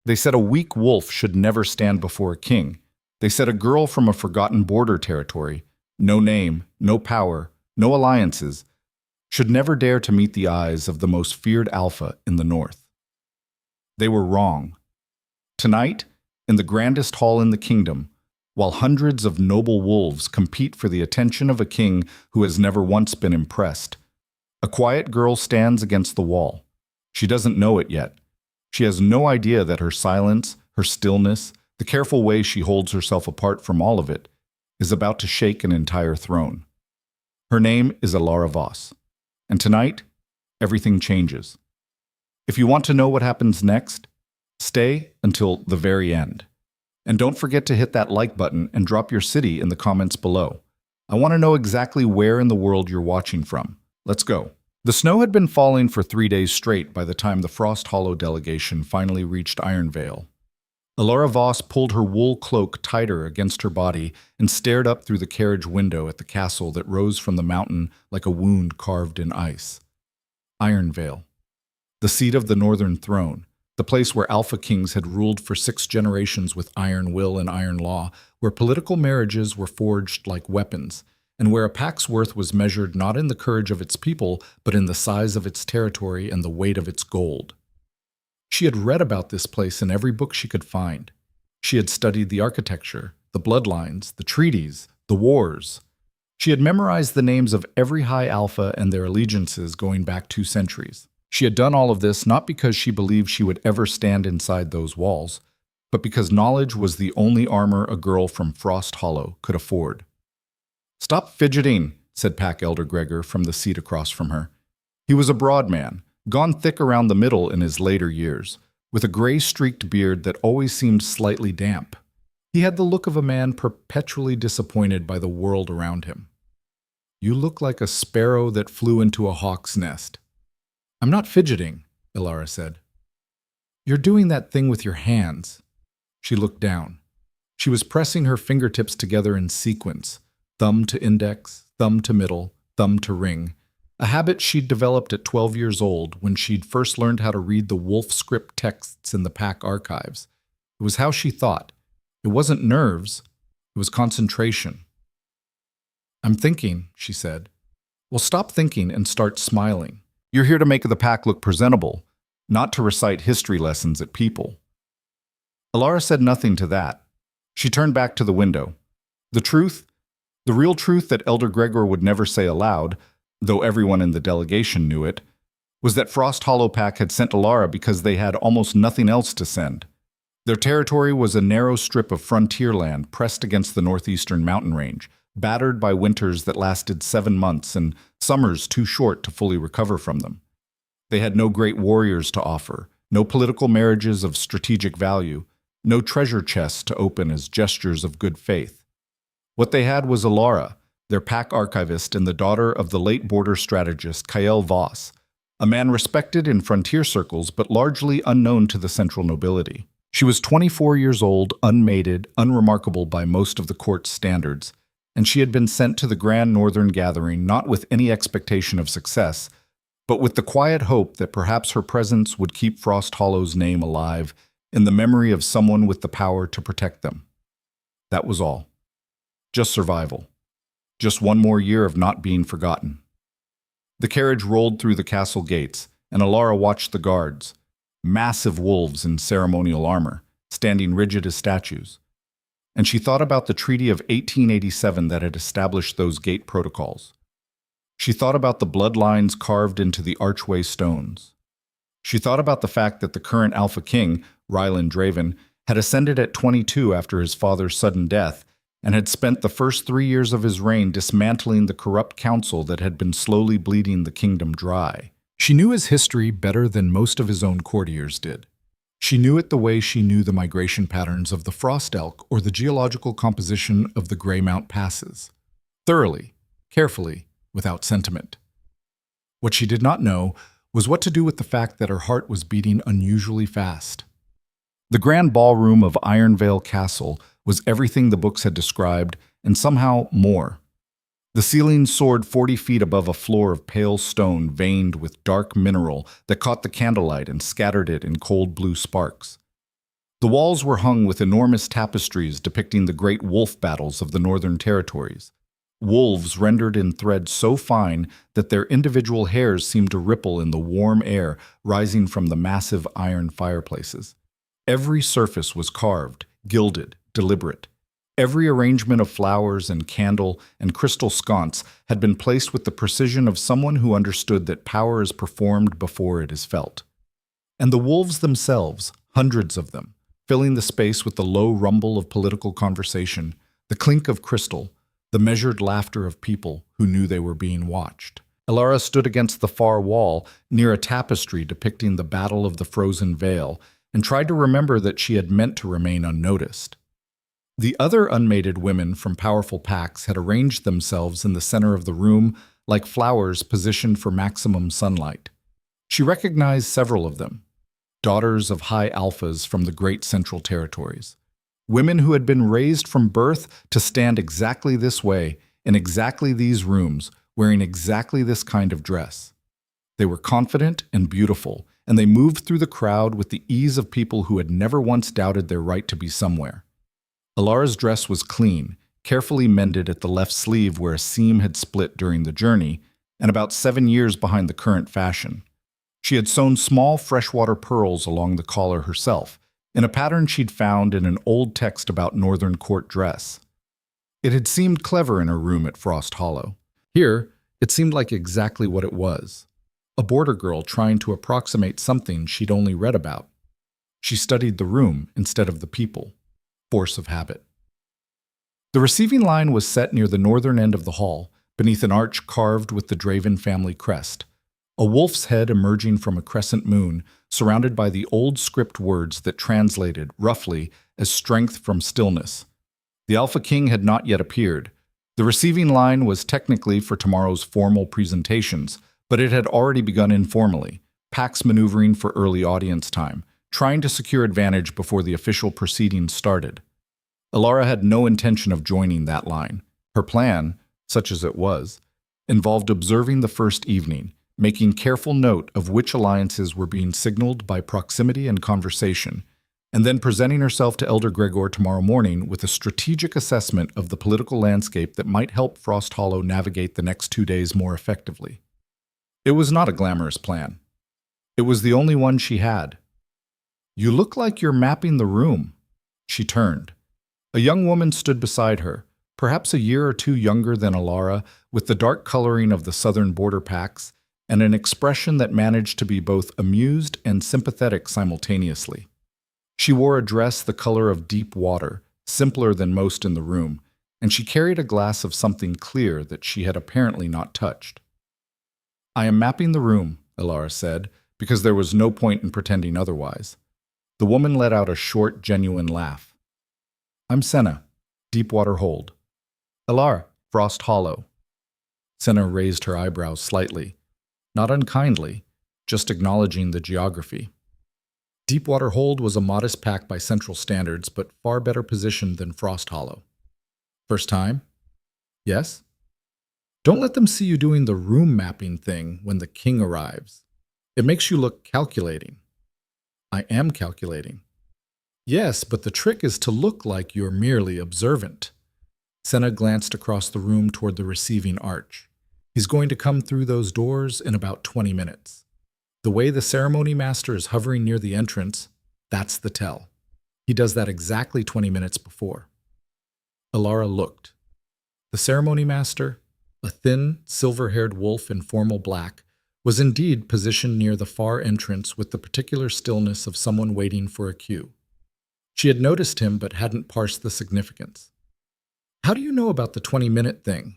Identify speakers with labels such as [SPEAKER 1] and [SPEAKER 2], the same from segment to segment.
[SPEAKER 1] They said a weak wolf should never stand before a king. They said a girl from a forgotten border territory, no name, no power, no alliances, should never dare to meet the eyes of the most feared alpha in the north. They were wrong. Tonight, in the grandest hall in the kingdom, while hundreds of noble wolves compete for the attention of a king who has never once been impressed, a quiet girl stands against the wall. She doesn't know it yet. She has no idea that her silence, her stillness, the careful way she holds herself apart from all of it, is about to shake an entire throne. Her name is Alara Voss. And tonight, everything changes. If you want to know what happens next, stay until the very end. And don't forget to hit that like button and drop your city in the comments below. I want to know exactly where in the world you're watching from. Let's go. The snow had been falling for 3 days straight by the time the Frost Hollow delegation finally reached Ironvale. Alara Voss pulled her wool cloak tighter against her body and stared up through the carriage window at the castle that rose from the mountain like a wound carved in ice. Ironvale, the seat of the Northern Throne, the place where Alpha Kings had ruled for 6 generations with iron will and iron law, where political marriages were forged like weapons, and where a pack's worth was measured not in the courage of its people, but in the size of its territory and the weight of its gold. She had read about this place in every book she could find. She had studied the architecture, the bloodlines, the treaties, the wars. She had memorized the names of every high alpha and their allegiances going back 2 centuries. She had done all of this not because she believed she would ever stand inside those walls, but because knowledge was the only armor a girl from Frost Hollow could afford. "Stop fidgeting," said Pack Elder Gregor from the seat across from her. He was a broad man, gone thick around the middle in his later years, with a gray-streaked beard that always seemed slightly damp. He had the look of a man perpetually disappointed by the world around him. "You look like a sparrow that flew into a hawk's nest." "I'm not fidgeting," Alara said. "You're doing that thing with your hands." She looked down. She was pressing her fingertips together in sequence, thumb to index, thumb to middle, thumb to ring, a habit she'd developed at 12 years old when she'd first learned how to read the wolf script texts in the Pack archives. It was how she thought. It wasn't nerves, it was concentration. "I'm thinking," she said. "Well, stop thinking and start smiling. You're here to make the Pack look presentable, not to recite history lessons at people." Alara said nothing to that. She turned back to the window. The real truth that Elder Gregor would never say aloud, though everyone in the delegation knew it, was that Frost Hollow Pack had sent Alara because they had almost nothing else to send. Their territory was a narrow strip of frontier land pressed against the northeastern mountain range, battered by winters that lasted 7 months and summers too short to fully recover from them. They had no great warriors to offer, no political marriages of strategic value, no treasure chests to open as gestures of good faith. What they had was Alara, their Pack archivist and the daughter of the late border strategist Kael Voss, a man respected in frontier circles but largely unknown to the central nobility. She was 24 years old, unmated, unremarkable by most of the court's standards, and she had been sent to the Grand Northern Gathering not with any expectation of success, but with the quiet hope that perhaps her presence would keep Frost Hollow's name alive in the memory of someone with the power to protect them. That was all. Just survival. Just one more year of not being forgotten. The carriage rolled through the castle gates, and Alara watched the guards, massive wolves in ceremonial armor, standing rigid as statues. And she thought about the Treaty of 1887 that had established those gate protocols. She thought about the bloodlines carved into the archway stones. She thought about the fact that the current Alpha King, Ryland Draven, had ascended at 22 after his father's sudden death, and had spent the first 3 years of his reign dismantling the corrupt council that had been slowly bleeding the kingdom dry. She knew his history better than most of his own courtiers did. She knew it the way she knew the migration patterns of the frost elk or the geological composition of the Greymount passes. Thoroughly, carefully, without sentiment. What she did not know was what to do with the fact that her heart was beating unusually fast. The grand ballroom of Ironvale Castle was everything the books had described, and somehow more. The ceiling soared 40 feet above a floor of pale stone veined with dark mineral that caught the candlelight and scattered it in cold blue sparks. The walls were hung with enormous tapestries depicting the great wolf battles of the Northern Territories. Wolves rendered in thread so fine that their individual hairs seemed to ripple in the warm air rising from the massive iron fireplaces. Every surface was carved, gilded, deliberate. Every arrangement of flowers and candle and crystal sconce had been placed with the precision of someone who understood that power is performed before it is felt. And the wolves themselves, hundreds of them, filling the space with the low rumble of political conversation, the clink of crystal, the measured laughter of people who knew they were being watched. Elara stood against the far wall, near a tapestry depicting the Battle of the Frozen Vale, and tried to remember that she had meant to remain unnoticed. The other unmated women from powerful packs had arranged themselves in the center of the room like flowers positioned for maximum sunlight. She recognized several of them, daughters of high alphas from the great Central Territories. Women who had been raised from birth to stand exactly this way, in exactly these rooms, wearing exactly this kind of dress. They were confident and beautiful, and they moved through the crowd with the ease of people who had never once doubted their right to be somewhere. Elara's dress was clean, carefully mended at the left sleeve where a seam had split during the journey, and about 7 years behind the current fashion. She had sewn small freshwater pearls along the collar herself, in a pattern she'd found in an old text about Northern court dress. It had seemed clever in her room at Frost Hollow. Here, it seemed like exactly what it was. A border girl trying to approximate something she'd only read about. She studied the room instead of the people. Force of habit. The receiving line was set near the northern end of the hall, beneath an arch carved with the Draven family crest. A wolf's head emerging from a crescent moon, surrounded by the old script words that translated, roughly, as strength from stillness. The Alpha King had not yet appeared. The receiving line was technically for tomorrow's formal presentations, but it had already begun informally, packs maneuvering for early audience time, trying to secure advantage before the official proceedings started. Elara had no intention of joining that line. Her plan, such as it was, involved observing the first evening, making careful note of which alliances were being signaled by proximity and conversation, and then presenting herself to Elder Gregor tomorrow morning with a strategic assessment of the political landscape that might help Frost Hollow navigate the next 2 days more effectively. It was not a glamorous plan. It was the only one she had. "You look like you're mapping the room." She turned. A young woman stood beside her, perhaps a year or two younger than Elara, with the dark coloring of the southern border packs, and an expression that managed to be both amused and sympathetic simultaneously. She wore a dress the color of deep water, simpler than most in the room, and she carried a glass of something clear that she had apparently not touched. "I am mapping the room," Elara said, because there was no point in pretending otherwise. The woman let out a short, genuine laugh. "I'm Senna, Deepwater Hold." "Elara, Frost Hollow." Senna raised her eyebrows slightly, not unkindly, just acknowledging the geography. Deepwater Hold was a modest pack by Central standards, but far better positioned than Frost Hollow. "First time?" "Yes." "Don't let them see you doing the room mapping thing when the king arrives. It makes you look calculating." "I am calculating." "Yes, but the trick is to look like you're merely observant." Senna glanced across the room toward the receiving arch. "He's going to come through those doors in about 20 minutes. The way the ceremony master is hovering near the entrance, that's the tell. He does that exactly 20 minutes before." Elara looked. The ceremony master, a thin, silver-haired wolf in formal black, was indeed positioned near the far entrance with the particular stillness of someone waiting for a cue. She had noticed him but hadn't parsed the significance. "How do you know about the 20-minute thing?"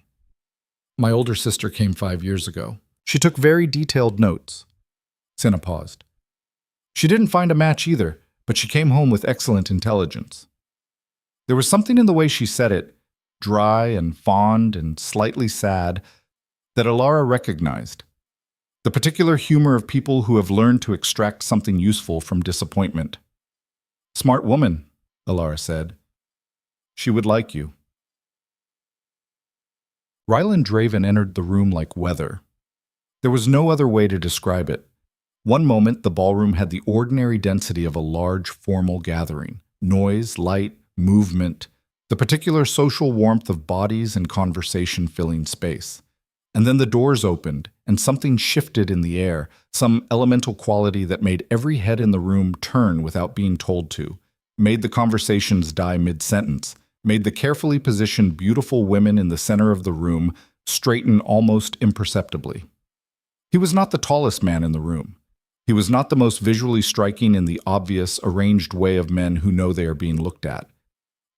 [SPEAKER 1] "My older sister came 5 years ago. She took very detailed notes." Senna paused. "She didn't find a match either, but she came home with excellent intelligence." There was something in the way she said it, dry and fond and slightly sad, that Elara recognized. The particular humor of people who have learned to extract something useful from disappointment. "Smart woman," Elara said. "She would like you." Ryland Draven entered the room like weather. There was no other way to describe it. One moment, the ballroom had the ordinary density of a large, formal gathering. Noise, light, movement, the particular social warmth of bodies and conversation filling space. And then the doors opened, and something shifted in the air, some elemental quality that made every head in the room turn without being told to, made the conversations die mid-sentence, made the carefully positioned beautiful women in the center of the room straighten almost imperceptibly. He was not the tallest man in the room. He was not the most visually striking in the obvious, arranged way of men who know they are being looked at.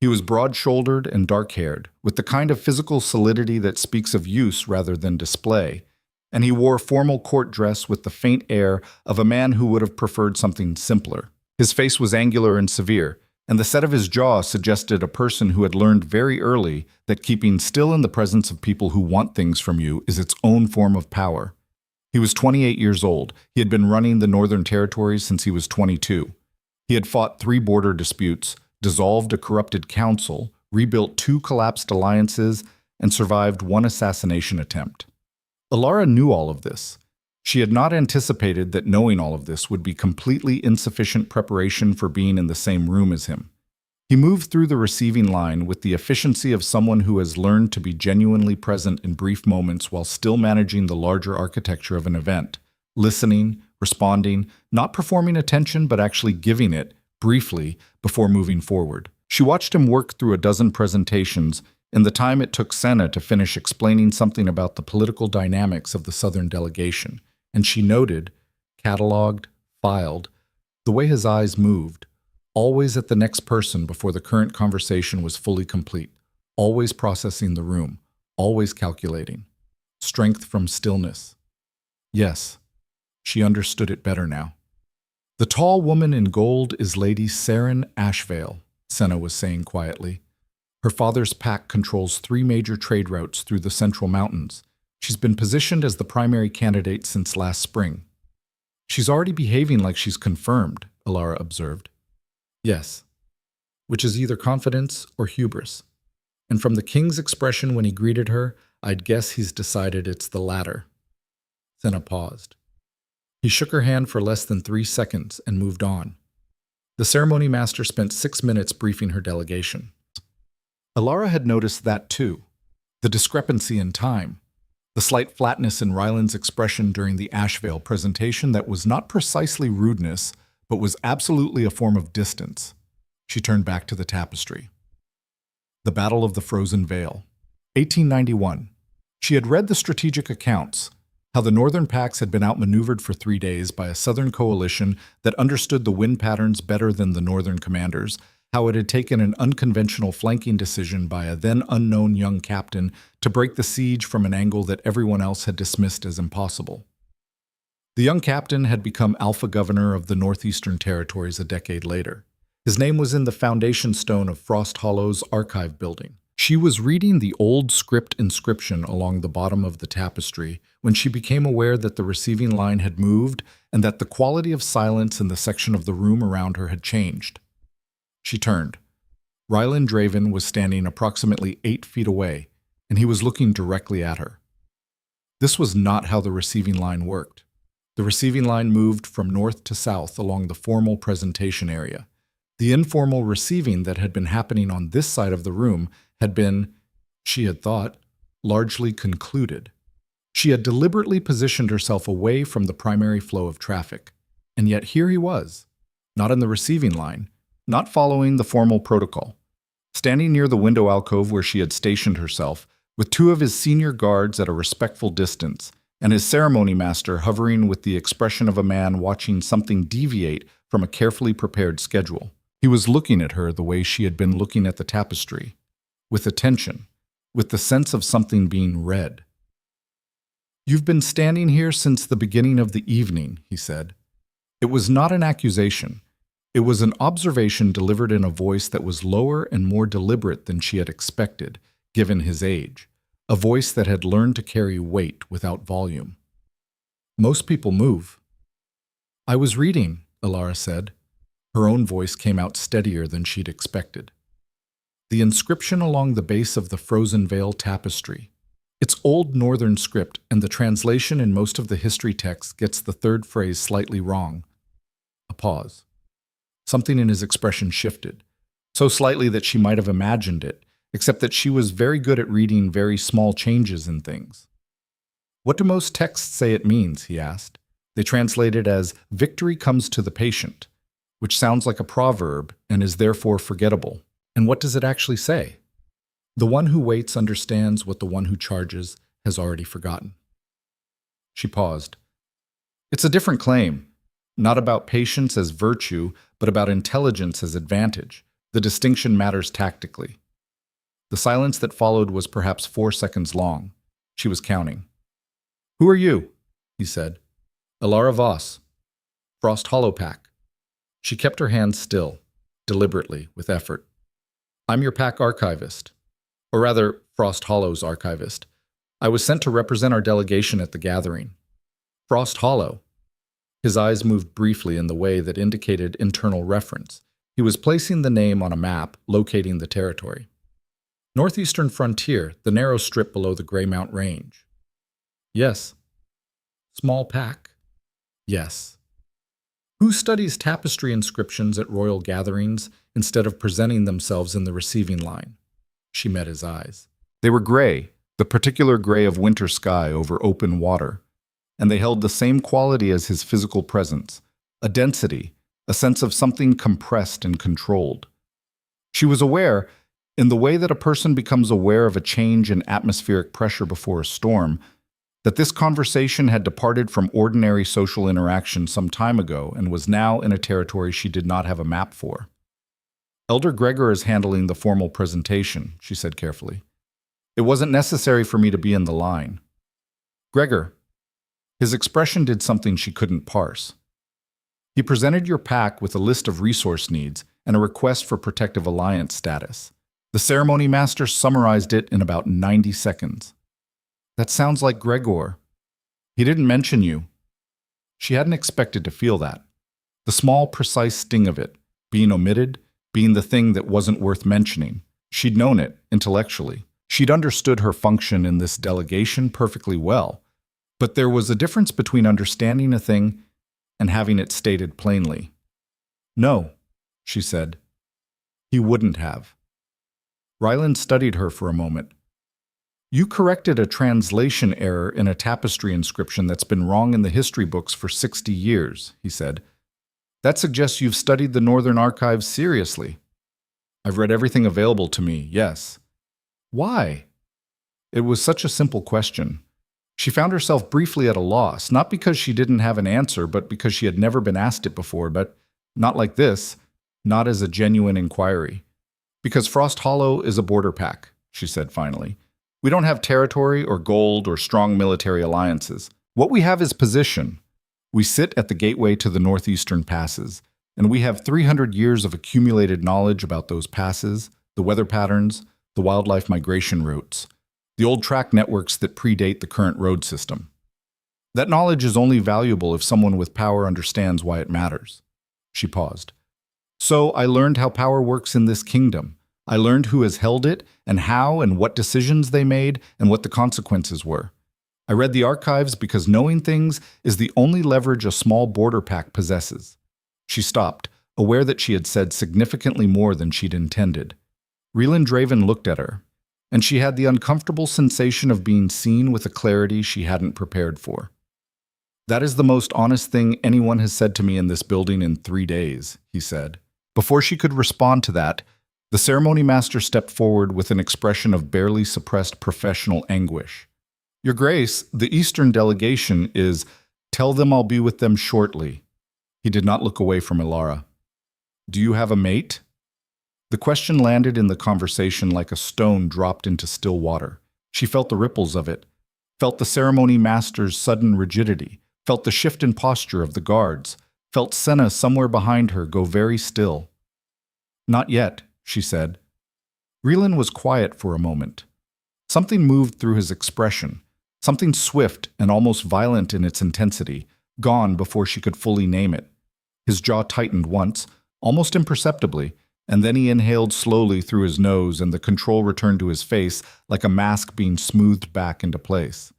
[SPEAKER 1] He was broad-shouldered and dark-haired, with the kind of physical solidity that speaks of use rather than display, and he wore formal court dress with the faint air of a man who would have preferred something simpler. His face was angular and severe, and the set of his jaw suggested a person who had learned very early that keeping still in the presence of people who want things from you is its own form of power. He was 28 years old. He had been running the Northern Territories since he was 22. He had fought 3 border disputes, dissolved a corrupted council, rebuilt 2 collapsed alliances, and survived 1 assassination attempt. Alara knew all of this. She had not anticipated that knowing all of this would be completely insufficient preparation for being in the same room as him. He moved through the receiving line with the efficiency of someone who has learned to be genuinely present in brief moments while still managing the larger architecture of an event, listening, responding, not performing attention but actually giving it, briefly, before moving forward. She watched him work through a dozen presentations in the time it took Senna to finish explaining something about the political dynamics of the Southern delegation, and she noted, cataloged, filed, the way his eyes moved, always at the next person before the current conversation was fully complete, always processing the room, always calculating. Strength from stillness. Yes, she understood it better now. The tall woman in gold is Lady Saren Ashvale, Senna was saying quietly. Her father's pack controls 3 major trade routes through the Central Mountains. She's been positioned as the primary candidate since last spring. She's already behaving like she's confirmed, Alara observed. Yes, which is either confidence or hubris. And from the king's expression when he greeted her, I'd guess he's decided it's the latter. Senna paused. He shook her hand for less than 3 seconds and moved on. The ceremony master spent 6 minutes briefing her delegation. Alara had noticed that too. The discrepancy in time. The slight flatness in Ryland's expression during the Ashvale presentation that was not precisely rudeness, but was absolutely a form of distance. She turned back to the tapestry. The Battle of the Frozen Vale. 1891. She had read the strategic accounts, how the northern packs had been outmaneuvered for 3 days by a southern coalition that understood the wind patterns better than the northern commanders, how it had taken an unconventional flanking decision by a then unknown young captain to break the siege from an angle that everyone else had dismissed as impossible. The young captain had become Alpha Governor of the Northeastern Territories a decade later. His name was in the foundation stone of Frost Hollow's archive building. She was reading the old script inscription along the bottom of the tapestry when she became aware that the receiving line had moved and that the quality of silence in the section of the room around her had changed. She turned. Ryland Draven was standing approximately 8 feet away, and he was looking directly at her. This was not how the receiving line worked. The receiving line moved from north to south along the formal presentation area. The informal receiving that had been happening on this side of the room had been, she had thought, largely concluded. She had deliberately positioned herself away from the primary flow of traffic. And yet here he was, not in the receiving line, not following the formal protocol, standing near the window alcove where she had stationed herself, with 2 of his senior guards at a respectful distance, and his ceremony master hovering with the expression of a man watching something deviate from a carefully prepared schedule. He was looking at her the way she had been looking at the tapestry, with attention, with the sense of something being read. "You've been standing here since the beginning of the evening," he said. It was not an accusation. It was an observation delivered in a voice that was lower and more deliberate than she had expected, given his age. A voice that had learned to carry weight without volume. "Most people move." "I was reading," Alara said. Her own voice came out steadier than she'd expected. "The inscription along the base of the Frozen Vale tapestry. It's Old Northern script, and the translation in most of the history texts gets the third phrase slightly wrong. A pause. Something in his expression shifted, so slightly that she might have imagined it, except that she was very good at reading very small changes in things. What do most texts say it means? He asked. They translate it as, victory comes to the patient, which sounds like a proverb and is therefore forgettable. And what does it actually say? The one who waits understands what the one who charges has already forgotten. She paused. It's a different claim, not about patience as virtue, but about intelligence as advantage. The distinction matters tactically. The silence that followed was perhaps 4 seconds long. She was counting. Who are you? He said. Elara Voss. Frost Hollow Pack. She kept her hands still, deliberately, with effort. I'm your pack archivist. Or rather, Frost Hollow's archivist. I was sent to represent our delegation at the gathering. Frost Hollow. His eyes moved briefly in the way that indicated internal reference. He was placing the name on a map, locating the territory. Northeastern frontier, the narrow strip below the Greymount Range. Yes. Small pack. Yes. Who studies tapestry inscriptions at royal gatherings instead of presenting themselves in the receiving line? She met his eyes. They were gray, the particular gray of winter sky over open water, and they held the same quality as his physical presence, a density, a sense of something compressed and controlled. She was aware, in the way that a person becomes aware of a change in atmospheric pressure before a storm, that this conversation had departed from ordinary social interaction some time ago and was now in a territory she did not have a map for. Elder Gregor is handling the formal presentation, she said carefully. It wasn't necessary for me to be in the line. Gregor. His expression did something she couldn't parse. He presented your pack with a list of resource needs and a request for protective alliance status. The ceremony master summarized it in about 90 seconds. That sounds like Gregor. He didn't mention you. She hadn't expected to feel that. The small, precise sting of it, being omitted, being the thing that wasn't worth mentioning. She'd known it, intellectually. She'd understood her function in this delegation perfectly well. But there was a difference between understanding a thing and having it stated plainly. No, she said. He wouldn't have. Ryland studied her for a moment. You corrected a translation error in a tapestry inscription that's been wrong in the history books for 60 years, he said. That suggests you've studied the Northern Archives seriously. I've read everything available to me, yes. Why? It was such a simple question. She found herself briefly at a loss, not because she didn't have an answer, but because she had never been asked it before, but not like this, not as a genuine inquiry. Because Frost Hollow is a border pack, she said finally. We don't have territory or gold or strong military alliances. What we have is position. We sit at the gateway to the northeastern passes, and we have 300 years of accumulated knowledge about those passes, the weather patterns, the wildlife migration routes, the old track networks that predate the current road system. That knowledge is only valuable if someone with power understands why it matters. She paused. So I learned how power works in this kingdom. I learned who has held it, and how and what decisions they made, and what the consequences were. I read the archives because knowing things is the only leverage a small border pack possesses. She stopped, aware that she had said significantly more than she'd intended. Ryland Draven looked at her, and she had the uncomfortable sensation of being seen with a clarity she hadn't prepared for. That is the most honest thing anyone has said to me in this building in 3 days, he said. Before she could respond to that, the ceremony master stepped forward with an expression of barely suppressed professional anguish. Your Grace, the Eastern delegation is, tell them I'll be with them shortly. He did not look away from Elara. Do you have a mate? The question landed in the conversation like a stone dropped into still water. She felt the ripples of it, felt the ceremony master's sudden rigidity, felt the shift in posture of the guards, felt Senna somewhere behind her go very still. Not yet, she said. Ryland was quiet for a moment. Something moved through his expression, something swift and almost violent in its intensity, gone before she could fully name it. His jaw tightened once, almost imperceptibly, And then he inhaled slowly through his nose, and the control returned to his face like a mask being smoothed back into place.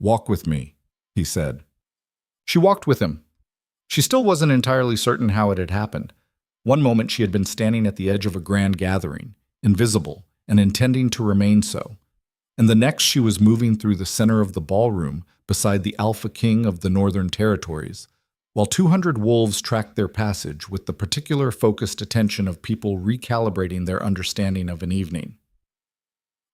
[SPEAKER 1] "Walk with me," he said. She walked with him. She still wasn't entirely certain how it had happened. One moment she had been standing at the edge of a grand gathering, invisible, and intending to remain so. And the next she was moving through the center of the ballroom beside the Alpha King of the Northern Territories, while 200 wolves tracked their passage with the particular focused attention of people recalibrating their understanding of an evening.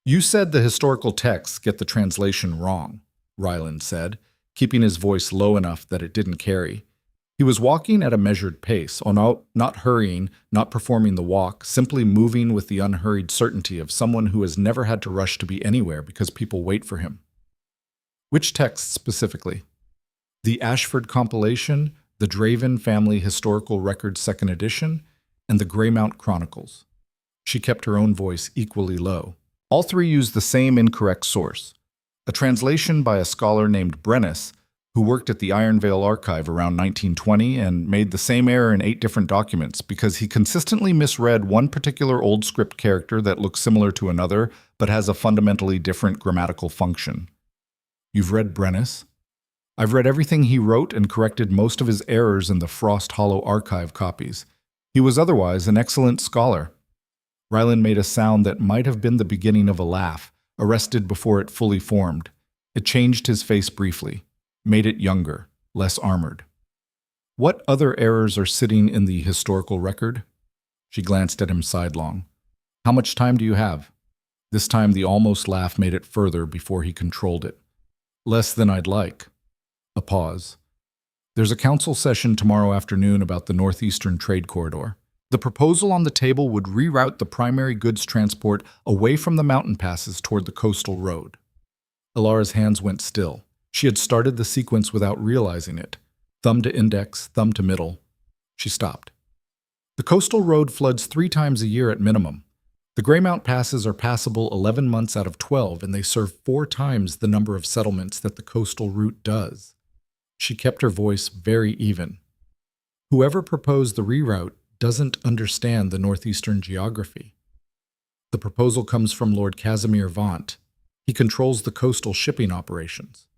[SPEAKER 1] "You said the historical texts get the translation wrong," Ryland said, keeping his voice low enough that it didn't carry. He was walking at a measured pace, not hurrying, not performing the walk, simply moving with the unhurried certainty of someone who has never had to rush to be anywhere because people wait for him. "Which texts specifically?" "The Ashford compilation, the Draven Family Historical Records 2nd edition, and the Greymount Chronicles." She kept her own voice equally low. "All three use the same incorrect source. A translation by a scholar named Brennus, who worked at the Iron Vale Archive around 1920 and made the same error in 8 different documents because he consistently misread one particular old script character that looks similar to another but has a fundamentally different grammatical function." "You've read Brennus?" "I've read everything he wrote and corrected most of his errors in the Frost Hollow archive copies. He was otherwise an excellent scholar." Ryland made a sound that might have been the beginning of a laugh, arrested before it fully formed. It changed his face briefly, made it younger, less armored. "What other errors are sitting in the historical record?" She glanced at him sidelong. "How much time do you have?" This time the almost laugh made it further before he controlled it. "Less than I'd like." A pause. "There's a council session tomorrow afternoon about the Northeastern Trade Corridor. The proposal on the table would reroute the primary goods transport away from the mountain passes toward the coastal road." Alara's hands went still. She had started the sequence without realizing it. Thumb to index, thumb to middle. She stopped. "The coastal road floods 3 times a year at minimum. The Greymount passes are passable 11 months out of 12, and they serve 4 times the number of settlements that the coastal route does." She kept her voice very even. "Whoever proposed the reroute doesn't understand the northeastern geography. The proposal comes from Lord Casimir Vaunt. He controls the coastal shipping operations.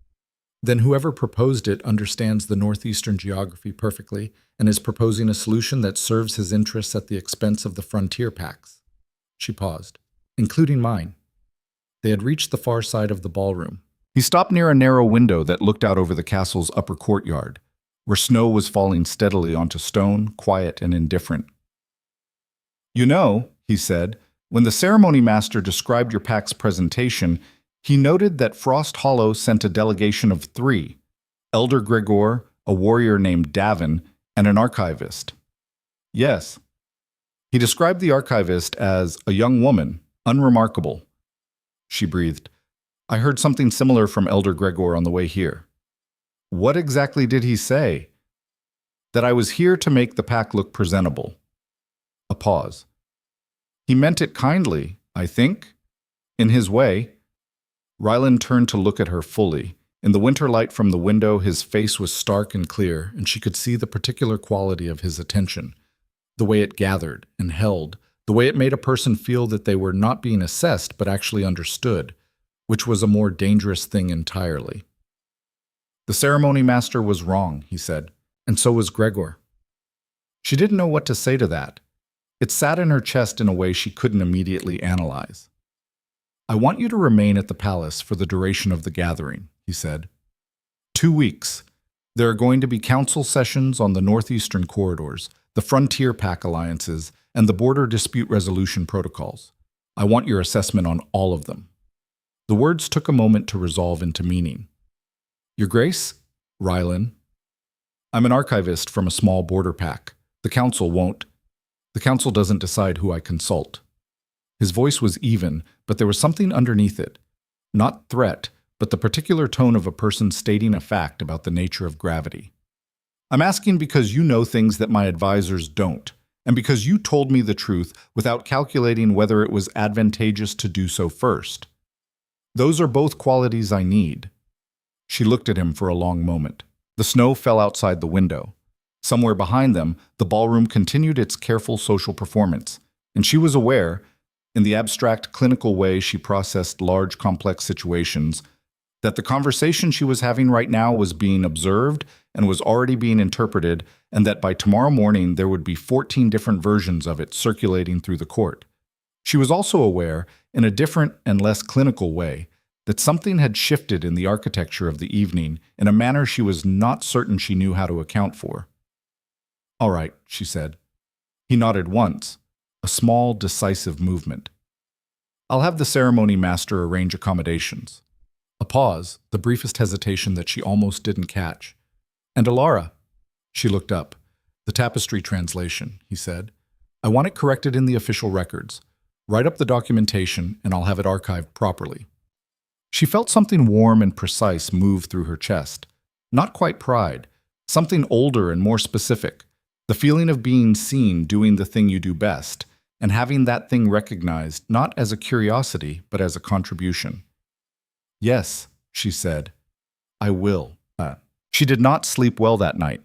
[SPEAKER 1] Then whoever proposed it understands the northeastern geography perfectly and is proposing a solution that serves his interests at the expense of the frontier packs." She paused. "Including mine." They had reached the far side of the ballroom. He stopped near a narrow window that looked out over the castle's upper courtyard, where snow was falling steadily onto stone, quiet and indifferent. "You know," he said, "when the ceremony master described your pack's presentation, he noted that Frost Hollow sent a delegation of 3, Elder Gregor, a warrior named Davin, and an archivist." "Yes." "He described the archivist as a young woman, unremarkable." She breathed. "I heard something similar from Elder Gregor on the way here." "What exactly did he say?" "That I was here to make the pack look presentable." A pause. "He meant it kindly, I think, in his way." Ryland turned to look at her fully. In the winter light from the window, his face was stark and clear, and she could see the particular quality of his attention, the way it gathered and held, the way it made a person feel that they were not being assessed but actually understood, which was a more dangerous thing entirely. "The ceremony master was wrong," he said, "and so was Gregor." She didn't know what to say to that. It sat in her chest in a way she couldn't immediately analyze. "I want you to remain at the palace for the duration of the gathering," he said. 2 weeks. There are going to be council sessions on the northeastern corridors, the frontier pack alliances, and the border dispute resolution protocols. I want your assessment on all of them." The words took a moment to resolve into meaning. "Your Grace?" "Rylan. I'm an archivist from a small border pack. The council won't. The council doesn't decide who I consult." His voice was even, but there was something underneath it. Not threat, but the particular tone of a person stating a fact about the nature of gravity. "I'm asking because you know things that my advisors don't, and because you told me the truth without calculating whether it was advantageous to do so first. Those are both qualities I need." She looked at him for a long moment. The snow fell outside the window. Somewhere behind them, the ballroom continued its careful social performance, and she was aware, in the abstract, clinical way she processed large, complex situations, that the conversation she was having right now was being observed and was already being interpreted, and that by tomorrow morning there would be 14 different versions of it circulating through the court. She was also aware, in a different and less clinical way, that something had shifted in the architecture of the evening in a manner she was not certain she knew how to account for. "All right," she said. He nodded once, a small, decisive movement. "I'll have the ceremony master arrange accommodations." A pause, the briefest hesitation that she almost didn't catch. "And Alara?" She looked up. "The tapestry translation," he said. "I want it corrected in the official records. Write up the documentation, and I'll have it archived properly." She felt something warm and precise move through her chest. Not quite pride, something older and more specific. The feeling of being seen doing the thing you do best, and having that thing recognized not as a curiosity, but as a contribution. "Yes," she said. "I will." She did not sleep well that night.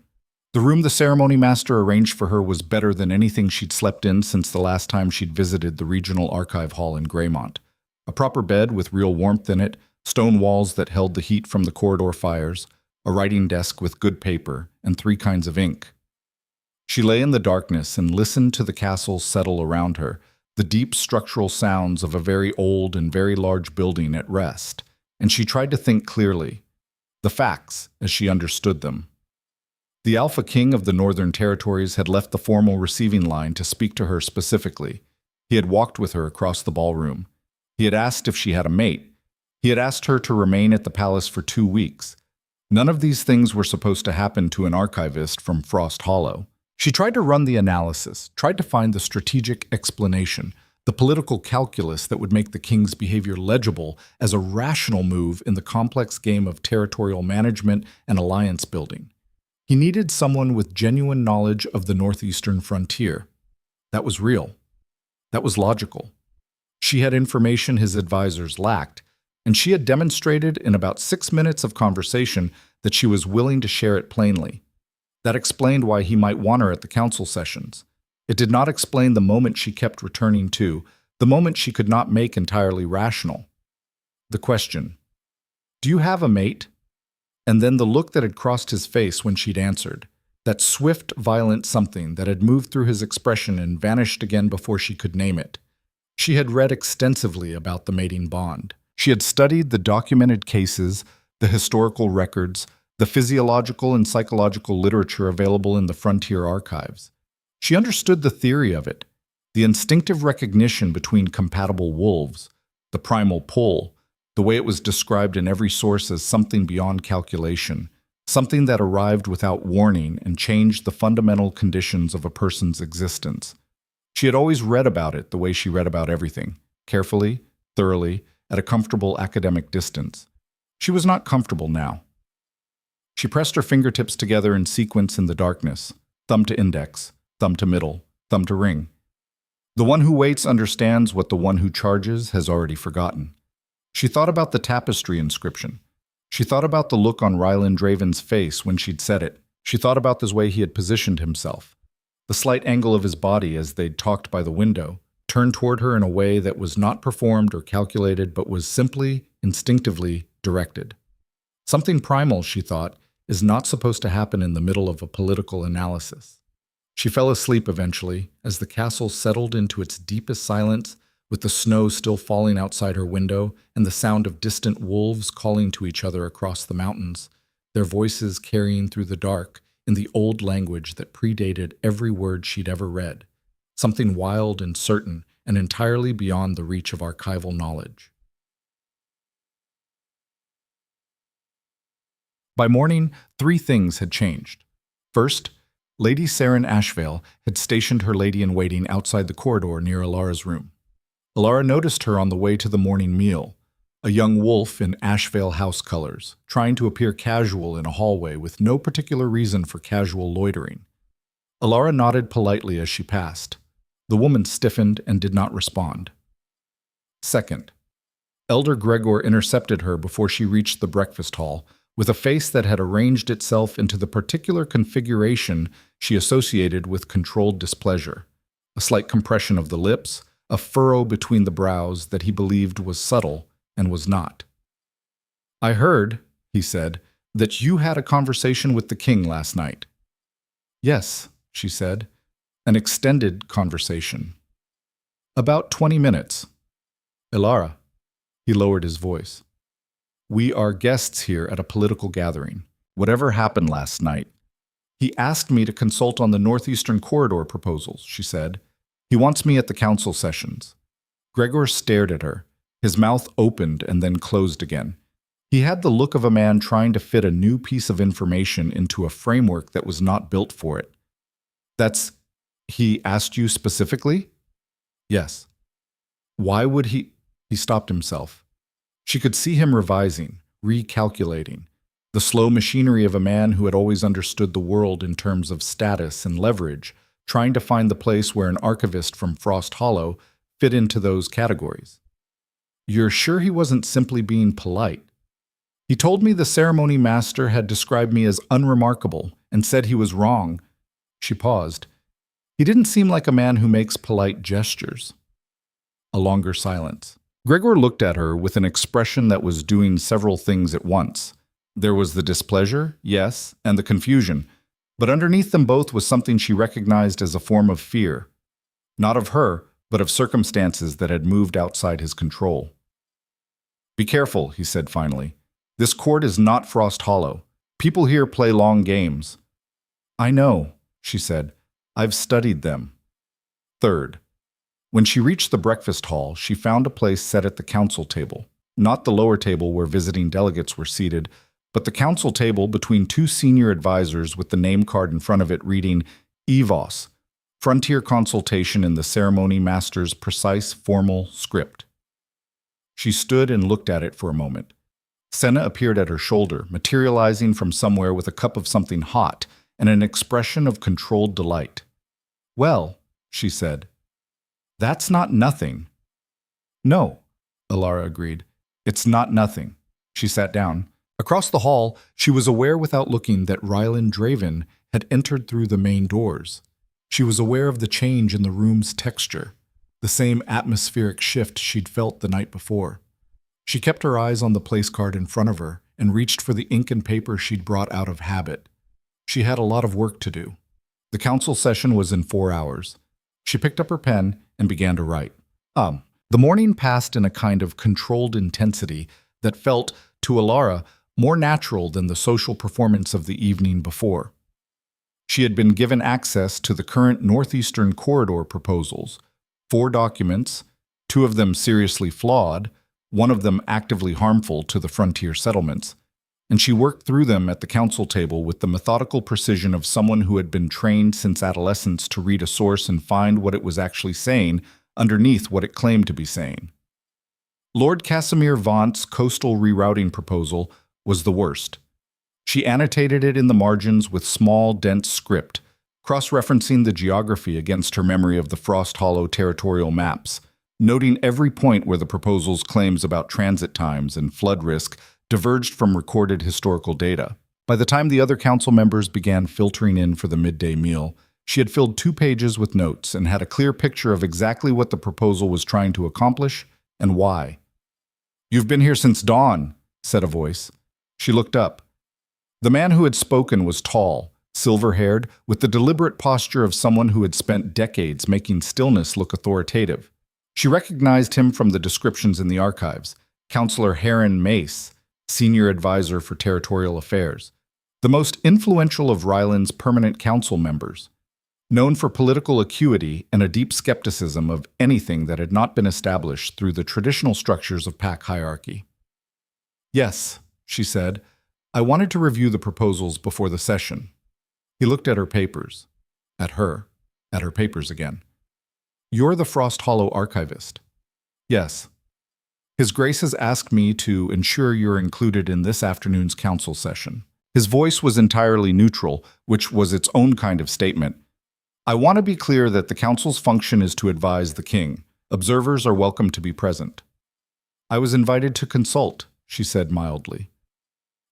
[SPEAKER 1] The room the ceremony master arranged for her was better than anything she'd slept in since the last time she'd visited the regional archive hall in Greymont. A proper bed with real warmth in it, stone walls that held the heat from the corridor fires, a writing desk with good paper, and 3 kinds of ink. She lay in the darkness and listened to the castle settle around her, the deep structural sounds of a very old and very large building at rest, and she tried to think clearly. The facts, as she understood them. The Alpha King of the Northern Territories had left the formal receiving line to speak to her specifically. He had walked with her across the ballroom. He had asked if she had a mate. He had asked her to remain at the palace for 2 weeks. None of these things were supposed to happen to an archivist from Frost Hollow. She tried to run the analysis, tried to find the strategic explanation, the political calculus that would make the king's behavior legible as a rational move in the complex game of territorial management and alliance building. He needed someone with genuine knowledge of the northeastern frontier. That was real. That was logical. She had information his advisors lacked, and she had demonstrated in about 6 minutes of conversation that she was willing to share it plainly. That explained why he might want her at the council sessions. It did not explain the moment she kept returning to, the moment she could not make entirely rational. The question, "Do you have a mate?" And then the look that had crossed his face when she'd answered, that swift, violent something that had moved through his expression and vanished again before she could name it. She had read extensively about the mating bond. She had studied the documented cases, the historical records, the physiological and psychological literature available in the frontier archives. She understood the theory of it, the instinctive recognition between compatible wolves, the primal pull, the way it was described in every source as something beyond calculation, something that arrived without warning and changed the fundamental conditions of a person's existence. She had always read about it the way she read about everything, carefully, thoroughly, at a comfortable academic distance. She was not comfortable now. She pressed her fingertips together in sequence in the darkness, thumb to index, thumb to middle, thumb to ring. The one who waits understands what the one who charges has already forgotten. She thought about the tapestry inscription. She thought about the look on Ryland Draven's face when she'd said it. She thought about the way he had positioned himself, the slight angle of his body as they'd talked by the window, turned toward her in a way that was not performed or calculated but was simply, instinctively directed. Something primal, she thought, is not supposed to happen in the middle of a political analysis. She fell asleep eventually as the castle settled into its deepest silence, with the snow still falling outside her window and the sound of distant wolves calling to each other across the mountains, their voices carrying through the dark in the old language that predated every word she'd ever read, something wild and certain and entirely beyond the reach of archival knowledge. By morning, 3 things had changed. First, Lady Saren Ashvale had stationed her lady-in-waiting outside the corridor near Alara's room. Alara noticed her on the way to the morning meal, a young wolf in Ashvale house colors, trying to appear casual in a hallway with no particular reason for casual loitering. Alara nodded politely as she passed. The woman stiffened and did not respond. Second, Elder Gregor intercepted her before she reached the breakfast hall with a face that had arranged itself into the particular configuration she associated with controlled displeasure. A slight compression of the lips, a furrow between the brows that he believed was subtle and was not. "I heard," he said, "that you had a conversation with the king last night." "Yes," she said, "an extended conversation. About 20 minutes. Ilara," he lowered his voice, "we are guests here at a political gathering. Whatever happened last night, he asked me to consult on the Northeastern Corridor proposals," she said. "He wants me at the council sessions." Gregor stared at her. His mouth opened and then closed again. He had the look of a man trying to fit a new piece of information into a framework that was not built for it. He asked you specifically?" "Yes." "Why would he—" He stopped himself. She could see him revising, recalculating, the slow machinery of a man who had always understood the world in terms of status and leverage, trying to find the place where an archivist from Frost Hollow fit into those categories. "You're sure he wasn't simply being polite?" "He told me the ceremony master had described me as unremarkable and said he was wrong." She paused. "He didn't seem like a man who makes polite gestures." A longer silence. Gregor looked at her with an expression that was doing several things at once. There was the displeasure, yes, and the confusion, but underneath them both was something she recognized as a form of fear. Not of her, but of circumstances that had moved outside his control. "Be careful," he said finally. "This court is not Frost Hollow. People here play long games." "I know," she said. "I've studied them." Third. When she reached the breakfast hall, she found a place set at the council table. Not the lower table where visiting delegates were seated, but the council table between two senior advisors with the name card in front of it reading EVOS, Frontier Consultation in the Ceremony Master's Precise Formal Script. She stood and looked at it for a moment. Senna appeared at her shoulder, materializing from somewhere with a cup of something hot and an expression of controlled delight. "Well," she said, "that's not nothing." "No," Ilara agreed. "It's not nothing." She sat down. Across the hall, she was aware without looking that Ryland Draven had entered through the main doors. She was aware of the change in the room's texture, the same atmospheric shift she'd felt the night before. She kept her eyes on the place card in front of her and reached for the ink and paper she'd brought out of habit. She had a lot of work to do. The council session was in 4 hours. She picked up her pen and began to write. The morning passed in a kind of controlled intensity that felt, to Ilara, more natural than the social performance of the evening before. She had been given access to the current Northeastern Corridor proposals, 4 documents, 2 of them seriously flawed, 1 of them actively harmful to the frontier settlements, and she worked through them at the council table with the methodical precision of someone who had been trained since adolescence to read a source and find what it was actually saying underneath what it claimed to be saying. Lord Casimir Vaunt's coastal rerouting proposal was the worst. She annotated it in the margins with small, dense script, cross-referencing the geography against her memory of the Frost Hollow territorial maps, noting every point where the proposal's claims about transit times and flood risk diverged from recorded historical data. By the time the other council members began filtering in for the midday meal, she had filled 2 pages with notes and had a clear picture of exactly what the proposal was trying to accomplish and why. "You've been here since dawn," said a voice. She looked up. The man who had spoken was tall, silver-haired, with the deliberate posture of someone who had spent decades making stillness look authoritative. She recognized him from the descriptions in the archives, Counselor Heron Mace, Senior Advisor for Territorial Affairs, the most influential of Ryland's permanent council members, known for political acuity and a deep skepticism of anything that had not been established through the traditional structures of pack hierarchy. "Yes," she said, "I wanted to review the proposals before the session." He looked at her papers. At her papers again. "You're the Frost Hollow archivist." "Yes." "His Grace has asked me to ensure you're included in this afternoon's council session." His voice was entirely neutral, which was its own kind of statement. "I want to be clear that the council's function is to advise the king. Observers are welcome to be present." "I was invited to consult," she said mildly.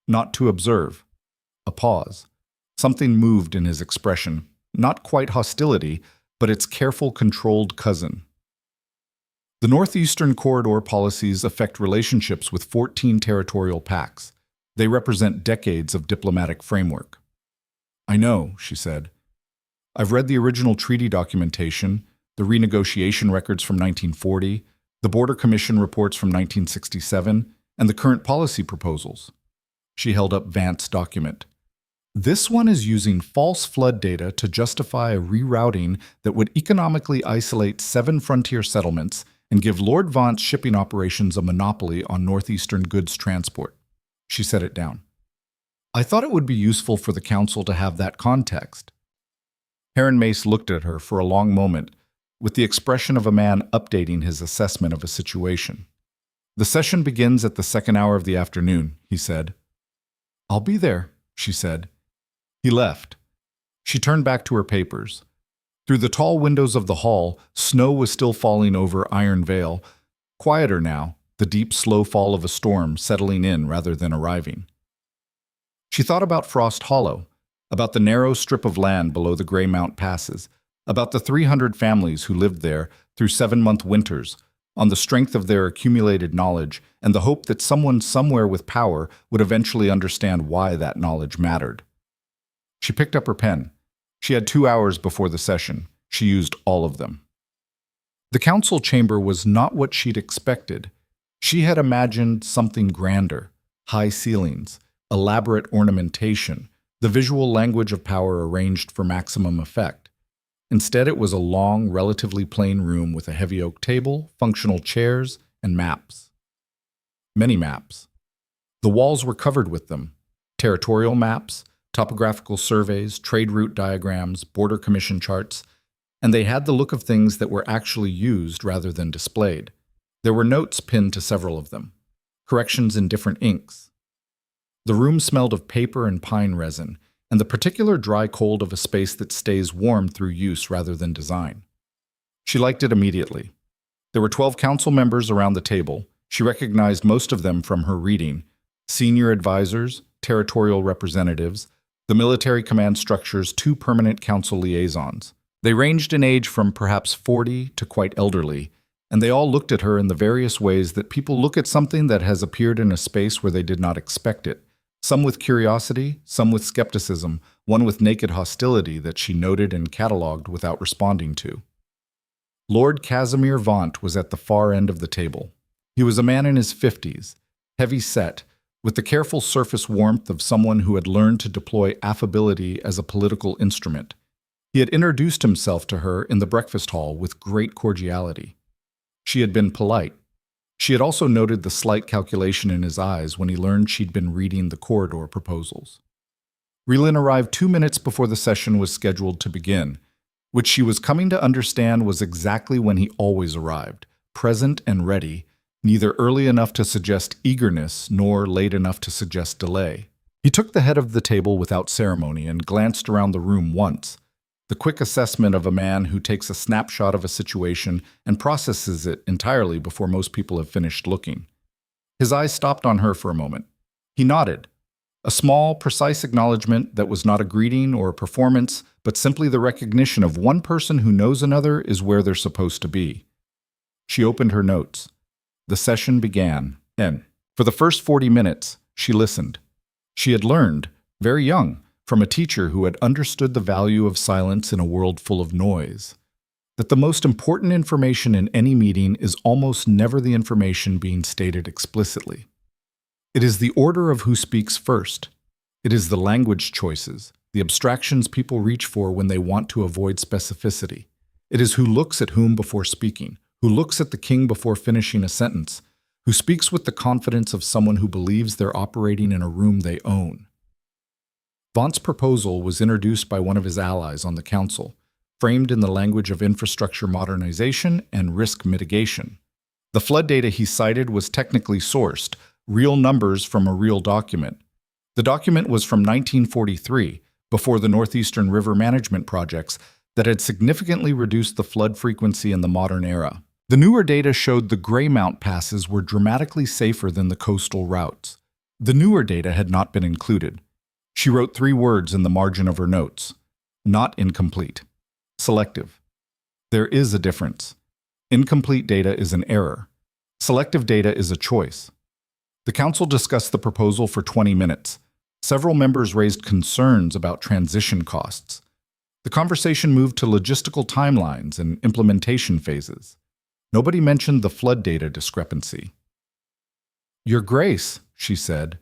[SPEAKER 1] not to observe. A pause. Something moved in his expression, not quite hostility, but its careful, controlled cousin. The Northeastern Corridor policies affect relationships with 14 territorial pacts. They represent decades of diplomatic framework. I know, she said. I've read the original treaty documentation, the renegotiation records from 1940, the Border Commission reports from 1967, and the current policy proposals. She held up Vance's document. This one is using false flood data to justify a rerouting that would economically isolate 7 frontier settlements and give Lord Vance shipping operations a monopoly on northeastern goods transport. She set it down. I thought it would be useful for the council to have that context. Heron Mace looked at her for a long moment, with the expression of a man updating his assessment of a situation. The session begins at the second hour of the afternoon, he said. I'll be there, she said. He left. She turned back to her papers. Through the tall windows of the hall, snow was still falling over Iron Vale. Quieter now, the deep, slow fall of a storm settling in rather than arriving. She thought about Frost Hollow, about the narrow strip of land below the Greymount passes, about the 300 families who lived there through 7-month winters, on the strength of their accumulated knowledge and the hope that someone somewhere with power would eventually understand why that knowledge mattered. She picked up her pen. She had 2 hours before the session. She used all of them. The council chamber was not what she'd expected. She had imagined something grander, high ceilings, elaborate ornamentation, the visual language of power arranged for maximum effect. Instead, it was a long, relatively plain room with a heavy oak table, functional chairs, and maps. Many maps. The walls were covered with them. Territorial maps, topographical surveys, trade route diagrams, border commission charts, and they had the look of things that were actually used rather than displayed. There were notes pinned to several of them, corrections in different inks. The room smelled of paper and pine resin, and the particular dry cold of a space that stays warm through use rather than design. She liked it immediately. There were 12 council members around the table. She recognized most of them from her reading: senior advisors, territorial representatives, the military command structure's 2 permanent council liaisons. They ranged in age from perhaps 40 to quite elderly, and they all looked at her in the various ways that people look at something that has appeared in a space where they did not expect it. Some with curiosity, some with skepticism, one with naked hostility that she noted and catalogued without responding to. Lord Casimir Vaunt was at the far end of the table. He was a man in his 50s, heavy-set, with the careful surface warmth of someone who had learned to deploy affability as a political instrument. He had introduced himself to her in the breakfast hall with great cordiality. She had been polite. She had also noted the slight calculation in his eyes when he learned she'd been reading the corridor proposals. Reelin arrived 2 minutes before the session was scheduled to begin, which she was coming to understand was exactly when he always arrived, present and ready, neither early enough to suggest eagerness nor late enough to suggest delay. He took the head of the table without ceremony and glanced around the room once, the quick assessment of a man who takes a snapshot of a situation and processes it entirely before most people have finished looking. His eyes stopped on her for a moment. He nodded, a small, precise acknowledgement that was not a greeting or a performance, but simply the recognition of one person who knows another is where they're supposed to be. She opened her notes. The session began, and for the first 40 minutes, she listened. She had learned, very young, from a teacher who had understood the value of silence in a world full of noise, that the most important information in any meeting is almost never the information being stated explicitly. It is the order of who speaks first. It is the language choices, the abstractions people reach for when they want to avoid specificity. It is who looks at whom before speaking, who looks at the king before finishing a sentence, who speaks with the confidence of someone who believes they're operating in a room they own. Vaunt's proposal was introduced by one of his allies on the council, framed in the language of infrastructure modernization and risk mitigation. The flood data he cited was technically sourced, real numbers from a real document. The document was from 1943, before the Northeastern River Management projects that had significantly reduced the flood frequency in the modern era. The newer data showed the Greymount passes were dramatically safer than the coastal routes. The newer data had not been included. She wrote 3 words in the margin of her notes. Not incomplete. Selective. There is a difference. Incomplete data is an error. Selective data is a choice. The council discussed the proposal for 20 minutes. Several members raised concerns about transition costs. The conversation moved to logistical timelines and implementation phases. Nobody mentioned the flood data discrepancy. "Your Grace," she said.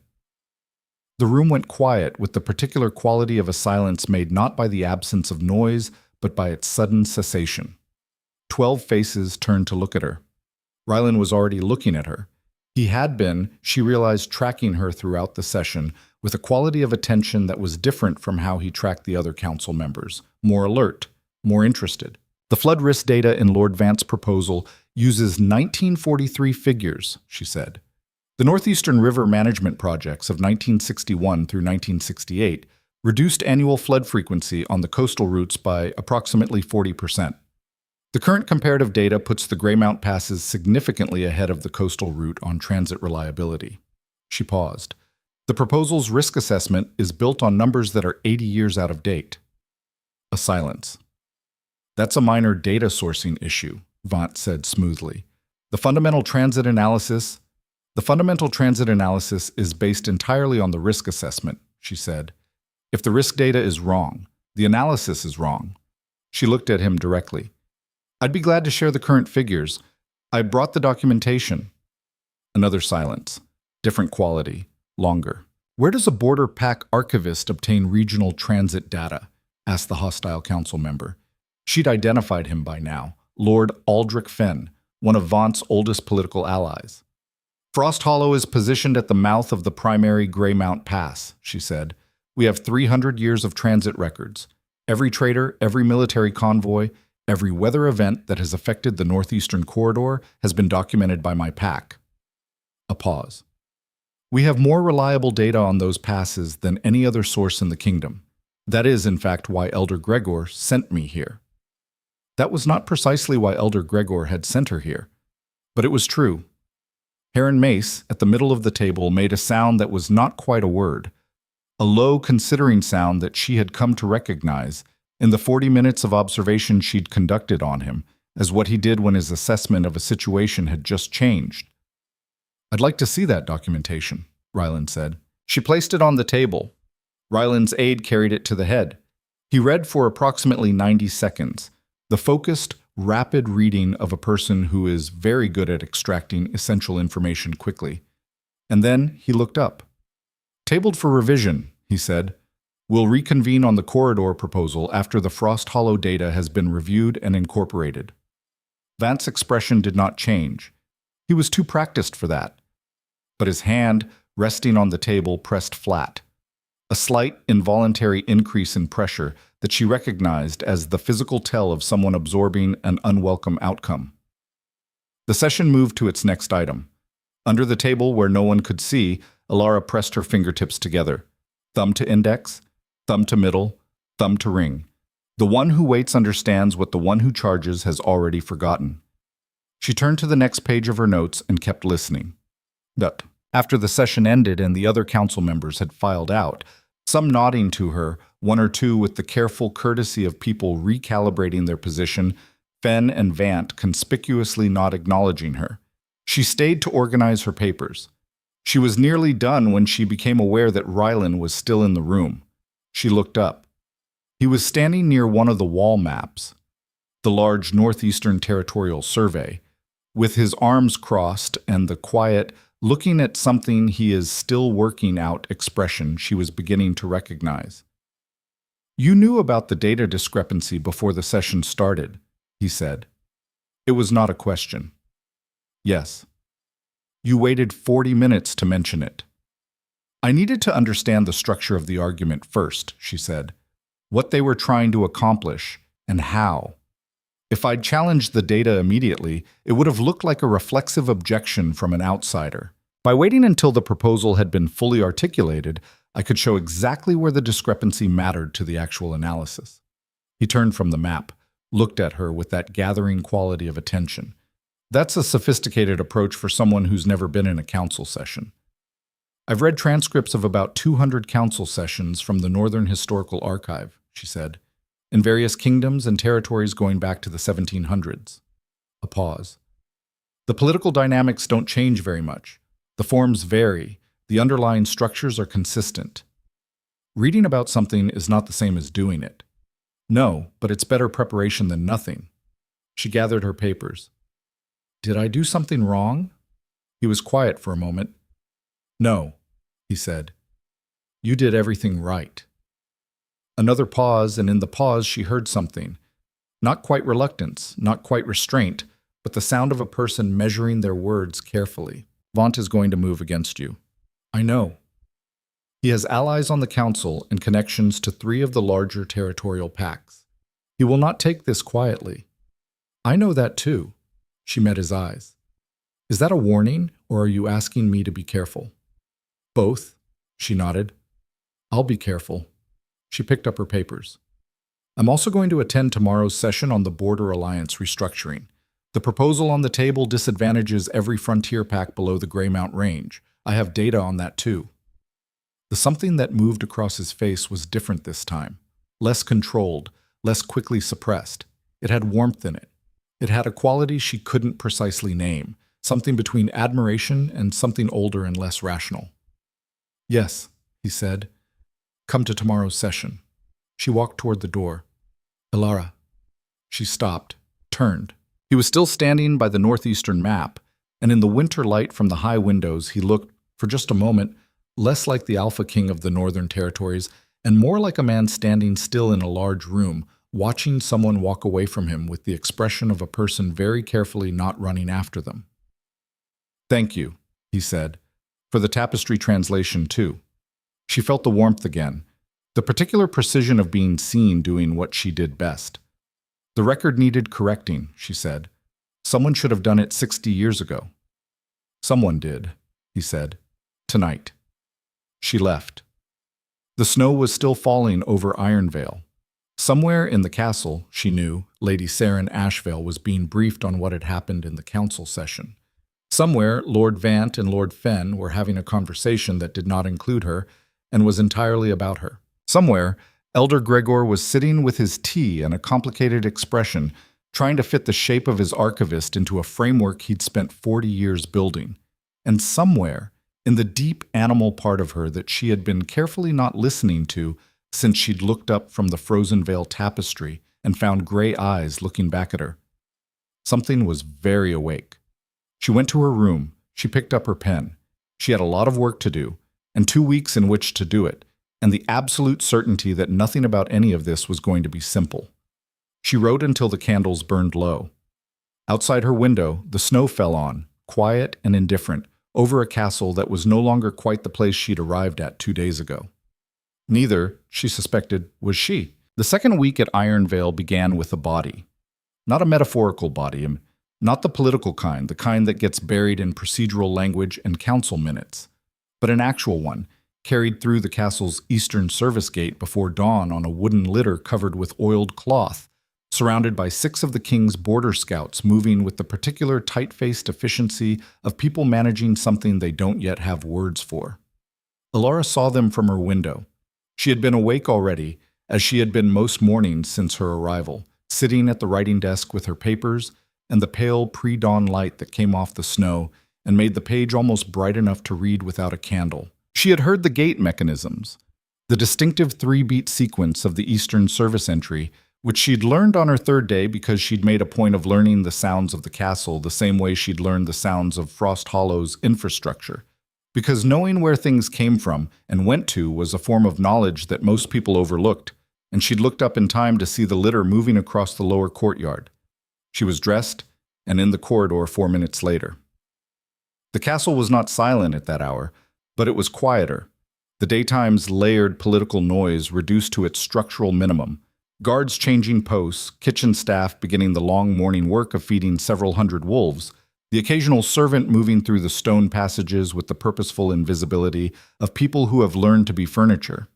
[SPEAKER 1] The room went quiet with the particular quality of a silence made not by the absence of noise, but by its sudden cessation. 12 faces turned to look at her. Rylan was already looking at her. He had been, she realized, tracking her throughout the session with a quality of attention that was different from how he tracked the other council members, more alert, more interested. The flood risk data in Lord Vance's proposal uses 1943 figures, she said. The Northeastern River Management Projects of 1961 through 1968 reduced annual flood frequency on the coastal routes by approximately 40%. The current comparative data puts the Greymount passes significantly ahead of the coastal route on transit reliability. She paused. The proposal's risk assessment is built on numbers that are 80 years out of date. A silence. "That's a minor data sourcing issue," Vance said smoothly. The fundamental transit analysis is based entirely on the risk assessment," she said. "If the risk data is wrong, the analysis is wrong." She looked at him directly. "I'd be glad to share the current figures. I brought the documentation." Another silence. Different quality. Longer. "Where does a border pack archivist obtain regional transit data?" asked the hostile council member. She'd identified him by now. Lord Aldrich Fenn, one of Vance's oldest political allies. "Frost Hollow is positioned at the mouth of the primary Greymount Pass," she said. "We have 300 years of transit records. Every trader, every military convoy, every weather event that has affected the Northeastern Corridor has been documented by my pack." A pause. "We have more reliable data on those passes than any other source in the kingdom. That is, in fact, why Elder Gregor sent me here." That was not precisely why Elder Gregor had sent her here, but it was true. Heron Mace, at the middle of the table, made a sound that was not quite a word, a low, considering sound that she had come to recognize in the 40 minutes of observation she'd conducted on him, as what he did when his assessment of a situation had just changed. "I'd like to see that documentation," Rylan said. She placed it on the table. Rylan's aide carried it to the head. He read for approximately 90 seconds, the focused, rapid reading of a person who is very good at extracting essential information quickly. And then he looked up. "Tabled for revision," he said. "We'll reconvene on the corridor proposal after the Frost Hollow data has been reviewed and incorporated." Vance's expression did not change. He was too practiced for that. But his hand, resting on the table, pressed flat. A slight, involuntary increase in pressure that she recognized as the physical tell of someone absorbing an unwelcome outcome. The session moved to its next item. Under the table where no one could see, Alara pressed her fingertips together. Thumb to index, thumb to middle, thumb to ring. The one who waits understands what the one who charges has already forgotten. She turned to the next page of her notes and kept listening. But after the session ended and the other council members had filed out, some nodding to her, one or two with the careful courtesy of people recalibrating their position, Fenn and Vant conspicuously not acknowledging her. She stayed to organize her papers. She was nearly done when she became aware that Rylan was still in the room. She looked up. He was standing near one of the wall maps, the large Northeastern Territorial Survey, with his arms crossed and the quiet, looking at something he is still working out expression she was beginning to recognize. "You knew about the data discrepancy before the session started," he said. It was not a question. "Yes." "You waited 40 minutes to mention it." "I needed to understand the structure of the argument first," she said. "What they were trying to accomplish, and how. If I'd challenged the data immediately, it would have looked like a reflexive objection from an outsider. By waiting until the proposal had been fully articulated, I could show exactly where the discrepancy mattered to the actual analysis." He turned from the map, looked at her with that gathering quality of attention. That's a sophisticated approach for someone who's never been in a council session. I've read transcripts of about 200 council sessions from the Northern Historical Archive, she said, in various kingdoms and territories going back to the 1700s. A pause. The political dynamics don't change very much. The forms vary. The underlying structures are consistent. Reading about something is not the same as doing it. No, but it's better preparation than nothing. She gathered her papers. Did I do something wrong? He was quiet for a moment. No, he said. You did everything right. Another pause, and in the pause she heard something. Not quite reluctance, not quite restraint, but the sound of a person measuring their words carefully. Vaunt is going to move against you. I know. He has allies on the council and connections to 3 of the larger territorial pacts. He will not take this quietly. I know that too. She met his eyes. Is that a warning, or are you asking me to be careful? Both, she nodded. I'll be careful. She picked up her papers. I'm also going to attend tomorrow's session on the Border Alliance restructuring. The proposal on the table disadvantages every frontier pack below the Greymount Range. I have data on that too. The something that moved across his face was different this time. Less controlled, less quickly suppressed. It had warmth in it. It had a quality she couldn't precisely name, something between admiration and something older and less rational. Yes, he said. Come to tomorrow's session. She walked toward the door. Elara. She stopped, turned. He was still standing by the northeastern map, and in the winter light from the high windows he looked, for just a moment, less like the Alpha King of the Northern Territories and more like a man standing still in a large room, watching someone walk away from him with the expression of a person very carefully not running after them. Thank you, he said, for the tapestry translation too. She felt the warmth again, the particular precision of being seen doing what she did best. The record needed correcting, she said. Someone should have done it 60 years ago. Someone did, he said. Tonight. She left. The snow was still falling over Ironvale. Somewhere in the castle, she knew, Lady Saren Ashvale was being briefed on what had happened in the council session. Somewhere, Lord Vant and Lord Fen were having a conversation that did not include her and was entirely about her. Somewhere, Elder Gregor was sitting with his tea and a complicated expression, trying to fit the shape of his archivist into a framework he'd spent 40 years building. And somewhere, in the deep animal part of her that she had been carefully not listening to since she'd looked up from the Frozen Veil tapestry and found gray eyes looking back at her, something was very awake. She went to her room. She picked up her pen. She had a lot of work to do, and 2 weeks in which to do it, and the absolute certainty that nothing about any of this was going to be simple. She wrote until the candles burned low. Outside her window, the snow fell on, quiet and indifferent, over a castle that was no longer quite the place she'd arrived at 2 days ago. Neither, she suspected, was she. The second week at Ironvale began with a body. Not a metaphorical body, not the political kind, the kind that gets buried in procedural language and council minutes, but an actual one, carried through the castle's eastern service gate before dawn on a wooden litter covered with oiled cloth, surrounded by 6 of the king's border scouts moving with the particular tight-faced efficiency of people managing something they don't yet have words for. Elara saw them from her window. She had been awake already, as she had been most mornings since her arrival, sitting at the writing desk with her papers and the pale pre-dawn light that came off the snow and made the page almost bright enough to read without a candle. She had heard the gate mechanisms, the distinctive 3-beat sequence of the Eastern service entry, which she'd learned on her 3rd day because she'd made a point of learning the sounds of the castle the same way she'd learned the sounds of Frost Hollow's infrastructure. Because knowing where things came from and went to was a form of knowledge that most people overlooked, and she'd looked up in time to see the litter moving across the lower courtyard. She was dressed and in the corridor 4 minutes later. The castle was not silent at that hour, but it was quieter. The daytime's layered political noise reduced to its structural minimum. Guards changing posts, kitchen staff beginning the long morning work of feeding several hundred wolves, the occasional servant moving through the stone passages with the purposeful invisibility of people who have learned to be furniture.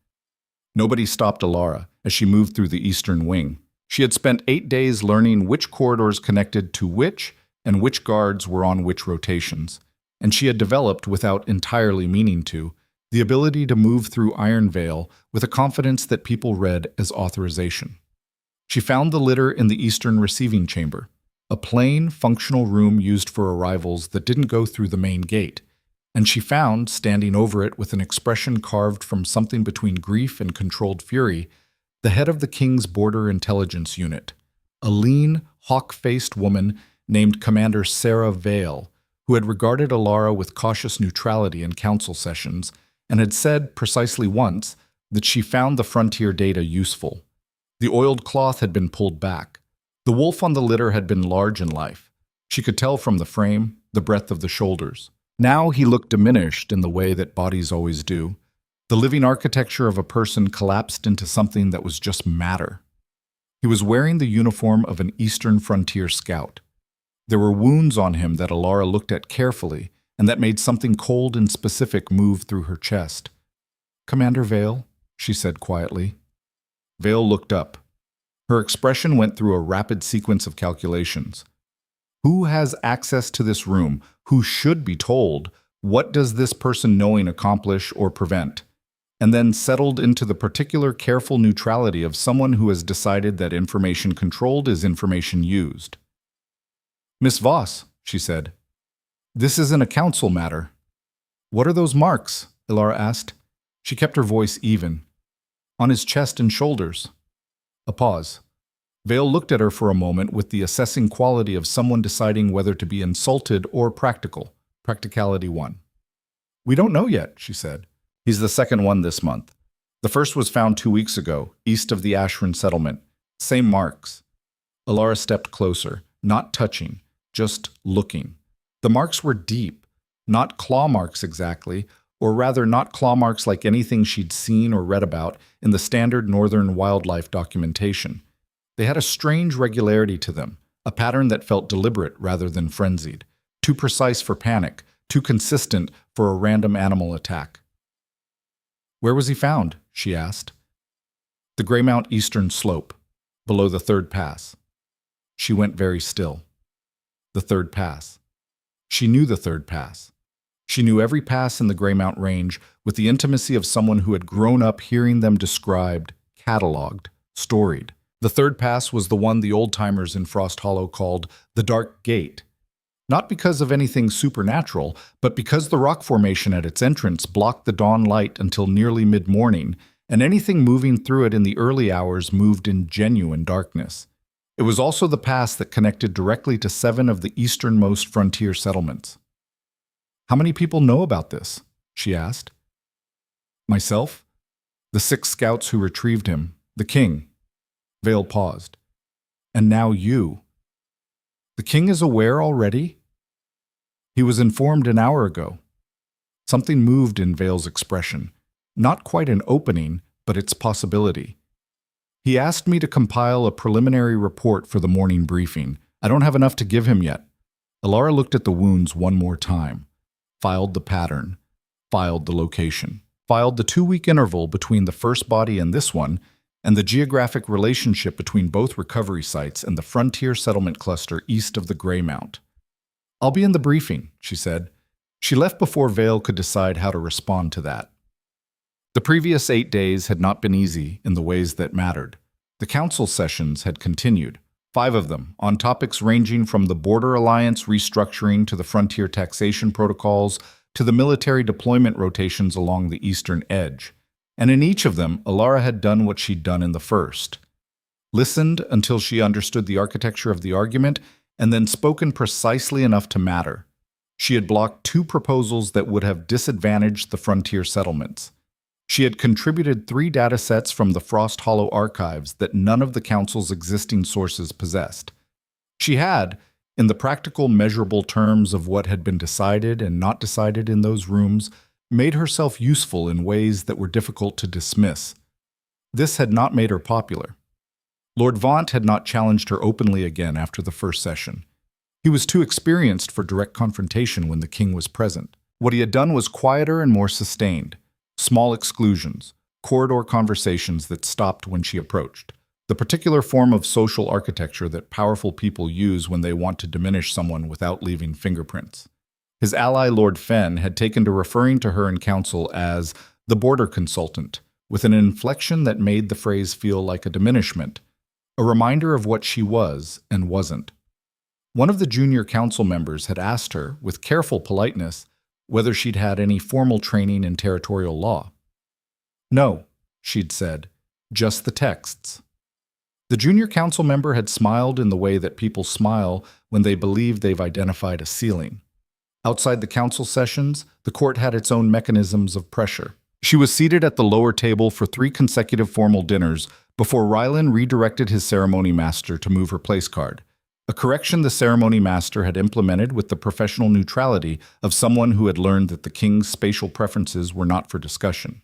[SPEAKER 1] Nobody stopped Elara as she moved through the eastern wing. She had spent 8 days learning which corridors connected to which and which guards were on which rotations, and she had developed, without entirely meaning to, the ability to move through Iron Veil with a confidence that people read as authorization. She found the litter in the eastern receiving chamber, a plain, functional room used for arrivals that didn't go through the main gate, and she found, standing over it with an expression carved from something between grief and controlled fury, the head of the king's border intelligence unit, a lean, hawk-faced woman named Commander Sarah Vale, who had regarded Alara with cautious neutrality in council sessions and had said precisely once that she found the frontier data useful. The oiled cloth had been pulled back. The wolf on the litter had been large in life. She could tell from the frame, the breadth of the shoulders. Now he looked diminished in the way that bodies always do. The living architecture of a person collapsed into something that was just matter. He was wearing the uniform of an Eastern Frontier scout. There were wounds on him that Alara looked at carefully, and that made something cold and specific move through her chest. "Commander Vale," she said quietly. Vale looked up. Her expression went through a rapid sequence of calculations. Who has access to this room? Who should be told? What does this person knowing accomplish or prevent? And then settled into the particular careful neutrality of someone who has decided that information controlled is information used. "Miss Voss," she said, "this isn't a council matter." "What are those marks?" Alara asked. She kept her voice even. "On his chest and shoulders." A pause. Vale looked at her for a moment with the assessing quality of someone deciding whether to be insulted or practical. Practicality won. "We don't know yet," she said. "He's the second one this month. The first was found 2 weeks ago, east of the Ashran settlement. Same marks." Alara stepped closer, not touching, just looking. The marks were deep, not claw marks exactly, or rather not claw marks like anything she'd seen or read about in the standard northern wildlife documentation. They had a strange regularity to them, a pattern that felt deliberate rather than frenzied, too precise for panic, too consistent for a random animal attack. "Where was he found?" she asked. "The Greymount eastern slope, below the third pass." She went very still. The third pass. She knew the third pass. She knew every pass in the Greymount range with the intimacy of someone who had grown up hearing them described, cataloged, storied. The third pass was the one the old-timers in Frost Hollow called the Dark Gate. Not because of anything supernatural, but because the rock formation at its entrance blocked the dawn light until nearly mid-morning, and anything moving through it in the early hours moved in genuine darkness. It was also the pass that connected directly to 7 of the easternmost frontier settlements. "How many people know about this?" she asked. "Myself, the 6 scouts who retrieved him, the king." Vale paused. "And now you. The king is aware already?" "He was informed an hour ago." Something moved in Vale's expression. Not quite an opening, but its possibility. "He asked me to compile a preliminary report for the morning briefing. I don't have enough to give him yet." Alara looked at the wounds one more time, filed the pattern, filed the location, filed the 2-week interval between the first body and this one, and the geographic relationship between both recovery sites and the frontier settlement cluster east of the Greymount. "I'll be in the briefing," she said. She left before Vale could decide how to respond to that. The previous 8 days had not been easy in the ways that mattered. The council sessions had continued, 5 of them, on topics ranging from the Border Alliance restructuring to the frontier taxation protocols to the military deployment rotations along the eastern edge. And in each of them, Alara had done what she'd done in the first. Listened until she understood the architecture of the argument, and then spoken precisely enough to matter. She had blocked 2 proposals that would have disadvantaged the frontier settlements. She had contributed 3 data sets from the Frost Hollow archives that none of the council's existing sources possessed. She had, in the practical, measurable terms of what had been decided and not decided in those rooms, made herself useful in ways that were difficult to dismiss. This had not made her popular. Lord Vaunt had not challenged her openly again after the first session. He was too experienced for direct confrontation when the king was present. What he had done was quieter and more sustained. Small exclusions, corridor conversations that stopped when she approached. The particular form of social architecture that powerful people use when they want to diminish someone without leaving fingerprints. His ally Lord Fenn had taken to referring to her in council as the border consultant, with an inflection that made the phrase feel like a diminishment, a reminder of what she was and wasn't. One of the junior council members had asked her, with careful politeness, whether she'd had any formal training in territorial law. No, she'd said, just the texts. The junior council member had smiled in the way that people smile when they believe they've identified a ceiling. Outside the council sessions, the court had its own mechanisms of pressure. She was seated at the lower table for 3 consecutive formal dinners before Rylan redirected his ceremony master to move her place card, a correction the ceremony master had implemented with the professional neutrality of someone who had learned that the king's spatial preferences were not for discussion.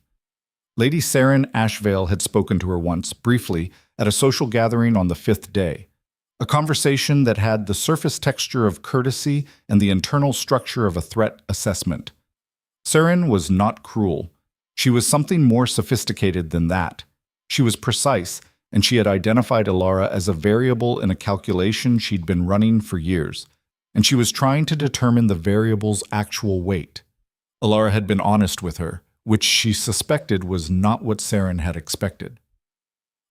[SPEAKER 1] Lady Saren Ashvale had spoken to her once, briefly, at a social gathering on the 5th day, a conversation that had the surface texture of courtesy and the internal structure of a threat assessment. Saren was not cruel. She was something more sophisticated than that. She was precise, and she had identified Alara as a variable in a calculation she'd been running for years, and she was trying to determine the variable's actual weight. Alara had been honest with her, which she suspected was not what Saren had expected.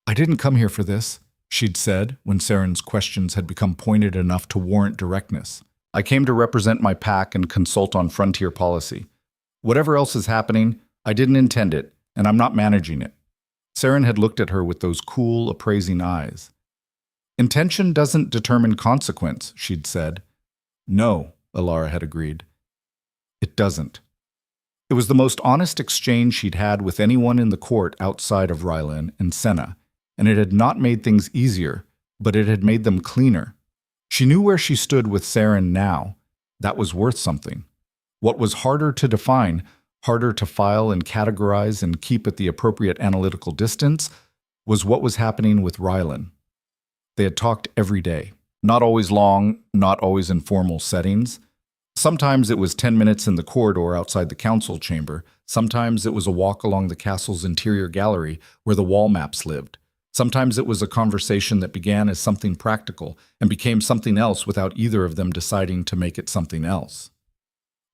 [SPEAKER 1] "I didn't come here for this," she'd said, when Saren's questions had become pointed enough to warrant directness. "I came to represent my pack and consult on frontier policy. Whatever else is happening, I didn't intend it, and I'm not managing it." Saren had looked at her with those cool, appraising eyes. "Intention doesn't determine consequence," she'd said. "No," Alara had agreed. "It doesn't." It was the most honest exchange she'd had with anyone in the court outside of Rylan and Senna, and it had not made things easier, but it had made them cleaner. She knew where she stood with Saren now. That was worth something. What was harder to define, harder to file and categorize and keep at the appropriate analytical distance, was what was happening with Rylan. They had talked every day. Not always long, not always in formal settings. Sometimes it was 10 minutes in the corridor outside the council chamber. Sometimes it was a walk along the castle's interior gallery where the wall maps lived. Sometimes it was a conversation that began as something practical and became something else without either of them deciding to make it something else.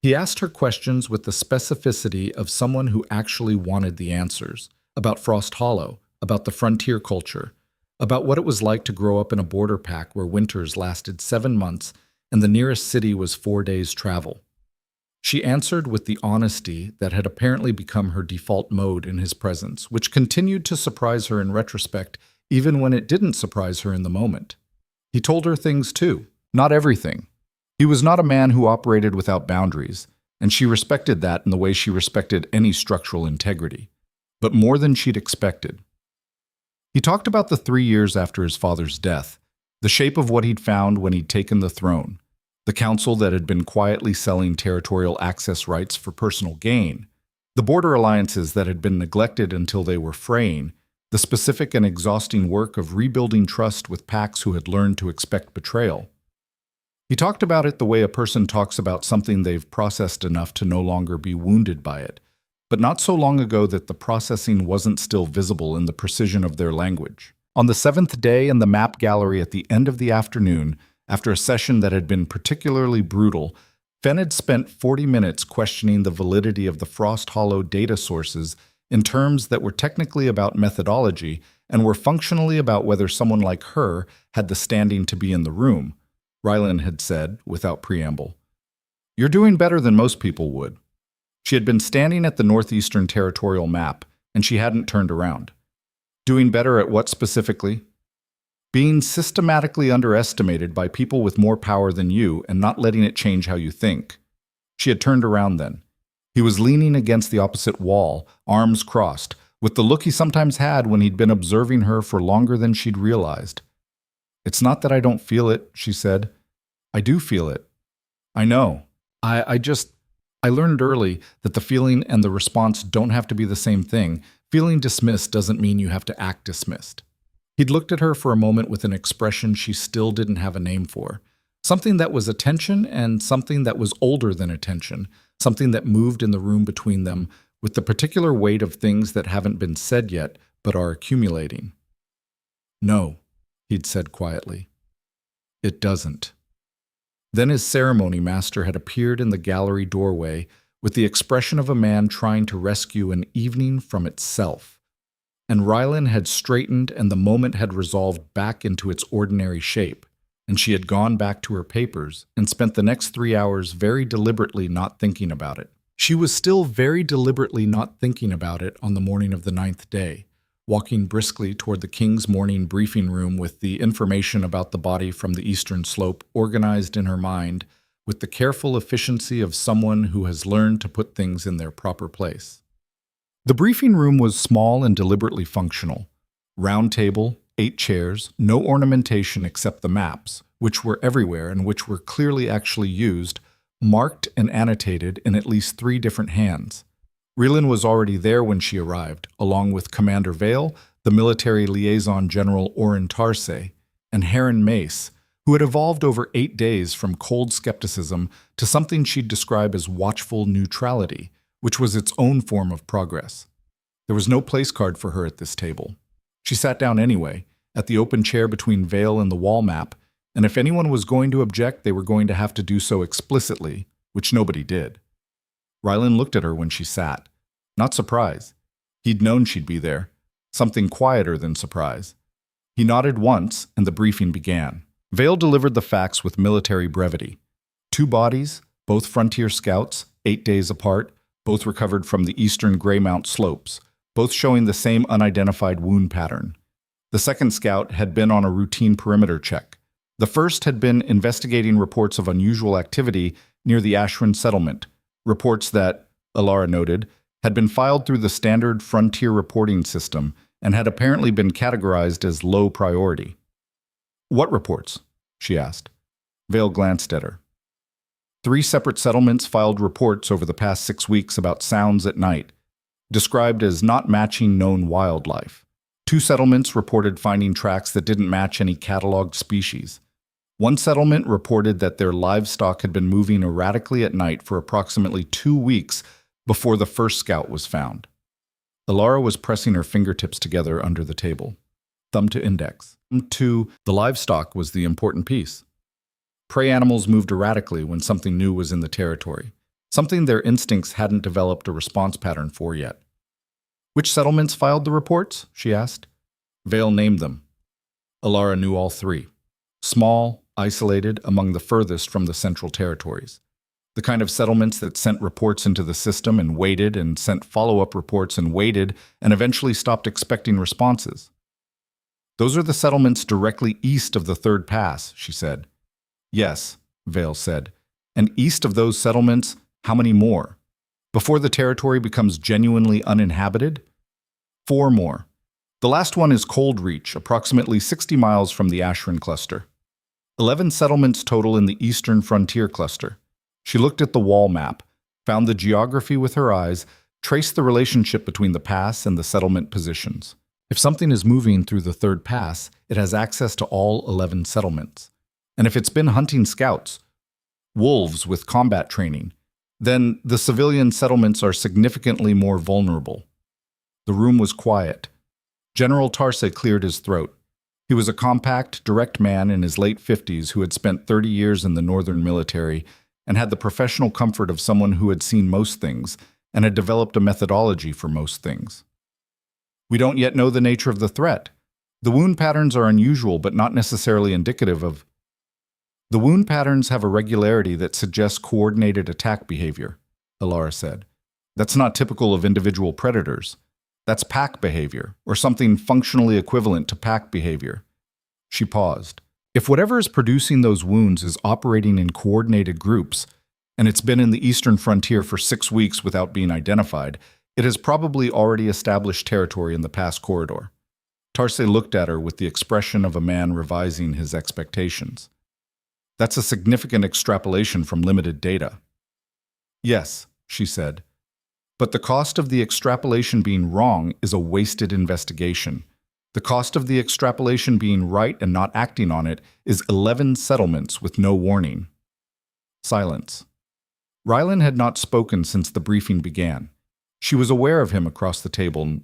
[SPEAKER 1] He asked her questions with the specificity of someone who actually wanted the answers, about Frost Hollow, about the frontier culture, about what it was like to grow up in a border pack where winters lasted 7 months and the nearest city was 4 days' travel. She answered with the honesty that had apparently become her default mode in his presence, which continued to surprise her in retrospect, even when it didn't surprise her in the moment. He told her things too, not everything. He was not a man who operated without boundaries, and she respected that in the way she respected any structural integrity, but more than she'd expected. He talked about the 3 years after his father's death, the shape of what he'd found when he'd taken the throne, the council that had been quietly selling territorial access rights for personal gain, the border alliances that had been neglected until they were fraying, the specific and exhausting work of rebuilding trust with packs who had learned to expect betrayal. He talked about it the way a person talks about something they've processed enough to no longer be wounded by it, but not so long ago that the processing wasn't still visible in the precision of their language. On the 7th day in the map gallery at the end of the afternoon, after a session that had been particularly brutal, Fenn had spent 40 minutes questioning the validity of the Frost Hollow data sources in terms that were technically about methodology and were functionally about whether someone like her had the standing to be in the room. Rylan had said, without preamble. "You're doing better than most people would." She had been standing at the northeastern territorial map, and she hadn't turned around. Doing better at what specifically? Being systematically underestimated by people with more power than you and not letting it change how you think. She had turned around then. He was leaning against the opposite wall, arms crossed, with the look he sometimes had when he'd been observing her for longer than she'd realized. "It's not that I don't feel it," she said. "I do feel it. I know. I learned early that the feeling and the response don't have to be the same thing. Feeling dismissed doesn't mean you have to act dismissed." He'd looked at her for a moment with an expression she still didn't have a name for. Something that was attention and something that was older than attention, something that moved in the room between them with the particular weight of things that haven't been said yet but are accumulating. "No," he'd said quietly. "It doesn't." Then his ceremony master had appeared in the gallery doorway with the expression of a man trying to rescue an evening from itself. And Rylan had straightened and the moment had resolved back into its ordinary shape, and she had gone back to her papers and spent the next 3 hours very deliberately not thinking about it. She was still very deliberately not thinking about it on the morning of the 9th day, walking briskly toward the king's morning briefing room with the information about the body from the eastern slope organized in her mind with the careful efficiency of someone who has learned to put things in their proper place. The briefing room was small and deliberately functional. Round table, 8 chairs, no ornamentation except the maps, which were everywhere and which were clearly actually used, marked and annotated in at least 3 different hands. Rylan was already there when she arrived, along with Commander Vale, the military liaison General Orin Tarse, and Heron Mace, who had evolved over 8 days from cold skepticism to something she'd describe as watchful neutrality, which was its own form of progress. There was no place card for her at this table. She sat down anyway, at the open chair between Vale and the wall map, and if anyone was going to object, they were going to have to do so explicitly, which nobody did. Rylan looked at her when she sat. Not surprise. He'd known she'd be there. Something quieter than surprise. He nodded once, and the briefing began. Vale delivered the facts with military brevity. 2 bodies, both frontier scouts, 8 days apart, both recovered from the eastern Greymount slopes, both showing the same unidentified wound pattern. The second scout had been on a routine perimeter check. The first had been investigating reports of unusual activity near the Ashran settlement, reports that, Alara noted, had been filed through the standard frontier reporting system and had apparently been categorized as low priority. "What reports?" she asked. Vale glanced at her. 3 separate settlements filed reports over the past 6 weeks about sounds at night, described as not matching known wildlife. 2 settlements reported finding tracks that didn't match any cataloged species. 1 settlement reported that their livestock had been moving erratically at night for approximately 2 weeks before the first scout was found. Alara was pressing her fingertips together under the table, thumb to index. The livestock was the important piece. Prey animals moved erratically when something new was in the territory, something their instincts hadn't developed a response pattern for yet. "Which settlements filed the reports?" she asked. Vale named them. Alara knew all 3. Small, isolated, among the furthest from the central territories. The kind of settlements that sent reports into the system and waited and sent follow-up reports and waited and eventually stopped expecting responses. "Those are the settlements directly east of the 3rd pass," she said. "Yes," Vale said. "And east of those settlements, how many more? Before the territory becomes genuinely uninhabited?" 4 more. The last one is Cold Reach, approximately 60 miles from the Ashran cluster. 11 settlements total in the eastern frontier cluster. She looked at the wall map, found the geography with her eyes, traced the relationship between the pass and the settlement positions. If something is moving through the 3rd pass, it has access to all 11 settlements. And if it's been hunting scouts, wolves with combat training, then the civilian settlements are significantly more vulnerable. The room was quiet. General Tarse cleared his throat. He was a compact, direct man in his late 50s who had spent 30 years in the northern military and had the professional comfort of someone who had seen most things and had developed a methodology for most things. "We don't yet know the nature of the threat. The wound patterns are unusual but not necessarily indicative of..." "The wound patterns have a regularity that suggests coordinated attack behavior," Alara said. "That's not typical of individual predators. That's pack behavior, or something functionally equivalent to pack behavior." She paused. "If whatever is producing those wounds is operating in coordinated groups, and it's been in the eastern frontier for 6 weeks without being identified, it has probably already established territory in the pass corridor." Tarse looked at her with the expression of a man revising his expectations. "That's a significant extrapolation from limited data." "Yes," she said. "But the cost of the extrapolation being wrong is a wasted investigation. The cost of the extrapolation being right and not acting on it is 11 settlements with no warning." Silence. Rylan had not spoken since the briefing began. She was aware of him across the table,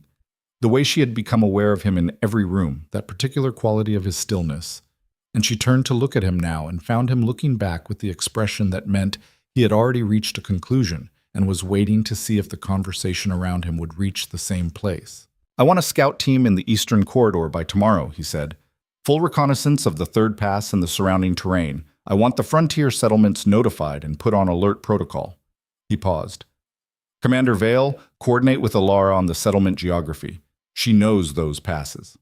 [SPEAKER 1] the way she had become aware of him in every room, that particular quality of his stillness. and she turned to look at him now and found him looking back with the expression that meant he had already reached a conclusion and was waiting to see if the conversation around him would reach the same place. "I want a scout team in the eastern corridor by tomorrow," he said. "Full reconnaissance of the third pass and the surrounding terrain. I want the frontier settlements notified and put on alert protocol." He paused. "Commander Vale, coordinate with Alara on the settlement geography. She knows those passes."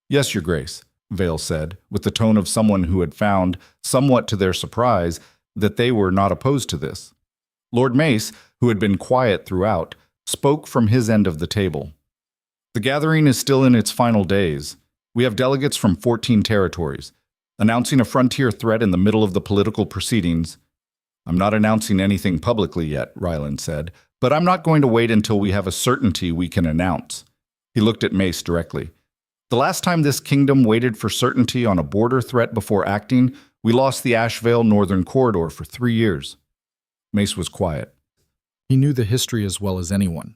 [SPEAKER 1] "Yes, Your Grace," Vale said, with the tone of someone who had found, somewhat to their surprise, that they were not opposed to this. Lord Mace, who had been quiet throughout, spoke from his end of the table. "The gathering is still in its final days. We have delegates from 14 territories. Announcing a frontier threat in the middle of the political proceedings. I'm not announcing anything publicly yet," Ryland said, "but I'm not going to wait until we have a certainty we can announce." He looked at Mace directly. "The last time this kingdom waited for certainty on a border threat before acting, we lost the Ashvale Northern Corridor for 3 years. Mace was quiet. He knew the history as well as anyone.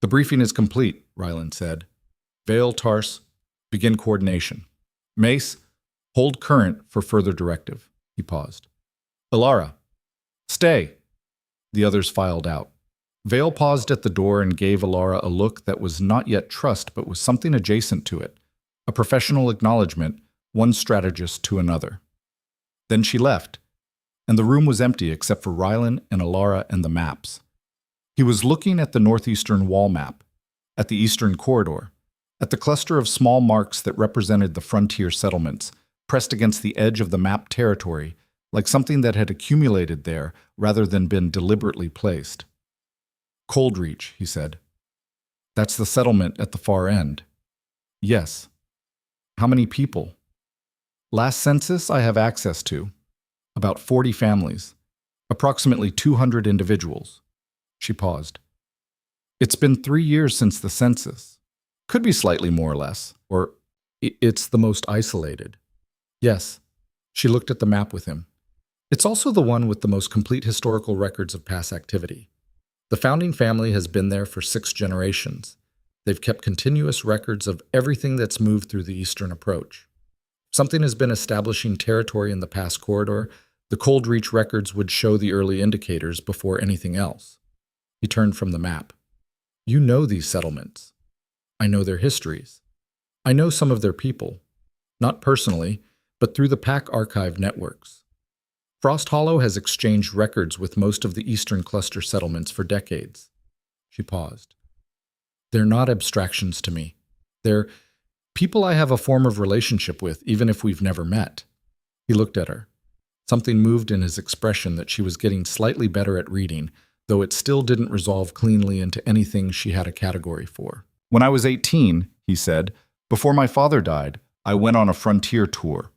[SPEAKER 1] "The briefing is complete," Ryland said. "Vale, Tarse, begin coordination. Mace, hold current for further directive." He paused. "Alara, stay." The others filed out. Vale paused at the door and gave Alara a look that was not yet trust but was something adjacent to it, a professional acknowledgement, one strategist to another. Then she left, and the room was empty except for Ryland and Alara and the maps. He was looking at the northeastern wall map, at the eastern corridor, at the cluster of small marks that represented the frontier settlements, pressed against the edge of the map territory, like something that had accumulated there rather than been deliberately placed. "Coldreach," he said. "That's the settlement at the far end." "Yes." "How many people?" "Last census I have access to. About 40 families. Approximately 200 individuals." She paused. "It's been 3 years since the census. Could be slightly more or less. Or it's the most isolated." "Yes." She looked at the map with him. "It's also the one with the most complete historical records of past activity. The founding family has been there for 6 generations. They've kept continuous records of everything that's moved through the eastern approach. Something has been establishing territory in the pass corridor. The Coldreach records would show the early indicators before anything else." He turned from the map. "You know these settlements. I know their histories. I know some of their people. Not personally, but through the Pack archive networks. Frost Hollow has exchanged records with most of the eastern cluster settlements for decades." She paused. "They're not abstractions to me. They're people I have a form of relationship with, even if we've never met." He looked at her. Something moved in his expression that she was getting slightly better at reading, though it still didn't resolve cleanly into anything she had a category for. "When I was 18, he said, "before my father died, I went on a frontier tour.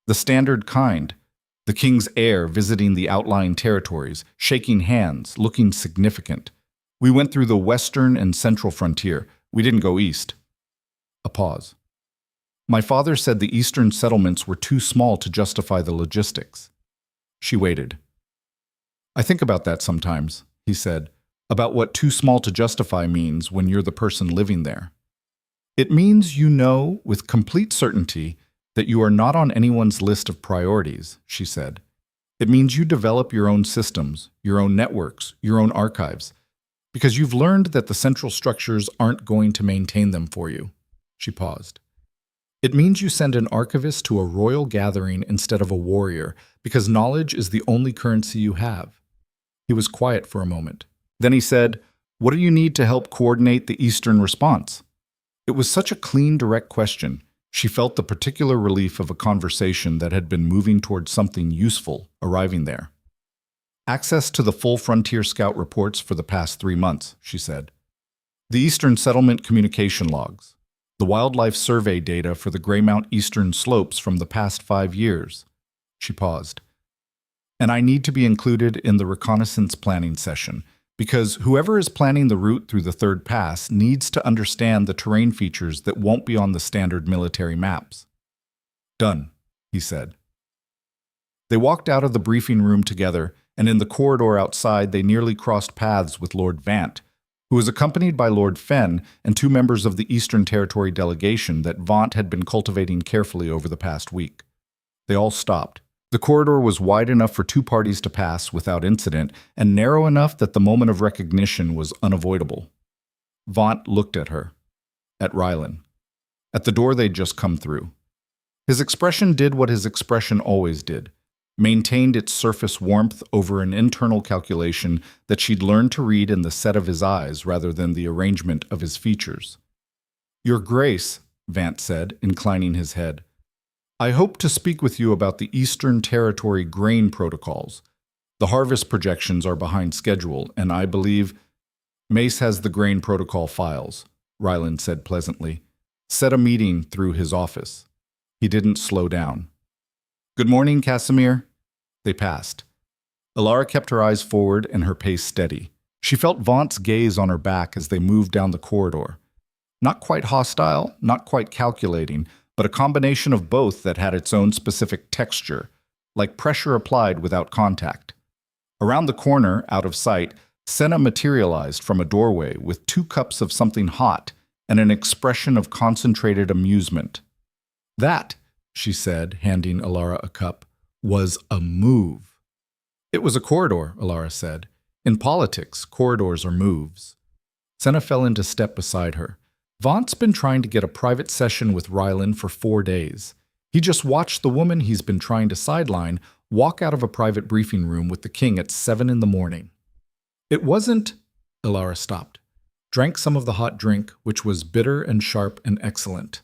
[SPEAKER 1] The standard kind. The king's heir visiting the outlying territories, shaking hands, looking significant. We went through the western and central frontier. We didn't go east." A pause. "My father said the eastern settlements were too small to justify the logistics." She waited. "I think about that sometimes," he said, "about what too small to justify means when you're the person living there. It means you know with complete certainty that you are not on anyone's list of priorities," she said. "It means you develop your own systems, your own networks, your own archives, because you've learned that the central structures aren't going to maintain them for you." She paused. "It means you send an archivist to a royal gathering instead of a warrior, because knowledge is the only currency you have." He was quiet for a moment. Then he said, "What do you need to help coordinate the Eastern response?" It was such a clean, direct question. She felt the particular relief of a conversation that had been moving towards something useful arriving there. "Access to the full Frontier Scout reports for the past 3 months," she said. "The Eastern Settlement communication logs. The wildlife survey data for the Greymount Eastern slopes from the past 5 years." She paused. "And I need to be included in the reconnaissance planning session, because whoever is planning the route through the third pass needs to understand the terrain features that won't be on the standard military maps." "Done," he said. They walked out of the briefing room together, and in the corridor outside they nearly crossed paths with Lord Vant, who was accompanied by Lord Fenn and 2 members of the Eastern Territory delegation that Vaunt had been cultivating carefully over the past week. They all stopped. The corridor was wide enough for two parties to pass without incident, and narrow enough that the moment of recognition was unavoidable. Vaunt looked at her, at Rylan, at the door they'd just come through. His expression did what his expression always did, maintained its surface warmth over an internal calculation that she'd learned to read in the set of his eyes rather than the arrangement of his features. "Your Grace," Vant said, inclining his head, "I hope to speak with you about the Eastern Territory grain protocols. The harvest projections are behind schedule, and I believe—" "Mace has the grain protocol files," Ryland said pleasantly. "Set a meeting through his office." He didn't slow down. "Good morning, Casimir." They passed. Alara kept her eyes forward and her pace steady. She felt Vaunt's gaze on her back as they moved down the corridor. Not quite hostile, not quite calculating, but a combination of both that had its own specific texture, like pressure applied without contact. Around the corner, out of sight, Senna materialized from a doorway with 2 cups of something hot and an expression of concentrated amusement. "That," she said, handing Alara a cup, "was a move." "It was a corridor," Alara said. "In politics, corridors are moves." Senna fell into step beside her. Vaunt's been trying to get a private session with Rylan for 4 days. He just watched the woman he's been trying to sideline walk out of a private briefing room with the king at 7 in the morning. "It wasn't—" Alara stopped, drank some of the hot drink, which was bitter and sharp and excellent.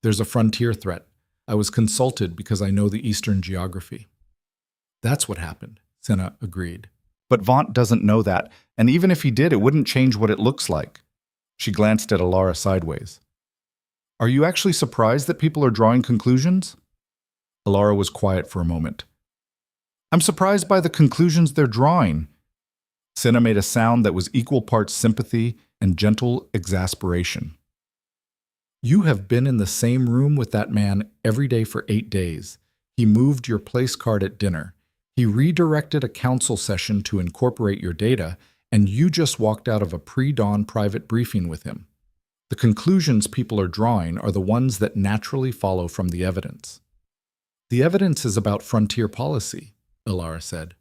[SPEAKER 1] "There's a frontier threat. I was consulted because I know the Eastern geography." "That's what happened," Senna agreed. "But Vaunt doesn't know that, and even if he did, it wouldn't change what it looks like." She glanced at Alara sideways. "Are you actually surprised that people are drawing conclusions?" Alara was quiet for a moment. "I'm surprised by the conclusions they're drawing." Senna made a sound that was equal parts sympathy and gentle exasperation. "You have been in the same room with that man every day for 8 days. He moved your place card at dinner. He redirected a council session to incorporate your data, and you just walked out of a pre-dawn private briefing with him. The conclusions people are drawing are the ones that naturally follow from the evidence." "The evidence is about frontier policy," Alara said.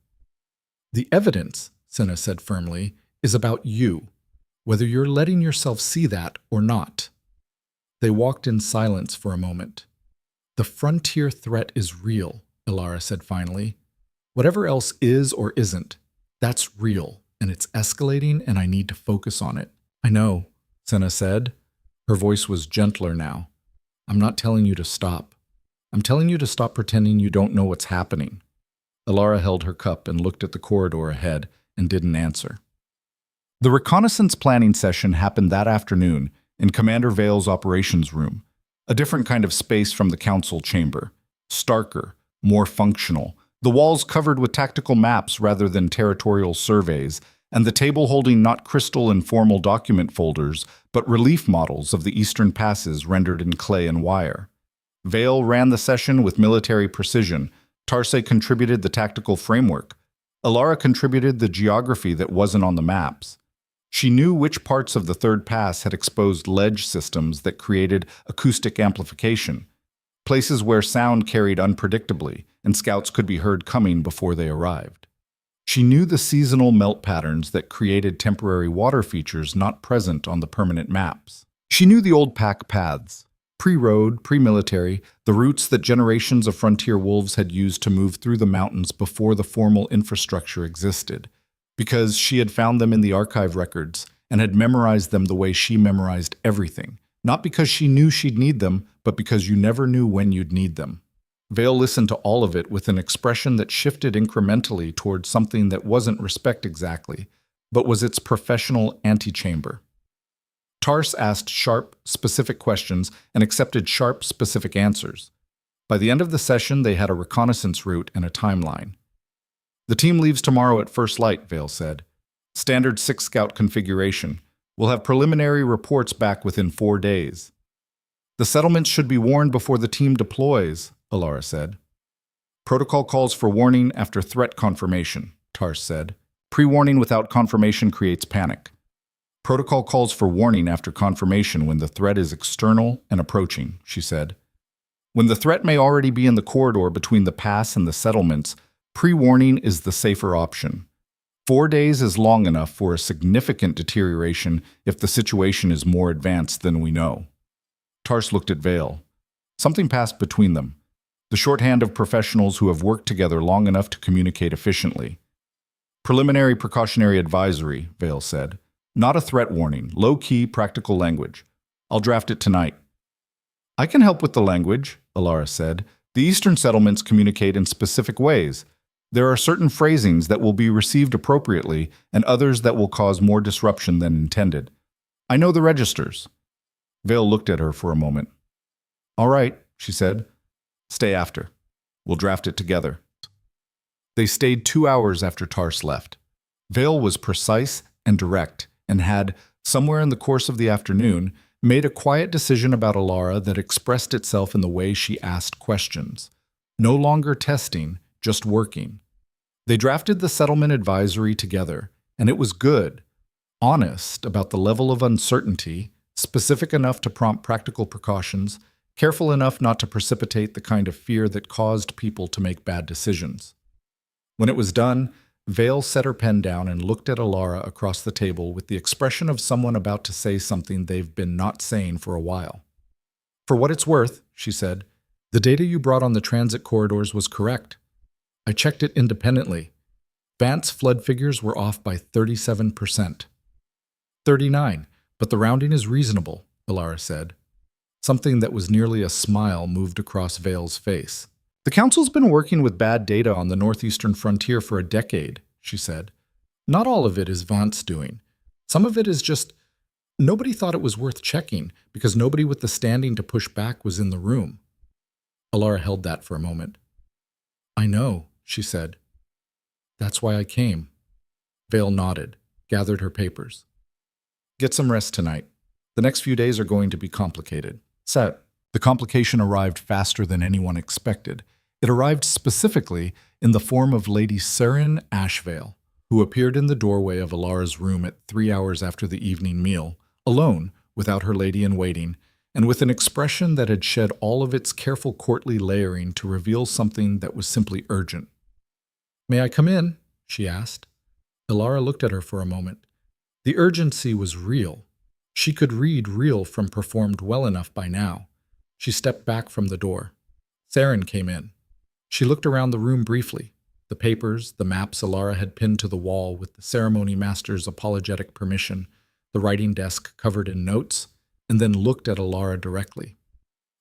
[SPEAKER 1] "The evidence," Senna said firmly, "is about you, whether you're letting yourself see that or not." They walked in silence for a moment. "The frontier threat is real," Alara said finally. "Whatever else is or isn't, that's real, and it's escalating, and I need to focus on it." "I know," Senna said. Her voice was gentler now. "I'm not telling you to stop. I'm telling you to stop pretending you don't know what's happening." Alara held her cup and looked at the corridor ahead and didn't answer. The reconnaissance planning session happened that afternoon in Commander Vale's operations room, a different kind of space from the council chamber, starker, more functional, the walls covered with tactical maps rather than territorial surveys, and the table holding not crystal and formal document folders, but relief models of the eastern passes rendered in clay and wire. Vale ran the session with military precision. Tarse contributed the tactical framework. Alara contributed the geography that wasn't on the maps. She knew which parts of the third pass had exposed ledge systems that created acoustic amplification, places where sound carried unpredictably, and scouts could be heard coming before they arrived. She knew the seasonal melt patterns that created temporary water features not present on the permanent maps. She knew the old pack paths, pre-road, pre-military, the routes that generations of frontier wolves had used to move through the mountains before the formal infrastructure existed, because she had found them in the archive records and had memorized them the way she memorized everything, not because she knew she'd need them, but because you never knew when you'd need them. Vale listened to all of it with an expression that shifted incrementally towards something that wasn't respect exactly, but was its professional antechamber. Tarse asked sharp, specific questions and accepted sharp, specific answers. By the end of the session, they had a reconnaissance route and a timeline. "The team leaves tomorrow at first light," Vale said. "Standard 6-scout configuration. We'll have preliminary reports back within 4 days." "The settlements should be warned before the team deploys," Alara said. "Protocol calls for warning after threat confirmation," Tarse said. "Pre-warning without confirmation creates panic. Protocol calls for warning after confirmation when the threat is external and approaching," she said. When the threat may already be in the corridor between the pass and the settlements, pre-warning is the safer option. 4 days is long enough for a significant deterioration if the situation is more advanced than we know. Tars looked at Vale. Something passed between them, the shorthand of professionals who have worked together long enough to communicate efficiently. Preliminary precautionary advisory, Vale said. Not a threat warning, low-key, practical language. I'll draft it tonight. I can help with the language, Alara said. The Eastern settlements communicate in specific ways. There are certain phrasings that will be received appropriately and others that will cause more disruption than intended. I know the registers. Vale looked at her for a moment. All right, she said. Stay after. We'll draft it together. They stayed 2 hours after Tars left. Vale was precise and direct and had, somewhere in the course of the afternoon, made a quiet decision about Alara that expressed itself in the way she asked questions. No longer testing, just working. They drafted the settlement advisory together, and it was good, honest about the level of uncertainty, specific enough to prompt practical precautions, careful enough not to precipitate the kind of fear that caused people to make bad decisions. When it was done, Vale set her pen down and looked at Alara across the table with the expression of someone about to say something they've been not saying for a while. For what it's worth, she said, the data you brought on the transit corridors was correct. I checked it independently. Vance flood figures were off by 37%. 39, but the rounding is reasonable, Alara said. Something that was nearly a smile moved across Vale's face. The Council's been working with bad data on the northeastern frontier for a decade, she said. Not all of it is Vance doing. Some of it is just nobody thought it was worth checking because nobody with the standing to push back was in the room. Alara held that for a moment. I know, she said. That's why I came. Vale nodded, gathered her papers. Get some rest tonight. The next few days are going to be complicated. Set. The complication arrived faster than anyone expected. It arrived specifically in the form of Lady Seren Ashvale, who appeared in the doorway of Alara's room at 3 hours after the evening meal, alone, without her lady-in-waiting, and with an expression that had shed all of its careful courtly layering to reveal something that was simply urgent. May I come in? She asked. Alara looked at her for a moment. The urgency was real. She could read real from performed well enough by now. She stepped back from the door. Seren came in. She looked around the room briefly, the papers, the maps Alara had pinned to the wall with the ceremony master's apologetic permission, the writing desk covered in notes, and then looked at Alara directly.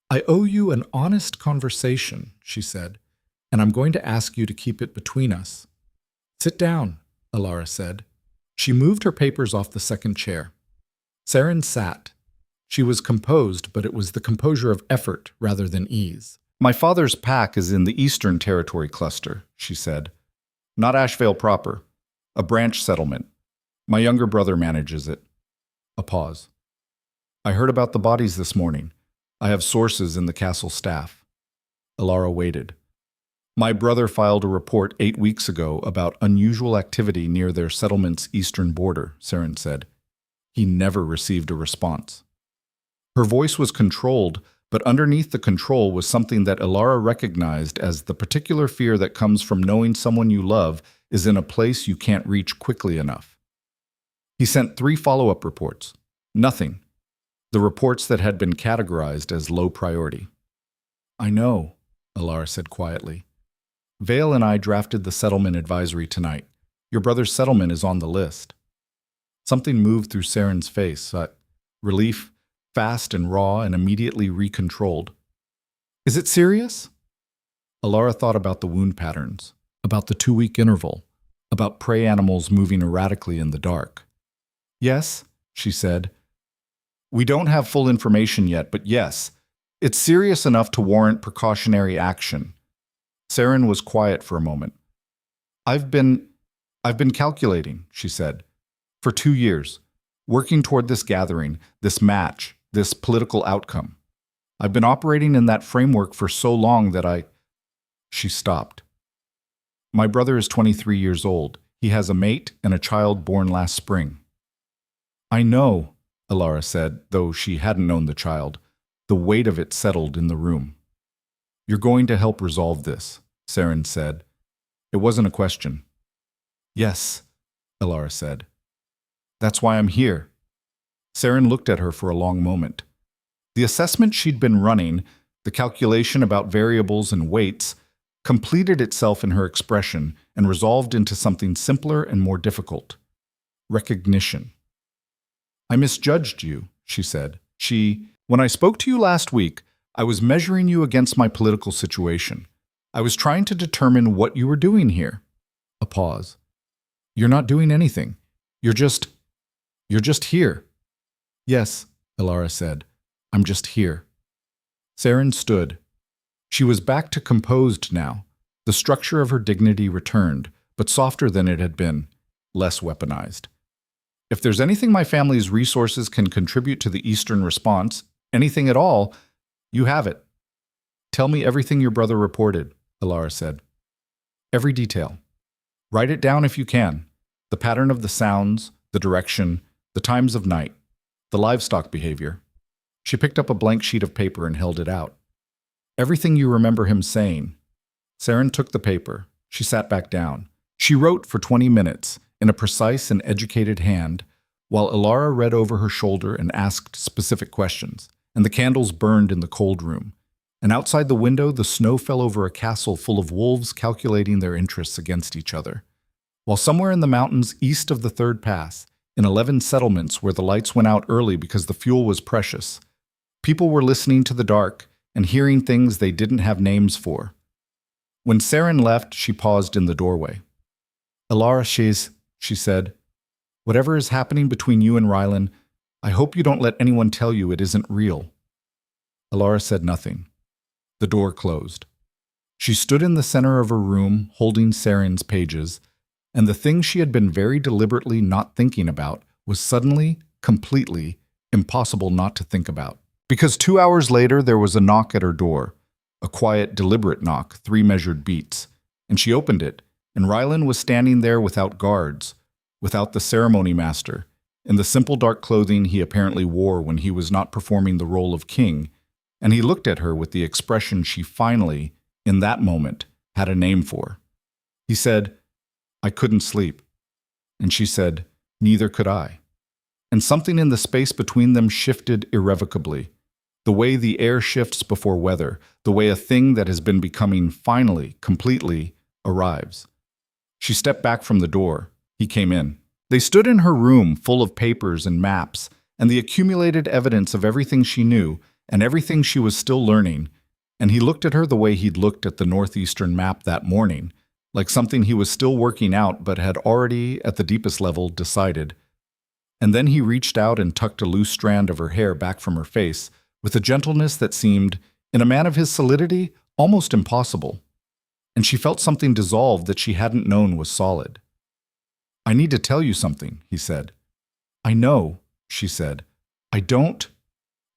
[SPEAKER 1] I owe you an honest conversation, she said, and I'm going to ask you to keep it between us. Sit down, Alara said. She moved her papers off the second chair. Seren sat. She was composed, but it was the composure of effort rather than ease. My father's pack is in the Eastern Territory cluster, she said. Not Ashvale proper. A branch settlement. My younger brother manages it. A pause. I heard about the bodies this morning. I have sources in the castle staff. Alara waited. My brother filed a report 8 weeks ago about unusual activity near their settlement's eastern border, Seren said. He never received a response. Her voice was controlled, but underneath the control was something that Alara recognized as the particular fear that comes from knowing someone you love is in a place you can't reach quickly enough. He sent 3 follow-up reports. Nothing. The reports that had been categorized as low priority. I know, Alara said quietly. Vale and I drafted the settlement advisory tonight. Your brother's settlement is on the list. Something moved through Seren's face, relief, fast and raw and immediately recontrolled. Is it serious? Alara thought about the wound patterns, about the 2-week interval, about prey animals moving erratically in the dark. Yes, she said. We don't have full information yet, but yes, it's serious enough to warrant precautionary action. Seren was quiet for a moment. I've been calculating, she said, for 2 years, working toward this gathering, this match, this political outcome. I've been operating in that framework for so long that She stopped. My brother is 23 years old. He has a mate and a child born last spring. I know, Alara said, though she hadn't known the child. The weight of it settled in the room. You're going to help resolve this, Saren said. It wasn't a question. Yes, Elara said. That's why I'm here. Saren looked at her for a long moment. The assessment she'd been running, the calculation about variables and weights, completed itself in her expression and resolved into something simpler and more difficult. Recognition. I misjudged you, she said. When I spoke to you last week, I was measuring you against my political situation. I was trying to determine what you were doing here. A pause. You're not doing anything. You're just here. Yes, Elara said. I'm just here. Saren stood. She was back to composed now. The structure of her dignity returned, but softer than it had been, less weaponized. If there's anything my family's resources can contribute to the Eastern response, anything at all, you have it. Tell me everything your brother reported, Elara said. Every detail. Write it down if you can. The pattern of the sounds, the direction, the times of night, the livestock behavior. She picked up a blank sheet of paper and held it out. Everything you remember him saying. Saren took the paper. She sat back down. She wrote for 20 minutes, in a precise and educated hand, while Elara read over her shoulder and asked specific questions, and the candles burned in the cold room. And outside the window, the snow fell over a castle full of wolves calculating their interests against each other. While somewhere in the mountains east of the third pass, in 11 settlements where the lights went out early because the fuel was precious, people were listening to the dark and hearing things they didn't have names for. When Saren left, she paused in the doorway. Elara, she said, whatever is happening between you and Rylan, I hope you don't let anyone tell you it isn't real. Elara said nothing. The door closed. She stood in the center of her room, holding Saren's pages, and the thing she had been very deliberately not thinking about was suddenly, completely, impossible not to think about. Because 2 hours later there was a knock at her door, a quiet, deliberate knock, 3 measured beats, and she opened it, and Rylan was standing there without guards, without the ceremony master, in the simple dark clothing he apparently wore when he was not performing the role of king, and he looked at her with the expression she finally, in that moment, had a name for. He said, I couldn't sleep. And she said, neither could I. And something in the space between them shifted irrevocably. The way the air shifts before weather, the way a thing that has been becoming finally, completely, arrives. She stepped back from the door. He came in. They stood in her room full of papers and maps, and the accumulated evidence of everything she knew and everything she was still learning, and he looked at her the way he'd looked at the northeastern map that morning, like something he was still working out but had already, at the deepest level, decided. And then he reached out and tucked a loose strand of her hair back from her face, with a gentleness that seemed, in a man of his solidity, almost impossible. And she felt something dissolve that she hadn't known was solid. I need to tell you something, he said. I know, she said. I don't.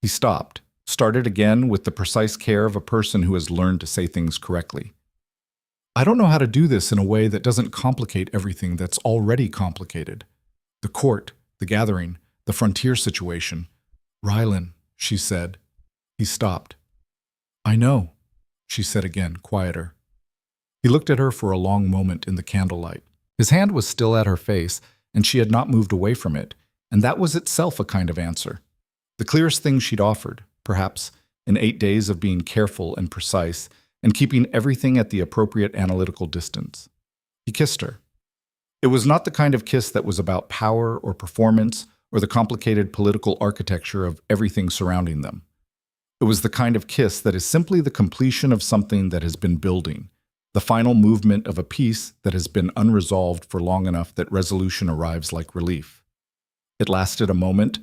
[SPEAKER 1] He stopped, started again with the precise care of a person who has learned to say things correctly. I don't know how to do this in a way that doesn't complicate everything that's already complicated. The court, the gathering, the frontier situation. Rylan, she said. He stopped. I know, she said again, quieter. He looked at her for a long moment in the candlelight. His hand was still at her face, and she had not moved away from it, and that was itself a kind of answer. The clearest thing she'd offered, perhaps, in 8 days of being careful and precise, and keeping everything at the appropriate analytical distance. He kissed her. It was not the kind of kiss that was about power or performance or the complicated political architecture of everything surrounding them. It was the kind of kiss that is simply the completion of something that has been building, the final movement of a piece that has been unresolved for long enough that resolution arrives like relief. It lasted a moment,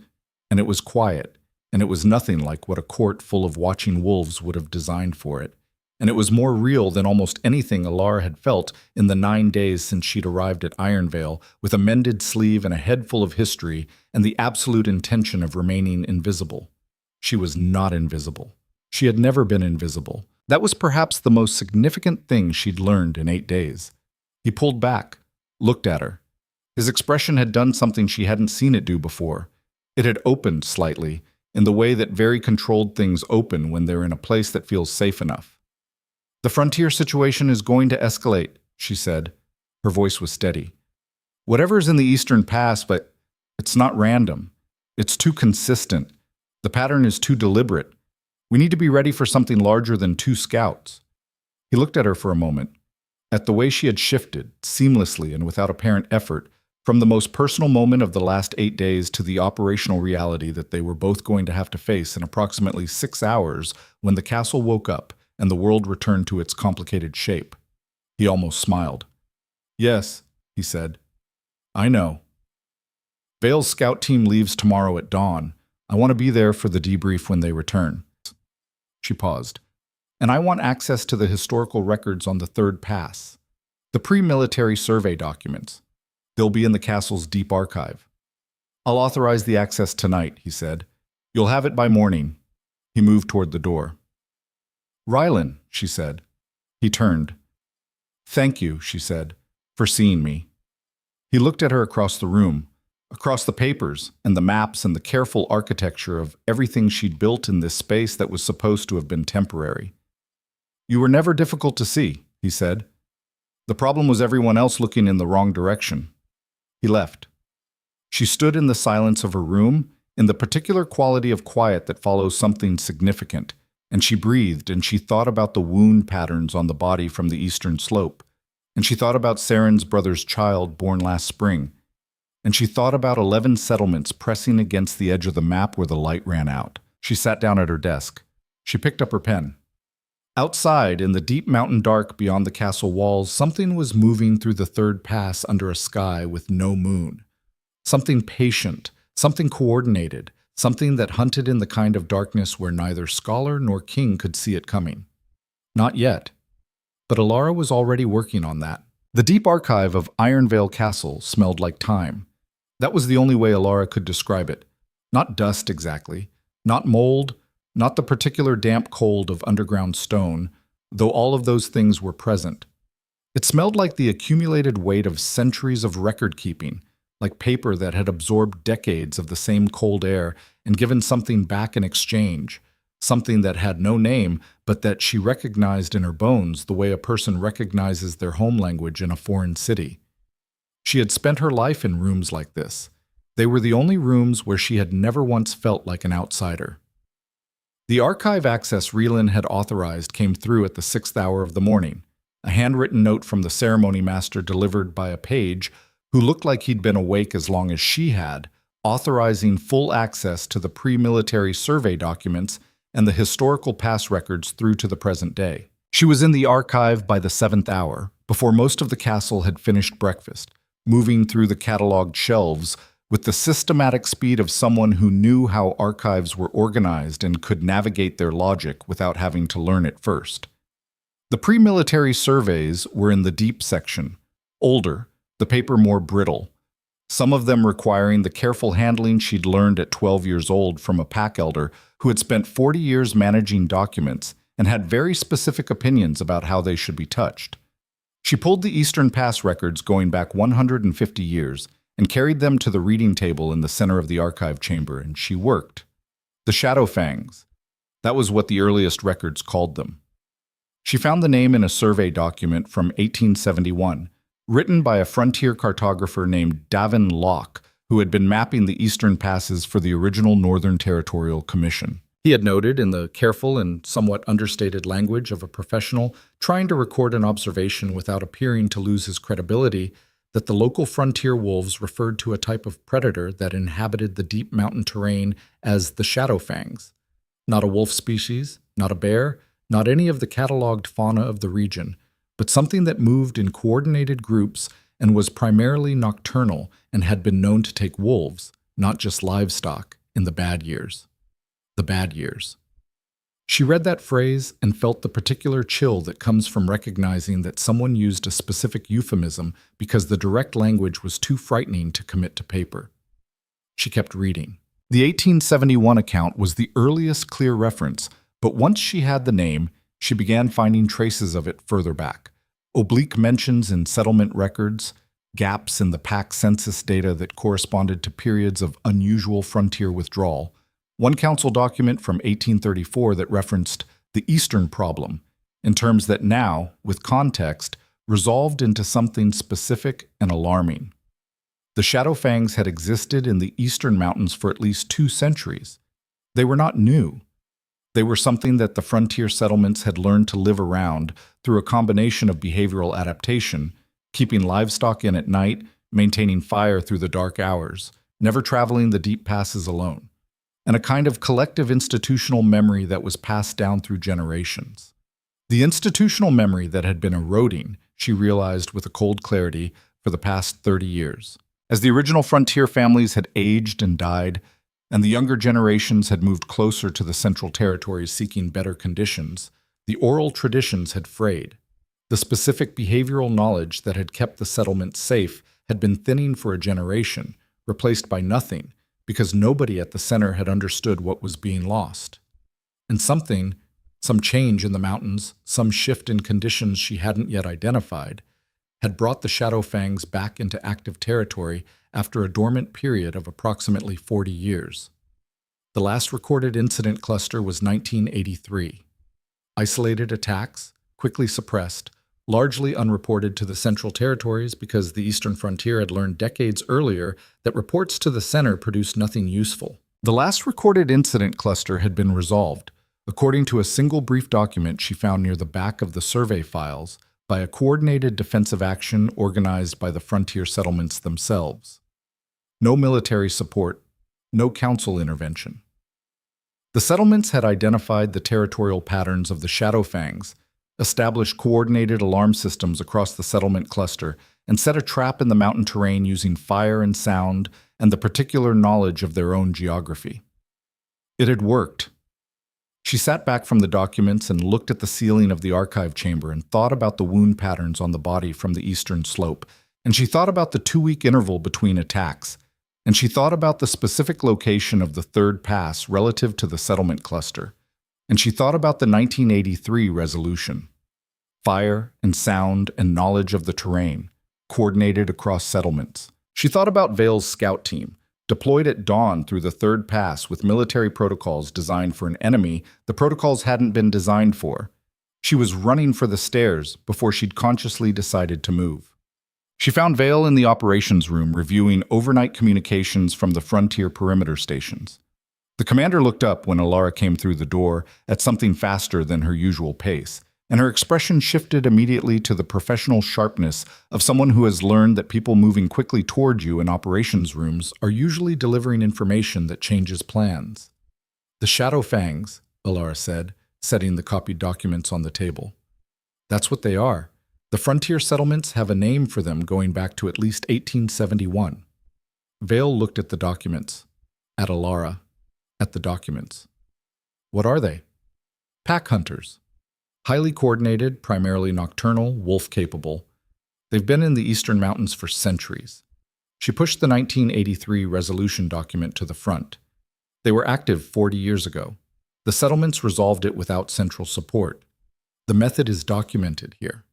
[SPEAKER 1] and it was quiet, and it was nothing like what a court full of watching wolves would have designed for it. And it was more real than almost anything Elara had felt in the 9 days since she'd arrived at Ironvale with a mended sleeve and a head full of history and the absolute intention of remaining invisible. She was not invisible. She had never been invisible. That was perhaps the most significant thing she'd learned in 8 days. He pulled back, looked at her. His expression had done something she hadn't seen it do before. It had opened slightly, in the way that very controlled things open when they're in a place that feels safe enough. The frontier situation is going to escalate, she said. Her voice was steady. Whatever is in the Eastern Pass, but it's not random. It's too consistent. The pattern is too deliberate. We need to be ready for something larger than 2 scouts. He looked at her for a moment, at the way she had shifted, seamlessly and without apparent effort, from the most personal moment of the last 8 days to the operational reality that they were both going to have to face in approximately 6 hours when the castle woke up and the world returned to its complicated shape. He almost smiled. Yes, he said. I know. Vale's scout team leaves tomorrow at dawn. I want to be there for the debrief when they return. She paused. And I want access to the historical records on the third pass. The pre-military survey documents. They'll be in the castle's deep archive. I'll authorize the access tonight, he said. You'll have it by morning. He moved toward the door. Rylan, she said. He turned. Thank you, she said, for seeing me. He looked at her across the room, across the papers and the maps and the careful architecture of everything she'd built in this space that was supposed to have been temporary. You were never difficult to see, he said. The problem was everyone else looking in the wrong direction. He left. She stood in the silence of her room, in the particular quality of quiet that follows something significant, and she breathed and she thought about the wound patterns on the body from the eastern slope, and she thought about Saren's brother's child born last spring, and she thought about 11 settlements pressing against the edge of the map where the light ran out. She sat down at her desk. She picked up her pen. Outside, in the deep mountain dark beyond the castle walls, something was moving through the third pass under a sky with no moon. Something patient, something coordinated, something that hunted in the kind of darkness where neither scholar nor king could see it coming. Not yet. But Alara was already working on that. The deep archive of Ironvale Castle smelled like time. That was the only way Alara could describe it. Not dust exactly, not mold, not the particular damp cold of underground stone, though all of those things were present. It smelled like the accumulated weight of centuries of record-keeping, like paper that had absorbed decades of the same cold air and given something back in exchange, something that had no name, but that she recognized in her bones the way a person recognizes their home language in a foreign city. She had spent her life in rooms like this. They were the only rooms where she had never once felt like an outsider. The archive access Rylan had authorized came through at the 6th hour of the morning, a handwritten note from the ceremony master delivered by a page who looked like he'd been awake as long as she had, authorizing full access to the pre-military survey documents and the historical pass records through to the present day. She was in the archive by the 7th hour, before most of the castle had finished breakfast, moving through the catalogued shelves with the systematic speed of someone who knew how archives were organized and could navigate their logic without having to learn it first. The pre-military surveys were in the deep section, older, the paper more brittle, some of them requiring the careful handling she'd learned at 12 years old from a pack elder who had spent 40 years managing documents and had very specific opinions about how they should be touched. She pulled the Eastern Pass records going back 150 years and carried them to the reading table in the center of the archive chamber, and she worked. The Shadow Fangs. That was what the earliest records called them. She found the name in a survey document from 1871, written by a frontier cartographer named Davin Locke, who had been mapping the eastern passes for the original Northern Territorial Commission. He had noted, in the careful and somewhat understated language of a professional trying to record an observation without appearing to lose his credibility, that the local frontier wolves referred to a type of predator that inhabited the deep mountain terrain as the Shadow Fangs. Not a wolf species, not a bear, not any of the catalogued fauna of the region, but something that moved in coordinated groups and was primarily nocturnal and had been known to take wolves, not just livestock, in the bad years. The bad years. She read that phrase and felt the particular chill that comes from recognizing that someone used a specific euphemism because the direct language was too frightening to commit to paper. She kept reading. The 1871 account was the earliest clear reference, but once she had the name, she began finding traces of it further back. Oblique mentions in settlement records, gaps in the pack census data that corresponded to periods of unusual frontier withdrawal, one council document from 1834 that referenced the Eastern Problem, in terms that now, with context, resolved into something specific and alarming. The Shadowfangs had existed in the eastern mountains for at least 2 centuries. They were not new. They were something that the frontier settlements had learned to live around through a combination of behavioral adaptation, keeping livestock in at night, maintaining fire through the dark hours, never traveling the deep passes alone, and a kind of collective institutional memory that was passed down through generations. The institutional memory that had been eroding, she realized with a cold clarity, for the past 30 years. As the original frontier families had aged and died, and the younger generations had moved closer to the central territories seeking better conditions, the oral traditions had frayed. The specific behavioral knowledge that had kept the settlement safe had been thinning for a generation, replaced by nothing, because nobody at the center had understood what was being lost. And some change in the mountains, some shift in conditions she hadn't yet identified, had brought the Shadowfangs back into active territory after a dormant period of approximately 40 years. The last recorded incident cluster was 1983. Isolated attacks, quickly suppressed, largely unreported to the Central Territories because the Eastern Frontier had learned decades earlier that reports to the center produced nothing useful. The last recorded incident cluster had been resolved, according to a single brief document she found near the back of the survey files, by a coordinated defensive action organized by the frontier settlements themselves. No military support, no council intervention. The settlements had identified the territorial patterns of the Shadowfangs, established coordinated alarm systems across the settlement cluster, and set a trap in the mountain terrain using fire and sound and the particular knowledge of their own geography. It had worked. She sat back from the documents and looked at the ceiling of the archive chamber and thought about the wound patterns on the body from the eastern slope, and she thought about the 2-week interval between attacks, and she thought about the specific location of the third pass relative to the settlement cluster, and she thought about the 1983 resolution. Fire and sound and knowledge of the terrain, coordinated across settlements. She thought about Vale's scout team, deployed at dawn through the third pass with military protocols designed for an enemy the protocols hadn't been designed for. She was running for the stairs before she'd consciously decided to move. She found Vale in the operations room reviewing overnight communications from the frontier perimeter stations. The commander looked up when Alara came through the door at something faster than her usual pace, and her expression shifted immediately to the professional sharpness of someone who has learned that people moving quickly toward you in operations rooms are usually delivering information that changes plans. "The Shadowfangs," Alara said, setting the copied documents on the table. "That's what they are. The frontier settlements have a name for them going back to at least 1871. Vale looked at the documents, at Alara, at the documents. "What are they?" "Pack hunters. Highly coordinated, primarily nocturnal, wolf-capable. They've been in the eastern mountains for centuries." She pushed the 1983 resolution document to the front. "They were active 40 years ago. The settlements resolved it without central support. The method is documented here."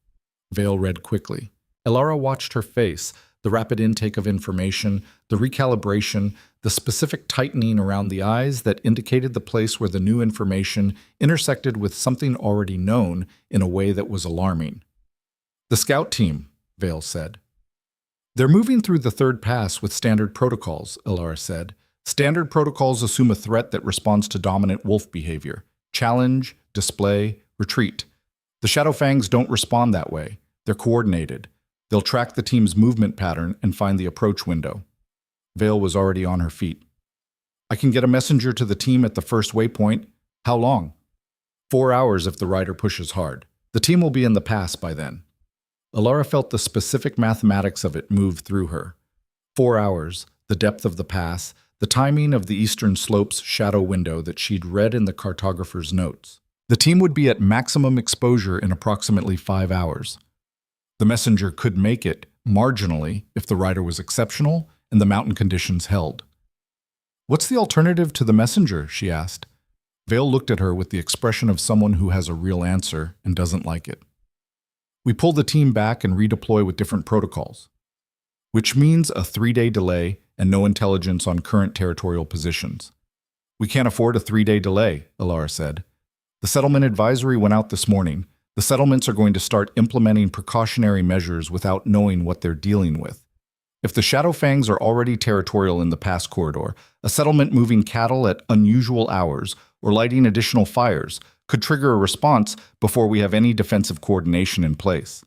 [SPEAKER 1] Vale read quickly. Alara watched her face, the rapid intake of information, the recalibration, the specific tightening around the eyes that indicated the place where the new information intersected with something already known in a way that was alarming. "The scout team," Vale said. "They're moving through the third pass with standard protocols," Alara said. "Standard protocols assume a threat that responds to dominant wolf behavior. Challenge, display, retreat. The Shadowfangs don't respond that way. They're coordinated. They'll track the team's movement pattern and find the approach window." Vale was already on her feet. "I can get a messenger to the team at the first waypoint. How long?" 4 hours if the rider pushes hard. The team will be in the pass by then." Alara felt the specific mathematics of it move through her. 4 hours, the depth of the pass, the timing of the eastern slope's shadow window that she'd read in the cartographer's notes. The team would be at maximum exposure in approximately 5 hours. The messenger could make it, marginally, if the rider was exceptional and the mountain conditions held. "What's the alternative to the messenger?" she asked. Vale looked at her with the expression of someone who has a real answer and doesn't like it. "We pull the team back and redeploy with different protocols." "Which means a 3-day delay and no intelligence on current territorial positions." "We can't afford a 3-day delay," Alara said. "The settlement advisory went out this morning. The settlements are going to start implementing precautionary measures without knowing what they're dealing with. If the Shadowfangs are already territorial in the pass corridor, a settlement moving cattle at unusual hours or lighting additional fires could trigger a response before we have any defensive coordination in place.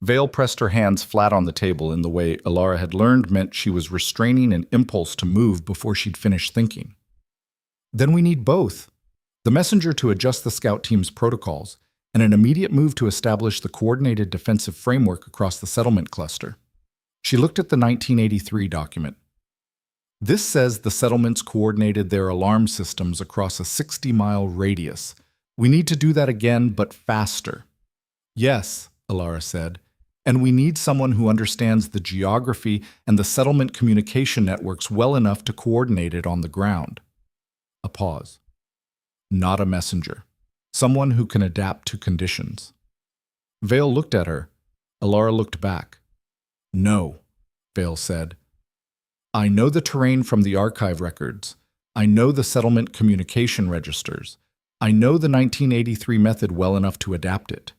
[SPEAKER 1] Vale pressed her hands flat on the table in the way Alara had learned meant she was restraining an impulse to move before she'd finished thinking. Then we need both. The messenger to adjust the scout team's protocols, and an immediate move to establish the coordinated defensive framework across the settlement cluster. She looked at the 1983 document. This says the settlements coordinated their alarm systems across a 60-mile radius. We need to do that again, but faster. Yes, Alara said, and we need someone who understands the geography and the settlement communication networks well enough to coordinate it on the ground. A pause. Not a messenger. Someone who can adapt to conditions. Vale looked at her. Alara looked back. No, Vale said. I know the terrain from the archive records. I know the settlement communication registers. I know the 1983 method well enough to adapt it.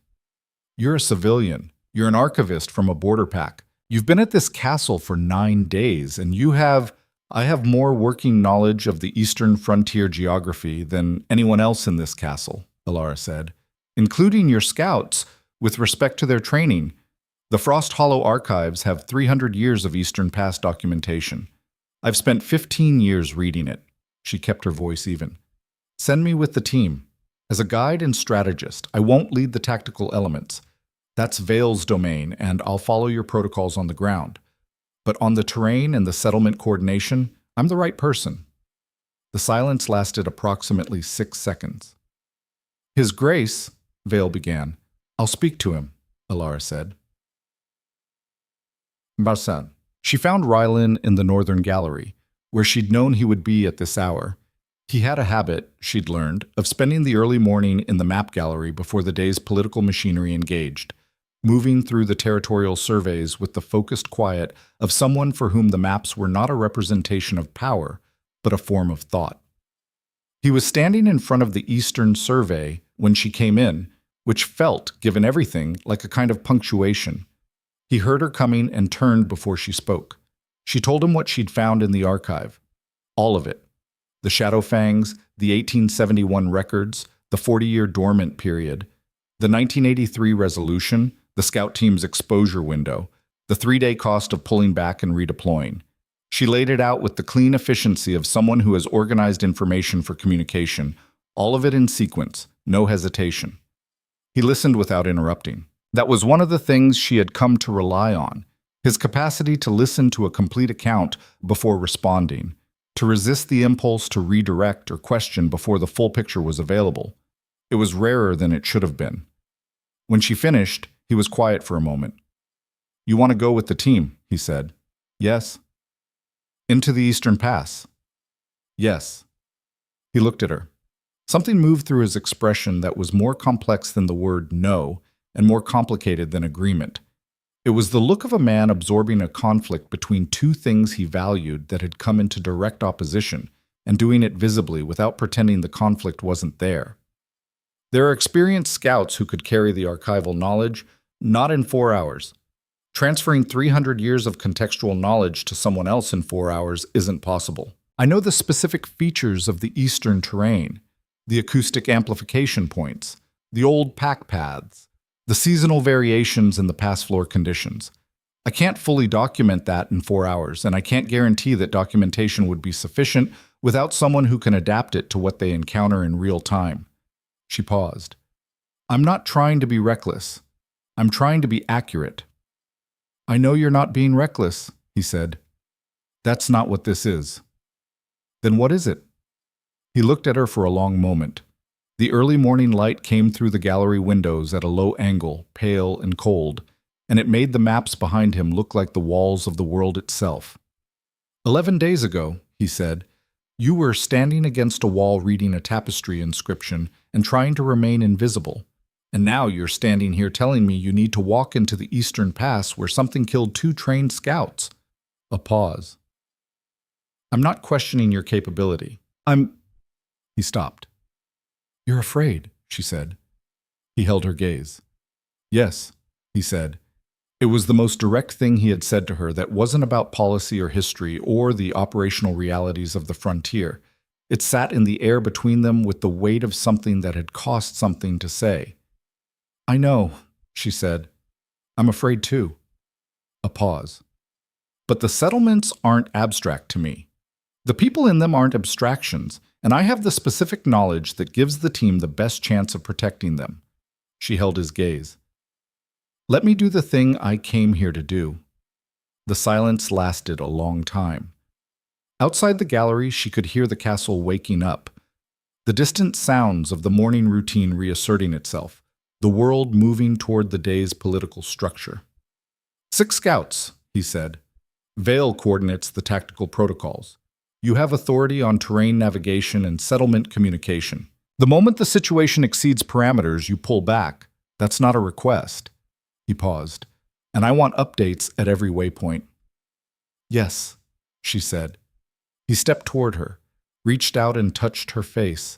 [SPEAKER 1] You're a civilian. You're an archivist from a border pack. You've been at this castle for 9 days, and I have more working knowledge of the eastern frontier geography than anyone else in this castle, Alara said, including your scouts with respect to their training. The Frost Hollow archives have 300 years of Eastern Pass documentation. I've spent 15 years reading it. She kept her voice even. Send me with the team. As a guide and strategist, I won't lead the tactical elements. That's Vale's domain, and I'll follow your protocols on the ground. But on the terrain and the settlement coordination, I'm the right person. The silence lasted approximately 6 seconds. His Grace, Vale began. I'll speak to him, Alara said. Marsan. She found Rylan in the northern gallery, where she'd known he would be at this hour. He had a habit, she'd learned, of spending the early morning in the map gallery before the day's political machinery engaged, moving through the territorial surveys with the focused quiet of someone for whom the maps were not a representation of power, but a form of thought. He was standing in front of the Eastern Survey when she came in, which felt, given everything, like a kind of punctuation. He heard her coming and turned before she spoke. She told him what she'd found in the archive. All of it. The Shadowfangs, the 1871 records, the 40-year dormant period, the 1983 resolution, the scout team's exposure window, the 3-day cost of pulling back and redeploying. She laid it out with the clean efficiency of someone who has organized information for communication, all of it in sequence, no hesitation. He listened without interrupting. That was one of the things she had come to rely on, his capacity to listen to a complete account before responding, to resist the impulse to redirect or question before the full picture was available. It was rarer than it should have been. When she finished, he was quiet for a moment. You want to go with the team, he said. Yes. Into the Eastern Pass. Yes. He looked at her. Something moved through his expression that was more complex than the word no, and more complicated than agreement. It was the look of a man absorbing a conflict between two things he valued that had come into direct opposition, and doing it visibly without pretending the conflict wasn't there. There are experienced scouts who could carry the archival knowledge, not in 4 hours. Transferring 300 years of contextual knowledge to someone else in 4 hours isn't possible. I know the specific features of the eastern terrain, the acoustic amplification points, the old pack paths, the seasonal variations in the pass floor conditions. I can't fully document that in 4 hours, and I can't guarantee that documentation would be sufficient without someone who can adapt it to what they encounter in real time. She paused. I'm not trying to be reckless. I'm trying to be accurate. I know you're not being reckless, he said. That's not what this is. Then what is it? He looked at her for a long moment. The early morning light came through the gallery windows at a low angle, pale and cold, and it made the maps behind him look like the walls of the world itself. 11 days ago, he said, you were standing against a wall reading a tapestry inscription and trying to remain invisible. And now you're standing here telling me you need to walk into the Eastern Pass where something killed 2 trained scouts. A pause. I'm not questioning your capability. He stopped. You're afraid, she said. He held her gaze. Yes, he said. It was the most direct thing he had said to her that wasn't about policy or history or the operational realities of the frontier. It sat in the air between them with the weight of something that had cost something to say. I know, she said. I'm afraid too. A pause. But the settlements aren't abstract to me. The people in them aren't abstractions, and I have the specific knowledge that gives the team the best chance of protecting them. She held his gaze. Let me do the thing I came here to do. The silence lasted a long time. Outside the gallery, she could hear the castle waking up, the distant sounds of the morning routine reasserting itself, the world moving toward the day's political structure. 6 scouts, he said. Vale coordinates the tactical protocols. You have authority on terrain navigation and settlement communication. The moment the situation exceeds parameters, you pull back. That's not a request. He paused. And I want updates at every waypoint. Yes, she said. He stepped toward her, reached out and touched her face.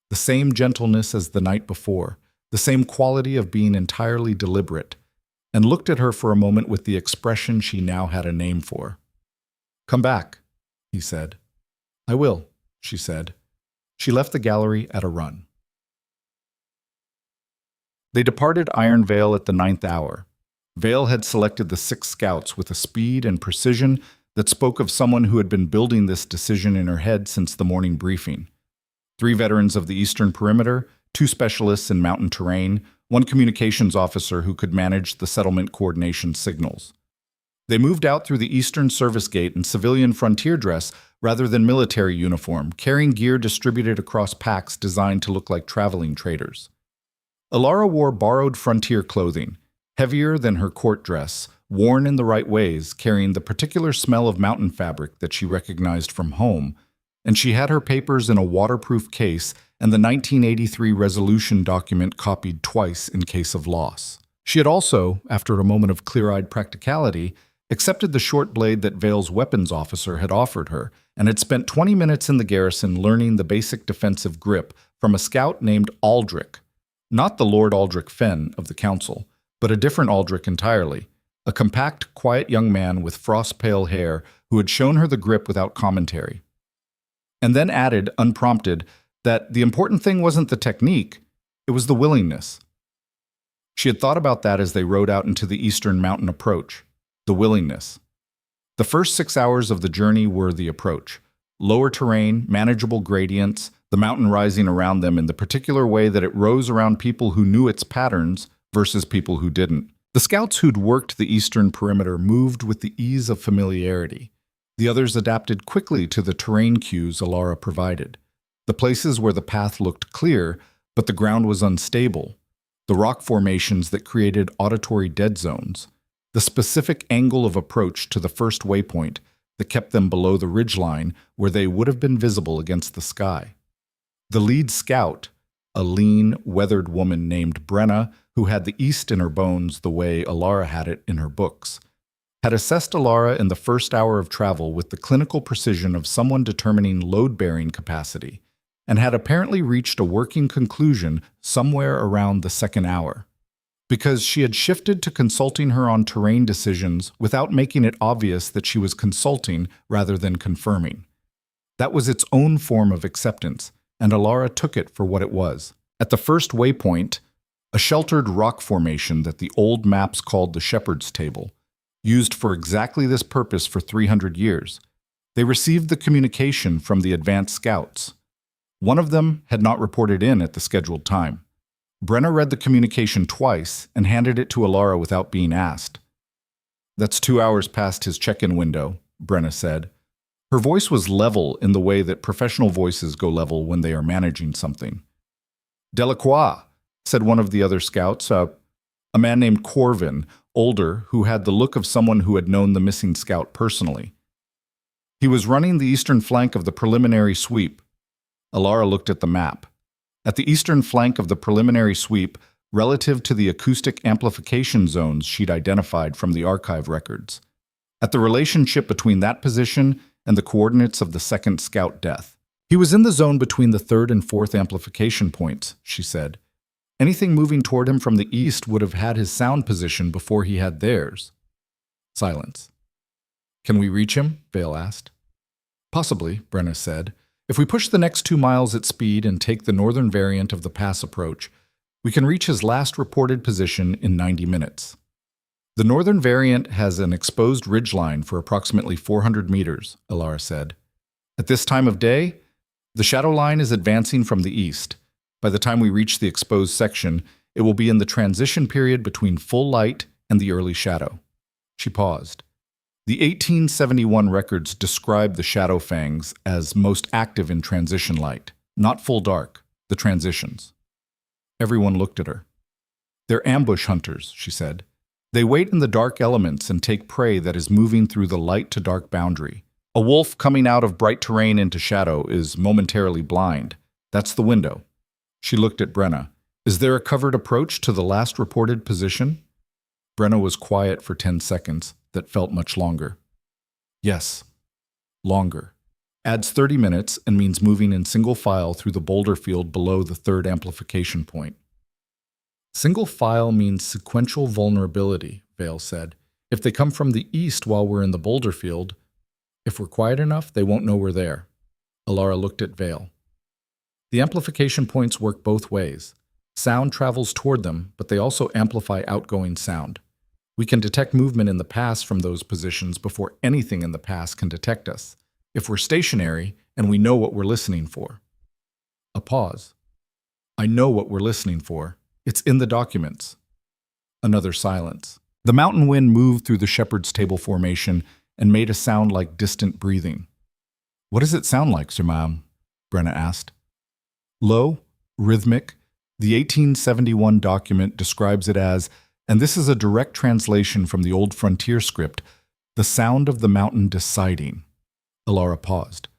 [SPEAKER 1] The same gentleness as the night before, the same quality of being entirely deliberate, and looked at her for a moment with the expression she now had a name for. Come back, he said. I will, she said. She left the gallery at a run. They departed Iron Vale at the 9th hour. Vale had selected the 6 scouts with a speed and precision that spoke of someone who had been building this decision in her head since the morning briefing. 3 veterans of the eastern perimeter, 2 specialists in mountain terrain, 1 communications officer who could manage the settlement coordination signals. They moved out through the eastern service gate in civilian frontier dress rather than military uniform, carrying gear distributed across packs designed to look like traveling traders. Alara wore borrowed frontier clothing, heavier than her court dress, worn in the right ways, carrying the particular smell of mountain fabric that she recognized from home, and she had her papers in a waterproof case and the 1983 resolution document copied twice in case of loss. She had also, after a moment of clear-eyed practicality, accepted the short blade that Vale's weapons officer had offered her, and had spent 20 minutes in the garrison learning the basic defensive grip from a scout named Aldrich. Not the Lord Aldrich Fenn of the Council, but a different Aldrich entirely, a compact, quiet young man with frost-pale hair who had shown her the grip without commentary. And then added, unprompted, that the important thing wasn't the technique, it was the willingness. She had thought about that as they rode out into the eastern mountain approach. The willingness. The first 6 hours of the journey were the approach. Lower terrain, manageable gradients, the mountain rising around them in the particular way that it rose around people who knew its patterns versus people who didn't. The scouts who'd worked the eastern perimeter moved with the ease of familiarity. The others adapted quickly to the terrain cues Alara provided. The places where the path looked clear, but the ground was unstable. The rock formations that created auditory dead zones. The specific angle of approach to the first waypoint that kept them below the ridgeline where they would have been visible against the sky. The lead scout, a lean, weathered woman named Brenna, who had the East in her bones the way Alara had it in her books, had assessed Alara in the first hour of travel with the clinical precision of someone determining load-bearing capacity, and had apparently reached a working conclusion somewhere around the 2nd hour. Because she had shifted to consulting her on terrain decisions without making it obvious that she was consulting rather than confirming. That was its own form of acceptance, and Alara took it for what it was. At the first waypoint, a sheltered rock formation that the old maps called the Shepherd's Table, used for exactly this purpose for 300 years, they received the communication from the advanced scouts. One of them had not reported in at the scheduled time. Brenna read the communication twice and handed it to Alara without being asked. That's 2 hours past his check-in window, Brenna said. Her voice was level in the way that professional voices go level when they are managing something. Delacroix, said one of the other scouts, a man named Corvin, older, who had the look of someone who had known the missing scout personally. He was running the eastern flank of the preliminary sweep. Alara looked at the map. At the eastern flank of the preliminary sweep, relative to the acoustic amplification zones she'd identified from the archive records. At the relationship between that position and the coordinates of the 2nd scout death. He was in the zone between the 3rd and 4th amplification points, she said. Anything moving toward him from the east would have had his sound position before he had theirs. Silence. Can we reach him? Vale asked. Possibly, Brenna said. If we push the next 2 miles at speed and take the northern variant of the pass approach, we can reach his last reported position in 90 minutes. The northern variant has an exposed ridgeline for approximately 400 meters, Alara said. At this time of day, the shadow line is advancing from the east. By the time we reach the exposed section, it will be in the transition period between full light and the early shadow. She paused. The 1871 records describe the shadow fangs as most active in transition light, not full dark, the transitions. Everyone looked at her. They're ambush hunters, she said. They wait in the dark elements and take prey that is moving through the light to dark boundary. A wolf coming out of bright terrain into shadow is momentarily blind. That's the window. She looked at Brenna. Is there a covered approach to the last reported position? Brenna was quiet for 10 seconds. That felt much longer. Yes, longer. Adds 30 minutes and means moving in single file through the boulder field below the third amplification point. Single file means sequential vulnerability, Vale said. If they come from the east while we're in the boulder field, if we're quiet enough, they won't know we're there. Alara looked at Vale. The amplification points work both ways. Sound travels toward them, but they also amplify outgoing sound. We can detect movement in the past from those positions before anything in the past can detect us, if we're stationary and we know what we're listening for. A pause. I know what we're listening for. It's in the documents. Another silence. The mountain wind moved through the shepherd's table formation and made a sound like distant breathing. What does it sound like, Sir Ma'am? Brenna asked. Low, rhythmic. The 1871 document describes it as, and this is a direct translation from the old frontier script, the sound of the mountain deciding. Alara paused.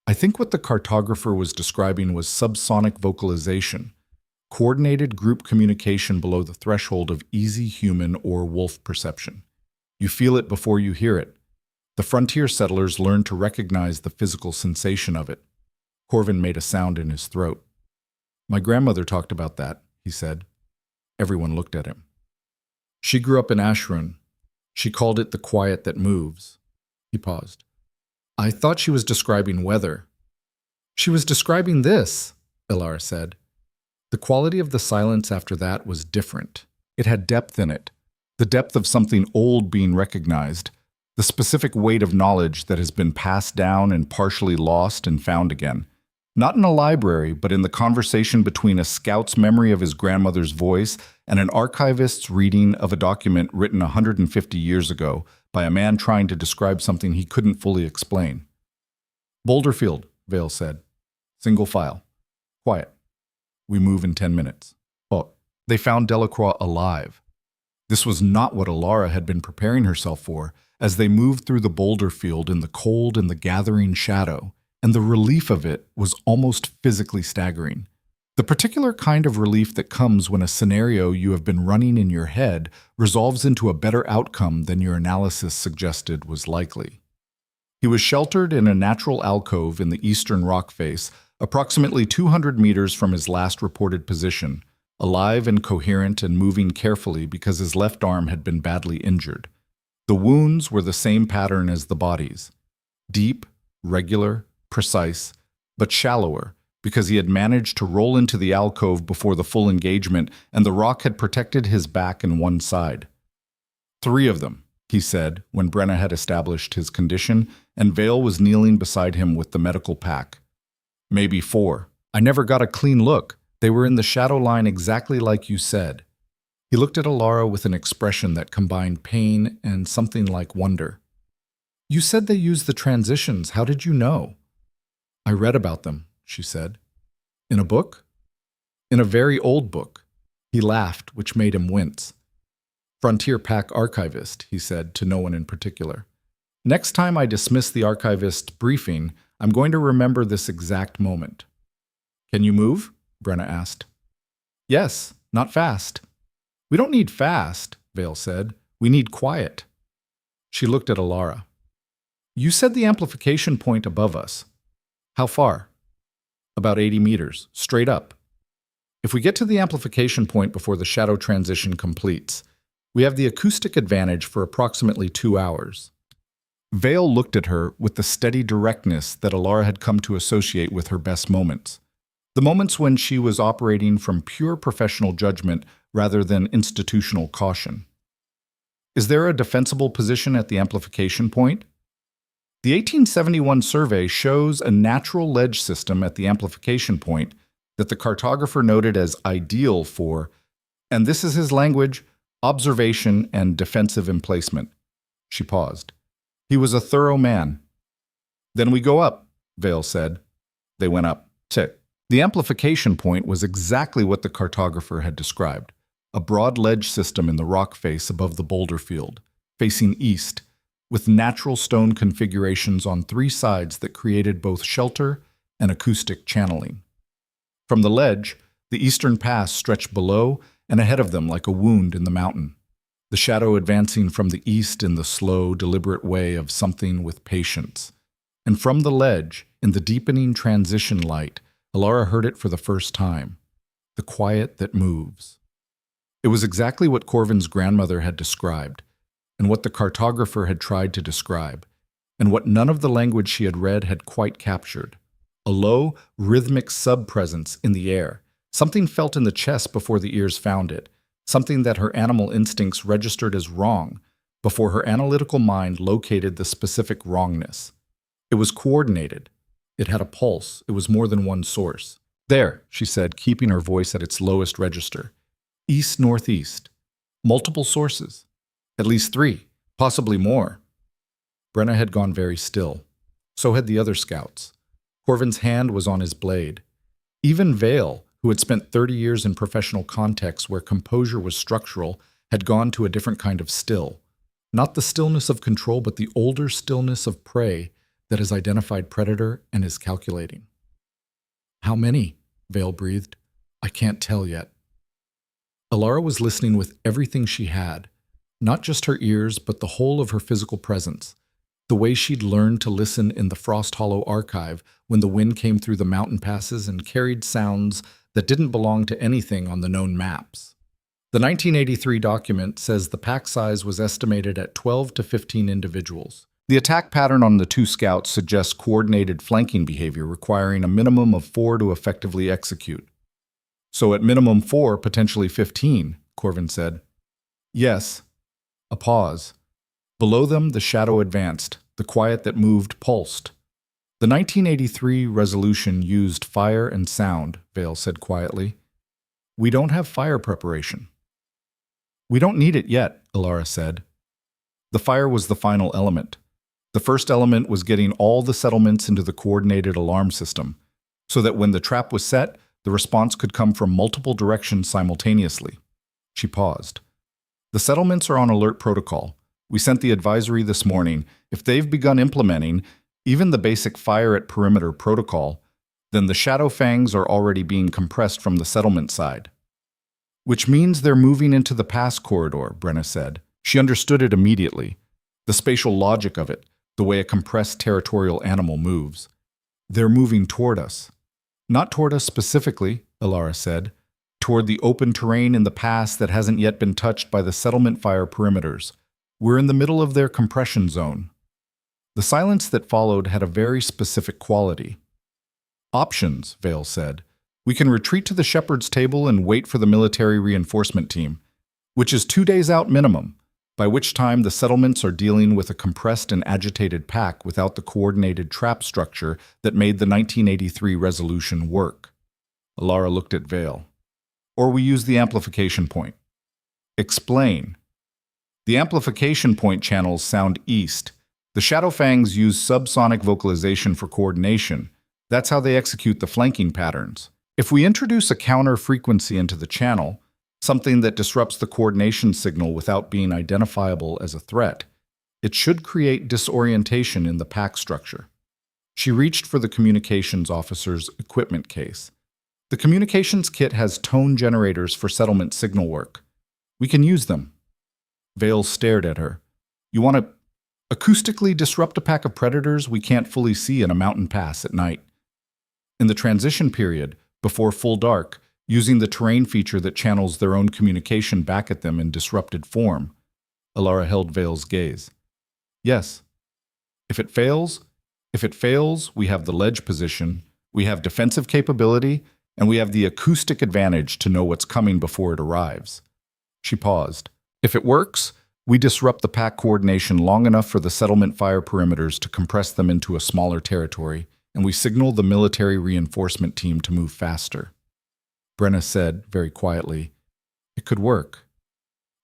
[SPEAKER 1] I think what the cartographer was describing was subsonic vocalization, coordinated group communication below the threshold of easy human or wolf perception. You feel it before you hear it. The frontier settlers learned to recognize the physical sensation of it. Corvin made a sound in his throat. My grandmother talked about that, he said. Everyone looked at him. She grew up in Ashrun. She called it the quiet that moves. He paused. I thought she was describing weather. She was describing this, Ilar said. The quality of the silence after that was different. It had depth in it, the depth of something old being recognized, the specific weight of knowledge that has been passed down and partially lost and found again. Not in a library, but in the conversation between a scout's memory of his grandmother's voice and an archivist's reading of a document written 150 years ago by a man trying to describe something he couldn't fully explain. Boulderfield, Vale said. Single file. Quiet. We move in 10 minutes. Oh, they found Delacroix alive. This was not what Alara had been preparing herself for as they moved through the boulder field in the cold and the gathering shadow, and the relief of it was almost physically staggering. The particular kind of relief that comes when a scenario you have been running in your head resolves into a better outcome than your analysis suggested was likely. He was sheltered in a natural alcove in the eastern rock face, approximately 200 meters from his last reported position, alive and coherent and moving carefully because his left arm had been badly injured. The wounds were the same pattern as the bodies. Deep, regular, precise, but shallower, because he had managed to roll into the alcove before the full engagement, and the rock had protected his back and one side. 3 of them, he said, when Brenna had established his condition, and Vale was kneeling beside him with the medical pack. Maybe 4. I never got a clean look. They were in the shadow line exactly like you said. He looked at Alara with an expression that combined pain and something like wonder. You said they used the transitions. How did you know? I read about them, she said. In a book? In a very old book. He laughed, which made him wince. Frontier Pack archivist, he said, to no one in particular. Next time I dismiss the archivist briefing, I'm going to remember this exact moment. Can you move? Brenna asked. Yes, not fast. We don't need fast, Vale said. We need quiet. She looked at Alara. You said the amplification point above us. How far? About 80 meters, straight up. If we get to the amplification point before the shadow transition completes, we have the acoustic advantage for approximately 2 hours. Vale looked at her with the steady directness that Alara had come to associate with her best moments. The moments when she was operating from pure professional judgment rather than institutional caution. Is there a defensible position at the amplification point? The 1871 survey shows a natural ledge system at the amplification point that the cartographer noted as ideal for, and this is his language, observation and defensive emplacement. She paused. He was a thorough man. Then we go up, Vale said. They went up. Sit. The amplification point was exactly what the cartographer had described, a broad ledge system in the rock face above the boulder field, facing east, with natural stone configurations on 3 sides that created both shelter and acoustic channeling. From the ledge, the eastern pass stretched below and ahead of them like a wound in the mountain, the shadow advancing from the east in the slow, deliberate way of something with patience. And from the ledge, in the deepening transition light, Alara heard it for the first time, the quiet that moves. It was exactly what Corvin's grandmother had described, and what the cartographer had tried to describe, and what none of the language she had read had quite captured. A low, rhythmic sub-presence in the air, something felt in the chest before the ears found it, something that her animal instincts registered as wrong before her analytical mind located the specific wrongness. It was coordinated. It had a pulse. It was more than one source. There, she said, keeping her voice at its lowest register. East-northeast. Multiple sources. At least 3, possibly more. Brenna had gone very still. So had the other scouts. Corvin's hand was on his blade. Even Vale, who had spent 30 years in professional contexts where composure was structural, had gone to a different kind of still. Not the stillness of control, but the older stillness of prey that has identified predator and is calculating. How many? Vale breathed. I can't tell yet. Alara was listening with everything she had, not just her ears, but the whole of her physical presence, the way she'd learned to listen in the Frost Hollow archive when the wind came through the mountain passes and carried sounds that didn't belong to anything on the known maps. The 1983 document says the pack size was estimated at 12 to 15 individuals. The attack pattern on the 2 scouts suggests coordinated flanking behavior requiring a minimum of 4 to effectively execute. So at minimum 4, potentially 15, Corvin said. Yes. A pause. Below them, the shadow advanced. The quiet that moved pulsed. The 1983 resolution used fire and sound, Vale said quietly. We don't have fire preparation. We don't need it yet, Alara said. The fire was the final element. The first element was getting all the settlements into the coordinated alarm system, so that when the trap was set, the response could come from multiple directions simultaneously. She paused. The settlements are on alert protocol. We sent the advisory this morning. If they've begun implementing even the basic fire at perimeter protocol, then the shadow fangs are already being compressed from the settlement side. Which means they're moving into the pass corridor, Brenna said. She understood it immediately. The spatial logic of it, the way a compressed territorial animal moves. They're moving toward us. Not toward us specifically, Alara said. Toward the open terrain in the pass that hasn't yet been touched by the settlement fire perimeters. We're in the middle of their compression zone. The silence that followed had a very specific quality. Options, Vale said. We can retreat to the shepherd's table and wait for the military reinforcement team, which is 2 days out minimum, by which time the settlements are dealing with a compressed and agitated pack without the coordinated trap structure that made the 1983 resolution work. Alara looked at Vale. Or we use the amplification point. Explain. The amplification point channels sound east. The Shadowfangs use subsonic vocalization for coordination. That's how they execute the flanking patterns. If we introduce a counter frequency into the channel, something that disrupts the coordination signal without being identifiable as a threat, it should create disorientation in the pack structure. She reached for the communications officer's equipment case. The communications kit has tone generators for settlement signal work. We can use them. Vale stared at her. You want to acoustically disrupt a pack of predators we can't fully see in a mountain pass at night. In the transition period, before full dark, using the terrain feature that channels their own communication back at them in disrupted form. Alara held Vale's gaze. Yes. If it fails, we have the ledge position, we have defensive capability, and we have the acoustic advantage to know what's coming before it arrives. She paused. If it works, we disrupt the pack coordination long enough for the settlement fire perimeters to compress them into a smaller territory, and we signal the military reinforcement team to move faster. Brenna said, very quietly, "It could work."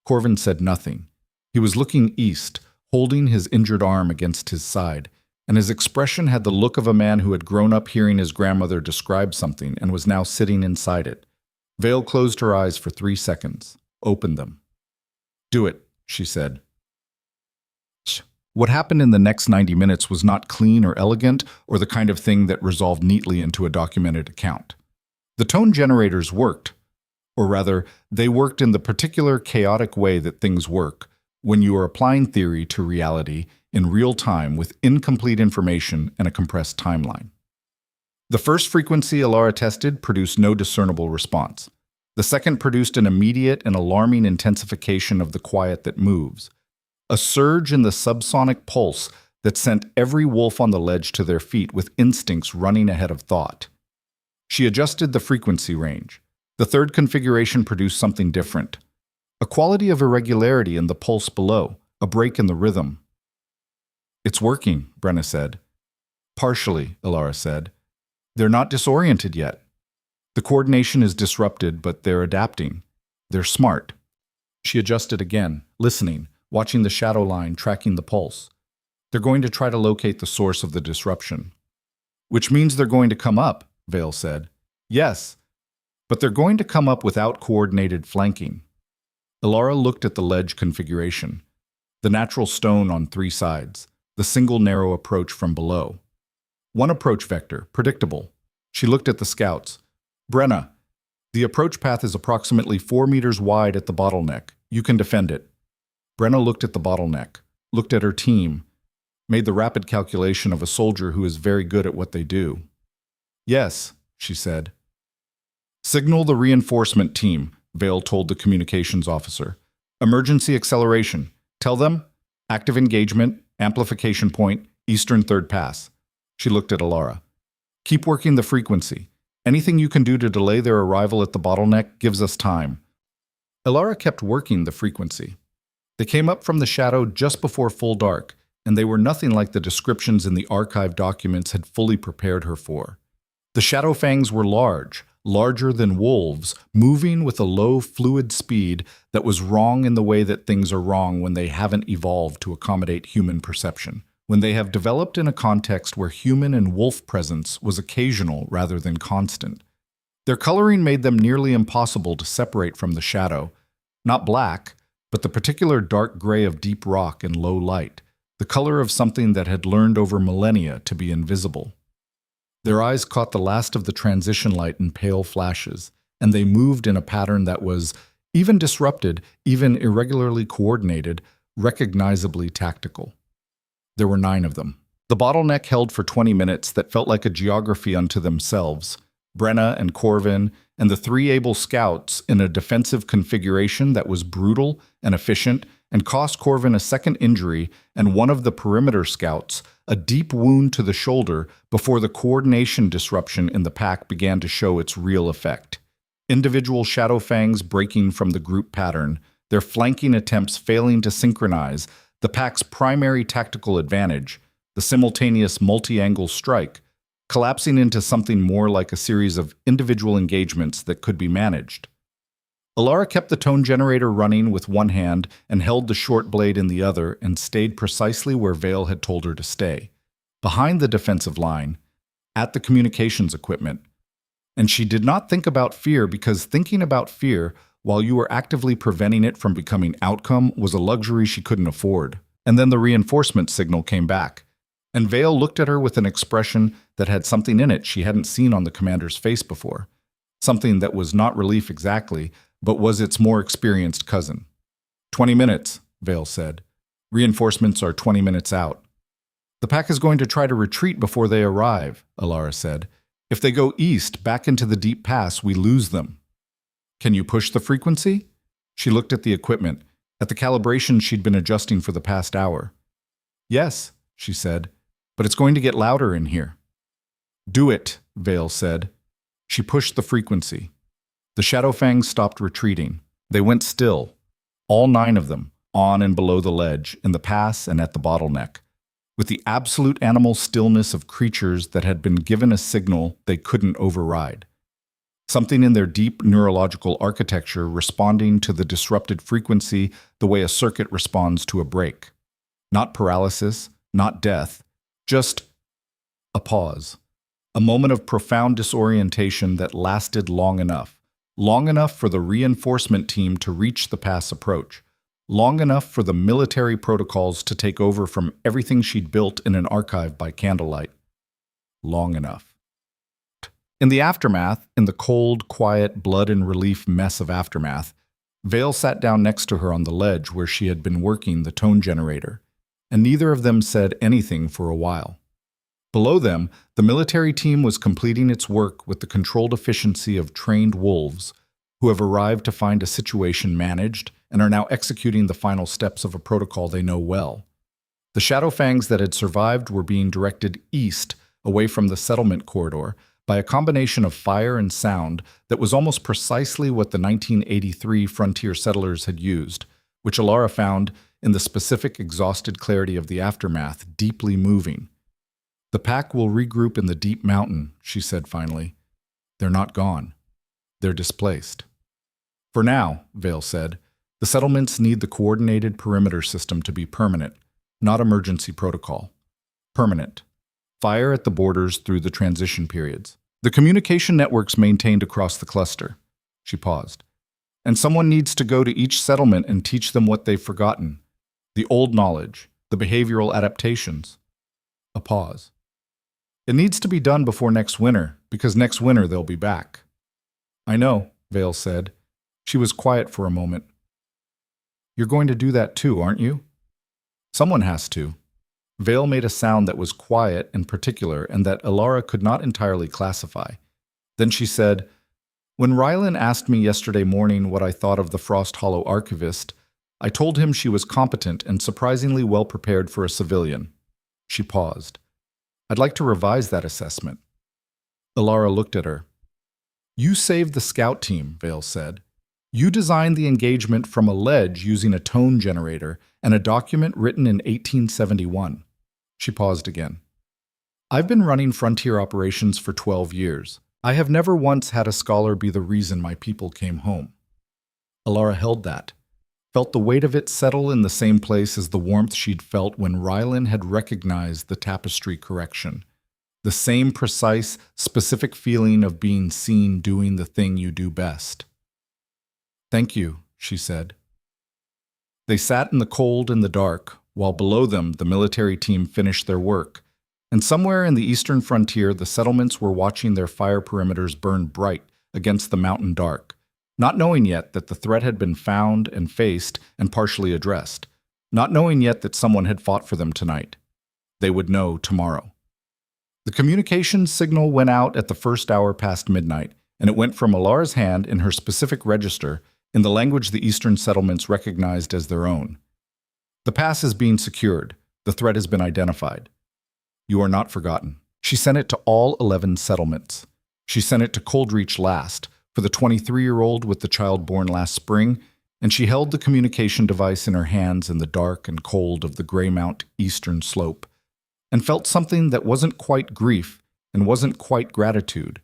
[SPEAKER 1] Corvin said nothing. He was looking east, holding his injured arm against his side, and his expression had the look of a man who had grown up hearing his grandmother describe something and was now sitting inside it. Vale closed her eyes for 3 seconds, opened them. "Do it," she said. What happened in the next 90 minutes was not clean or elegant or the kind of thing that resolved neatly into a documented account. The tone generators worked, or rather, they worked in the particular chaotic way that things work when you are applying theory to reality in real time with incomplete information and a compressed timeline. The first frequency Alara tested produced no discernible response. The second produced an immediate and alarming intensification of the quiet that moves, a surge in the subsonic pulse that sent every wolf on the ledge to their feet with instincts running ahead of thought. She adjusted the frequency range. The third configuration produced something different. A quality of irregularity in the pulse below, a break in the rhythm. "It's working," Brenna said. "Partially," Alara said. "They're not disoriented yet. The coordination is disrupted, but they're adapting. They're smart." She adjusted again, listening, watching the shadow line, tracking the pulse. "They're going to try to locate the source of the disruption." "Which means they're going to come up," Vale said. "Yes, but they're going to come up without coordinated flanking." Alara looked at the ledge configuration. The natural stone on 3 sides, the single narrow approach from below. One approach vector, predictable. She looked at the scouts. "Brenna, the approach path is approximately 4 meters wide at the bottleneck. You can defend it." Brenna looked at the bottleneck, looked at her team, made the rapid calculation of a soldier who is very good at what they do. "Yes," she said. "Signal the reinforcement team," Vale told the communications officer. "Emergency acceleration. Tell them, active engagement, amplification point, eastern third pass." She looked at Alara. "Keep working the frequency. Anything you can do to delay their arrival at the bottleneck gives us time." Alara kept working the frequency. They came up from the shadow just before full dark, and they were nothing like the descriptions in the archive documents had fully prepared her for. The shadow fangs were large, larger than wolves, moving with a low, fluid speed that was wrong in the way that things are wrong when they haven't evolved to accommodate human perception, when they have developed in a context where human and wolf presence was occasional rather than constant. Their coloring made them nearly impossible to separate from the shadow, not black, but the particular dark gray of deep rock and low light, the color of something that had learned over millennia to be invisible. Their eyes caught the last of the transition light in pale flashes, and they moved in a pattern that was, even disrupted, even irregularly coordinated, recognizably tactical. There were 9 of them. The bottleneck held for 20 minutes that felt like a geography unto themselves. Brenna and Corvin and the 3 able scouts in a defensive configuration that was brutal and efficient and cost Corvin a second injury and one of the perimeter scouts a deep wound to the shoulder before the coordination disruption in the pack began to show its real effect. Individual shadow fangs breaking from the group pattern, their flanking attempts failing to synchronize, the pack's primary tactical advantage, the simultaneous multi-angle strike, collapsing into something more like a series of individual engagements that could be managed. Alara kept the tone generator running with one hand and held the short blade in the other and stayed precisely where Vale had told her to stay, behind the defensive line, at the communications equipment. And she did not think about fear because thinking about fear while you were actively preventing it from becoming outcome was a luxury she couldn't afford. And then the reinforcement signal came back, and Vale looked at her with an expression that had something in it she hadn't seen on the commander's face before, something that was not relief exactly, but was its more experienced cousin. 20 minutes, Vale said. Reinforcements are 20 minutes out. The pack is going to try to retreat before they arrive, Alara said. If they go east, back into the deep pass, we lose them. Can you push the frequency? She looked at the equipment, at the calibration she'd been adjusting for the past hour. Yes, she said, but it's going to get louder in here. Do it, Vale said. She pushed the frequency. The Shadowfangs stopped retreating. They went still, all 9 of them, on and below the ledge, in the pass and at the bottleneck, with the absolute animal stillness of creatures that had been given a signal they couldn't override. Something in their deep neurological architecture responding to the disrupted frequency the way a circuit responds to a break. Not paralysis, not death, just a pause. A moment of profound disorientation that lasted long enough for the reinforcement team to reach the pass approach, long enough for the military protocols to take over from everything she'd built in an archive by candlelight. Long enough. In the aftermath, in the cold, quiet, blood and relief mess of aftermath, Vale sat down next to her on the ledge where she had been working the tone generator, and neither of them said anything for a while. Below them, the military team was completing its work with the controlled efficiency of trained wolves who have arrived to find a situation managed and are now executing the final steps of a protocol they know well. The Shadowfangs that had survived were being directed east, away from the settlement corridor, by a combination of fire and sound that was almost precisely what the 1983 frontier settlers had used, which Alara found, in the specific exhausted clarity of the aftermath, deeply moving. The pack will regroup in the deep mountain, she said finally. They're not gone. They're displaced. For now, Vale said, the settlements need the coordinated perimeter system to be permanent, not emergency protocol. Permanent. Fire at the borders through the transition periods. The communication networks maintained across the cluster. She paused. And someone needs to go to each settlement and teach them what they've forgotten. The old knowledge, the behavioral adaptations. A pause. It needs to be done before next winter, because next winter they'll be back. I know, Vale said. She was quiet for a moment. You're going to do that too, aren't you? Someone has to. Vale made a sound that was quiet and particular and that Alara could not entirely classify. Then she said, When Rylan asked me yesterday morning what I thought of the Frost Hollow archivist, I told him she was competent and surprisingly well prepared for a civilian. She paused. I'd like to revise that assessment. Alara looked at her. You saved the scout team, Vale said. You designed the engagement from a ledge using a tone generator and a document written in 1871. She paused again. I've been running frontier operations for 12 years. I have never once had a scholar be the reason my people came home. Alara held that, felt the weight of it settle in the same place as the warmth she'd felt when Rylan had recognized the tapestry correction. The same precise, specific feeling of being seen doing the thing you do best. Thank you, she said. They sat in the cold and the dark, while below them the military team finished their work, and somewhere in the eastern frontier the settlements were watching their fire perimeters burn bright against the mountain dark, not knowing yet that the threat had been found and faced and partially addressed, not knowing yet that someone had fought for them tonight. They would know tomorrow. The communications signal went out at the first hour past midnight, and it went from Alara's hand in her specific register in the language the eastern settlements recognized as their own. The pass is being secured. The threat has been identified. You are not forgotten. She sent it to all 11 settlements. She sent it to Coldreach last, for the 23-year-old with the child born last spring, and she held the communication device in her hands in the dark and cold of the Greymount eastern slope, and felt something that wasn't quite grief and wasn't quite gratitude,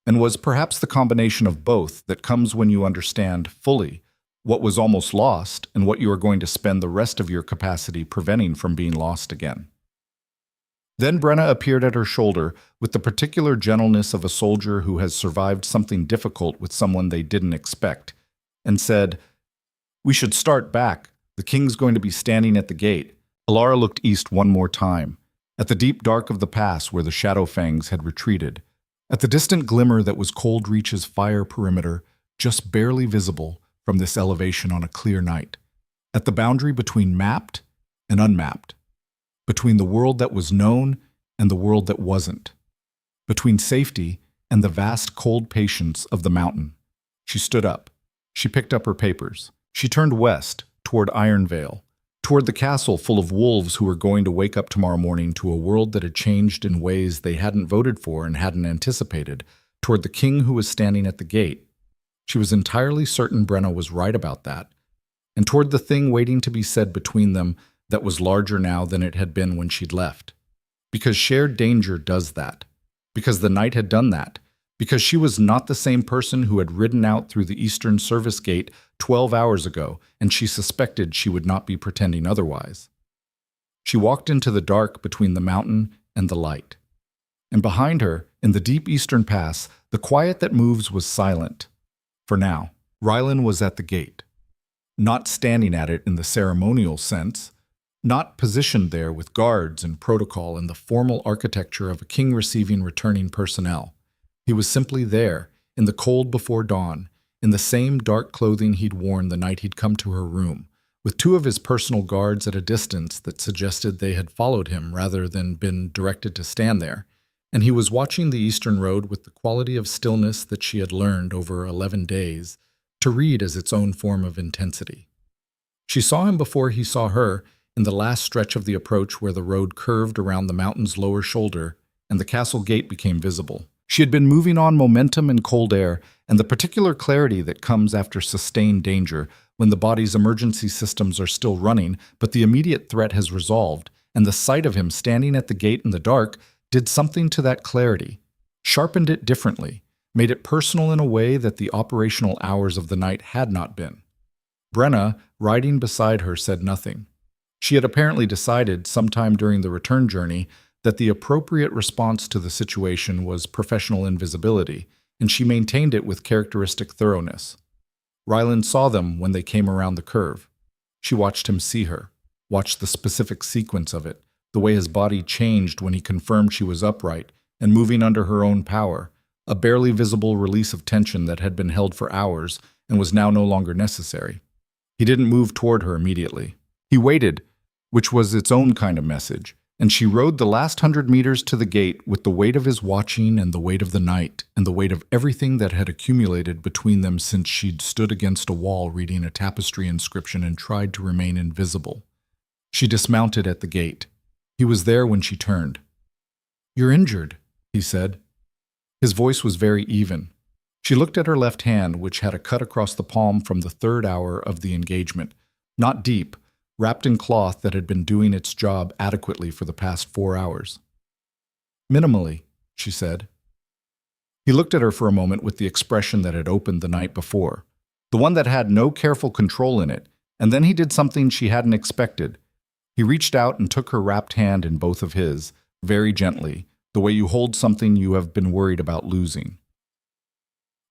[SPEAKER 1] and was perhaps the combination of both that comes when you understand fully what was almost lost and what you are going to spend the rest of your capacity preventing from being lost again. Then Brenna appeared at her shoulder with the particular gentleness of a soldier who has survived something difficult with someone they didn't expect, and said, We should start back. The king's going to be standing at the gate. Alara looked east one more time, at the deep dark of the pass where the Shadowfangs had retreated, at the distant glimmer that was Coldreach's fire perimeter, just barely visible from this elevation on a clear night, at the boundary between mapped and unmapped, between the world that was known and the world that wasn't, between safety and the vast cold patience of the mountain. She stood up. She picked up her papers. She turned west, toward Ironvale, toward the castle full of wolves who were going to wake up tomorrow morning to a world that had changed in ways they hadn't voted for and hadn't anticipated, toward the king who was standing at the gate. She was entirely certain Brenna was right about that, and toward the thing waiting to be said between them that was larger now than it had been when she'd left. Because shared danger does that. Because the night had done that. Because she was not the same person who had ridden out through the eastern service gate 12 hours ago, and she suspected she would not be pretending otherwise. She walked into the dark between the mountain and the light. And behind her, in the deep eastern pass, the quiet that moves was silent. For now, Rylan was at the gate. Not standing at it in the ceremonial sense, not positioned there with guards and protocol and the formal architecture of a king receiving returning personnel. He was simply there, in the cold before dawn, in the same dark clothing he'd worn the night he'd come to her room, with two of his personal guards at a distance that suggested they had followed him rather than been directed to stand there, and he was watching the eastern road with the quality of stillness that she had learned over 11 days to read as its own form of intensity. She saw him before he saw her, in the last stretch of the approach where the road curved around the mountain's lower shoulder and the castle gate became visible. She had been moving on momentum and cold air and the particular clarity that comes after sustained danger when the body's emergency systems are still running, but the immediate threat has resolved, and the sight of him standing at the gate in the dark did something to that clarity, sharpened it differently, made it personal in a way that the operational hours of the night had not been. Brenna, riding beside her, said nothing. She had apparently decided, sometime during the return journey, that the appropriate response to the situation was professional invisibility, and she maintained it with characteristic thoroughness. Rylan saw them when they came around the curve. She watched him see her, watched the specific sequence of it, the way his body changed when he confirmed she was upright and moving under her own power, a barely visible release of tension that had been held for hours and was now no longer necessary. He didn't move toward her immediately. He waited, which was its own kind of message, and she rode the last 100 meters to the gate with the weight of his watching and the weight of the night and the weight of everything that had accumulated between them since she'd stood against a wall reading a tapestry inscription and tried to remain invisible. She dismounted at the gate. He was there when she turned. "You're injured," he said. His voice was very even. She looked at her left hand, which had a cut across the palm from the third hour of the engagement, not deep, wrapped in cloth that had been doing its job adequately for the past 4 hours. "Minimally," she said. He looked at her for a moment with the expression that had opened the night before, the one that had no careful control in it, and then he did something she hadn't expected. He reached out and took her wrapped hand in both of his, very gently, the way you hold something you have been worried about losing.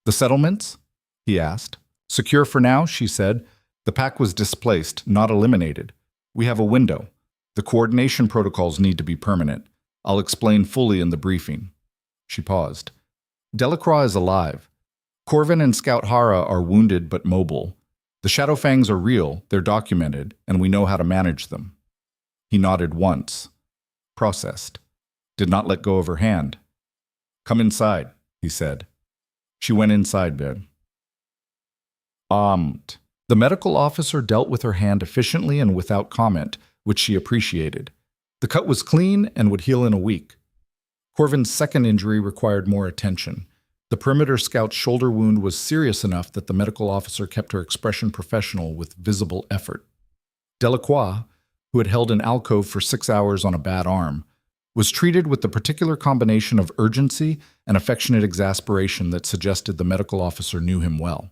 [SPEAKER 1] "The settlements?" he asked. "Secure for now," she said. "The pack was displaced, not eliminated. We have a window. The coordination protocols need to be permanent. I'll explain fully in the briefing." She paused. "Delacroix is alive. Corvin and Scout Hara are wounded but mobile. The Shadowfangs are real, they're documented, and we know how to manage them." He nodded once. Processed. Did not let go of her hand. "Come inside," he said. She went inside bed. The medical officer dealt with her hand efficiently and without comment, which she appreciated. The cut was clean and would heal in a week. Corvin's second injury required more attention. The perimeter scout's shoulder wound was serious enough that the medical officer kept her expression professional with visible effort. Delacroix, who had held an alcove for 6 hours on a bad arm, was treated with the particular combination of urgency and affectionate exasperation that suggested the medical officer knew him well.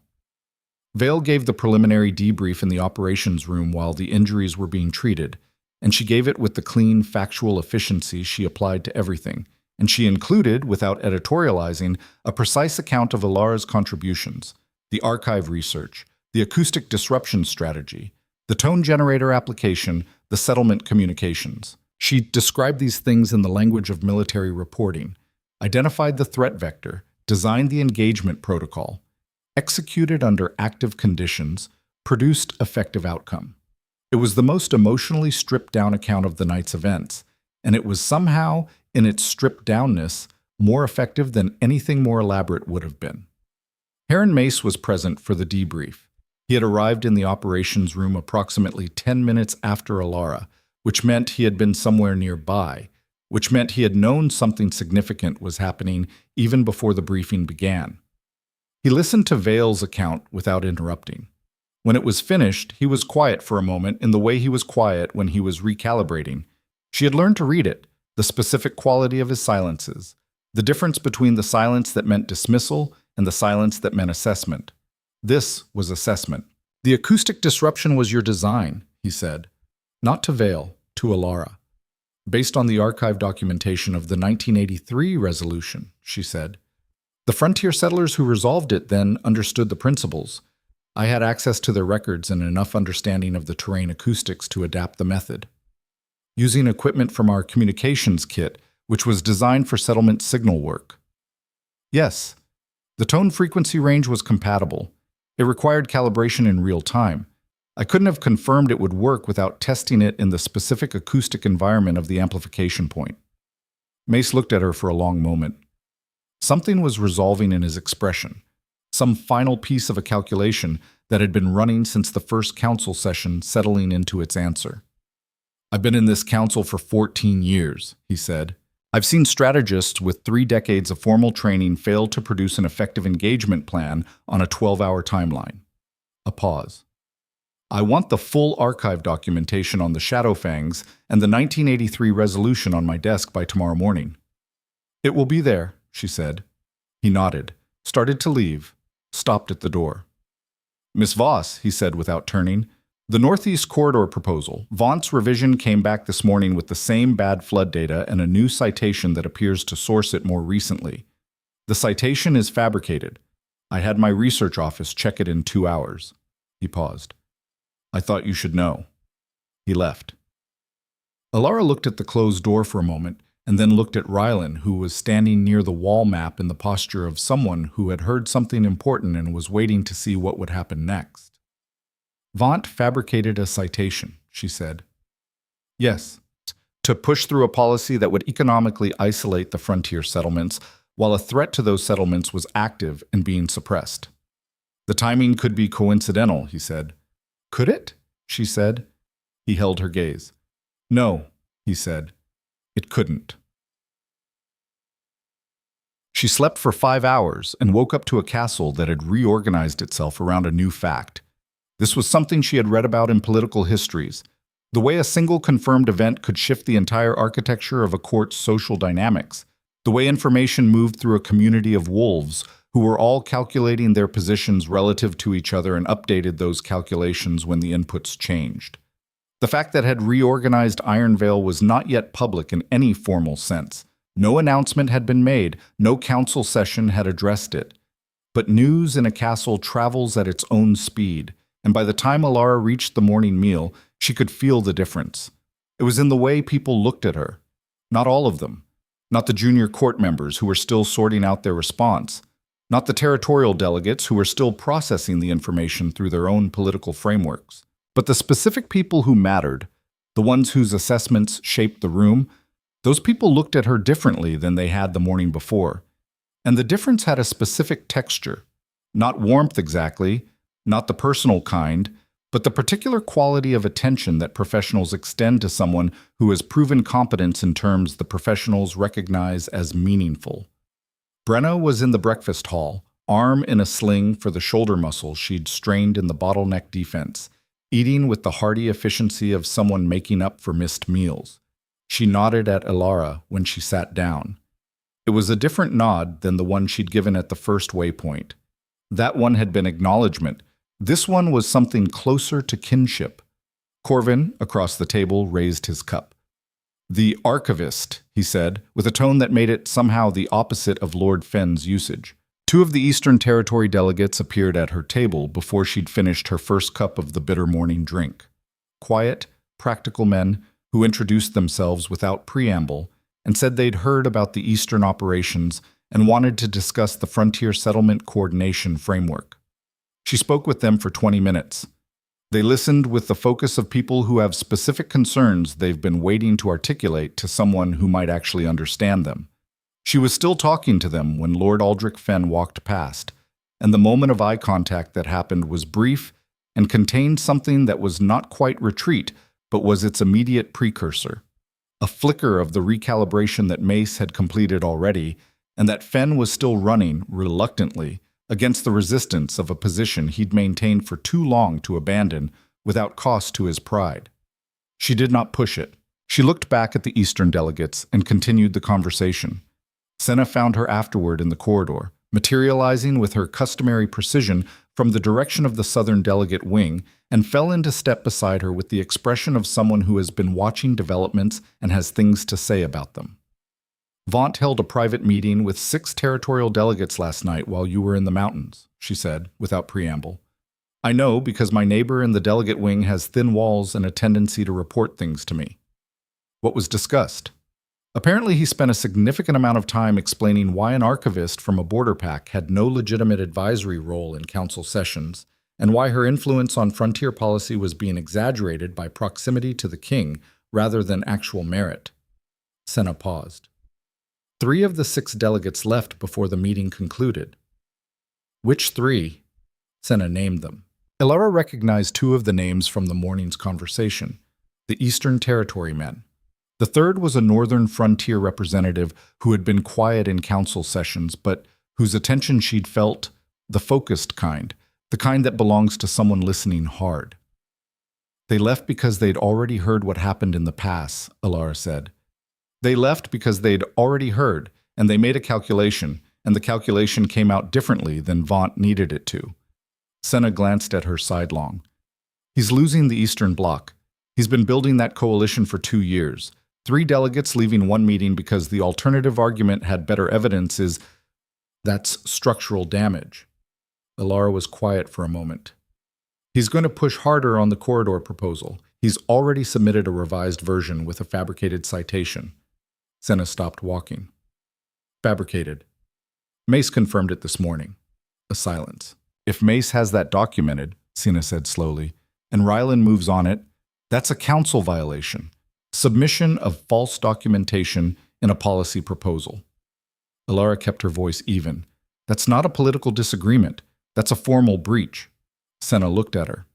[SPEAKER 1] Vale gave the preliminary debrief in the operations room while the injuries were being treated, and she gave it with the clean, factual efficiency she applied to everything, and she included, without editorializing, a precise account of Alara's contributions, the archive research, the acoustic disruption strategy, the tone generator application, the settlement communications. She described these things in the language of military reporting, identified the threat vector, designed the engagement protocol, executed under active conditions, produced effective outcome. It was the most emotionally stripped-down account of the night's events, and it was somehow, in its stripped-downness, more effective than anything more elaborate would have been. Heron Mace was present for the debrief. He had arrived in the operations room approximately 10 minutes after Alara, which meant he had been somewhere nearby, which meant he had known something significant was happening even before the briefing began. He listened to Vale's account without interrupting. When it was finished, he was quiet for a moment in the way he was quiet when he was recalibrating. She had learned to read it, the specific quality of his silences, the difference between the silence that meant dismissal and the silence that meant assessment. This was assessment. The acoustic disruption was your design, he said. Not to Vale, to Alara. Based on the archive documentation of the 1983 resolution, she said. The frontier settlers who resolved it then understood the principles. I had access to their records and enough understanding of the terrain acoustics to adapt the method. Using equipment from our communications kit, which was designed for settlement signal work. Yes, the tone frequency range was compatible. It required calibration in real time. I couldn't have confirmed it would work without testing it in the specific acoustic environment of the amplification point. Mace looked at her for a long moment. Something was resolving in his expression. Some final piece of a calculation that had been running since the first council session settling into its answer. I've been in this council for 14 years, he said. I've seen strategists with 3 decades of formal training fail to produce an effective engagement plan on a 12-hour timeline. A pause. I want the full archive documentation on the Shadowfangs and the 1983 resolution on my desk by tomorrow morning. It will be there, she said. He nodded, started to leave, stopped at the door. Miss Voss, he said without turning, the Northeast Corridor proposal. Vaughnt's revision came back this morning with the same bad flood data and a new citation that appears to source it more recently. The citation is fabricated. I had my research office check it in 2 hours. He paused. I thought you should know. He left. Alara looked at the closed door for a moment and then looked at Rylan, who was standing near the wall map in the posture of someone who had heard something important and was waiting to see what would happen next. Vaughnt fabricated a citation, she said. Yes, to push through a policy that would economically isolate the frontier settlements while a threat to those settlements was active and being suppressed. The timing could be coincidental, he said. Could it? She said. He held her gaze. No, he said. It couldn't. She slept for 5 hours and woke up to a castle that had reorganized itself around a new fact. This was something she had read about in political histories, the way a single confirmed event could shift the entire architecture of a court's social dynamics, the way information moved through a community of wolves who were all calculating their positions relative to each other and updated those calculations when the inputs changed. The fact that had reorganized Ironvale was not yet public in any formal sense. No announcement had been made, no council session had addressed it. But news in a castle travels at its own speed, and by the time Alara reached the morning meal, she could feel the difference. It was in the way people looked at her. Not all of them. Not the junior court members who were still sorting out their response. Not the territorial delegates who were still processing the information through their own political frameworks. But the specific people who mattered, the ones whose assessments shaped the room, those people looked at her differently than they had the morning before. And the difference had a specific texture. Not warmth exactly, not the personal kind, but the particular quality of attention that professionals extend to someone who has proven competence in terms the professionals recognize as meaningful. Brenna was in the breakfast hall, arm in a sling for the shoulder muscles she'd strained in the bottleneck defense, eating with the hearty efficiency of someone making up for missed meals. She nodded at Alara when she sat down. It was a different nod than the one she'd given at the first waypoint. That one had been acknowledgement. This one was something closer to kinship. Corvin, across the table, raised his cup. The archivist, he said, with a tone that made it somehow the opposite of Lord Fenn's usage. 2 of the Eastern Territory delegates appeared at her table before she'd finished her first cup of the bitter morning drink. Quiet, practical men who introduced themselves without preamble and said they'd heard about the Eastern operations and wanted to discuss the Frontier Settlement Coordination Framework. She spoke with them for 20 minutes. They listened with the focus of people who have specific concerns they've been waiting to articulate to someone who might actually understand them. She was still talking to them when Lord Aldrich Fenn walked past, and the moment of eye contact that happened was brief and contained something that was not quite retreat, but was its immediate precursor. A flicker of the recalibration that Mace had completed already, and that Fen was still running, reluctantly, against the resistance of a position he'd maintained for too long to abandon without cost to his pride. She did not push it. She looked back at the Eastern delegates and continued the conversation. Senna found her afterward in the corridor, materializing with her customary precision from the direction of the Southern delegate wing, and fell into step beside her with the expression of someone who has been watching developments and has things to say about them. Vaunt held a private meeting with 6 territorial delegates last night while you were in the mountains, she said, without preamble. I know because my neighbor in the delegate wing has thin walls and a tendency to report things to me. What was discussed? Apparently he spent a significant amount of time explaining why an archivist from a border pack had no legitimate advisory role in council sessions, and why her influence on frontier policy was being exaggerated by proximity to the king rather than actual merit. Senna paused. 3 of the 6 delegates left before the meeting concluded. Which 3? Senna named them. Elara recognized 2 of the names from the morning's conversation, the Eastern Territory men. The third was a northern frontier representative who had been quiet in council sessions, but whose attention she'd felt, the focused kind, the kind that belongs to someone listening hard. They left because they'd already heard what happened in the pass, Elara said. They left because they'd already heard, and they made a calculation, and the calculation came out differently than Vaunt needed it to. Senna glanced at her sidelong. He's losing the Eastern Bloc. He's been building that coalition for 2 years. 3 delegates leaving one meeting because the alternative argument had better evidence is that's structural damage. Elara was quiet for a moment. He's going to push harder on the corridor proposal. He's already submitted a revised version with a fabricated citation. Senna stopped walking. Fabricated. Mace confirmed it this morning. A silence. If Mace has that documented, Senna said slowly, and Rylan moves on it, that's a council violation. Submission of false documentation in a policy proposal. Elara kept her voice even. That's not a political disagreement. That's a formal breach. Senna looked at her.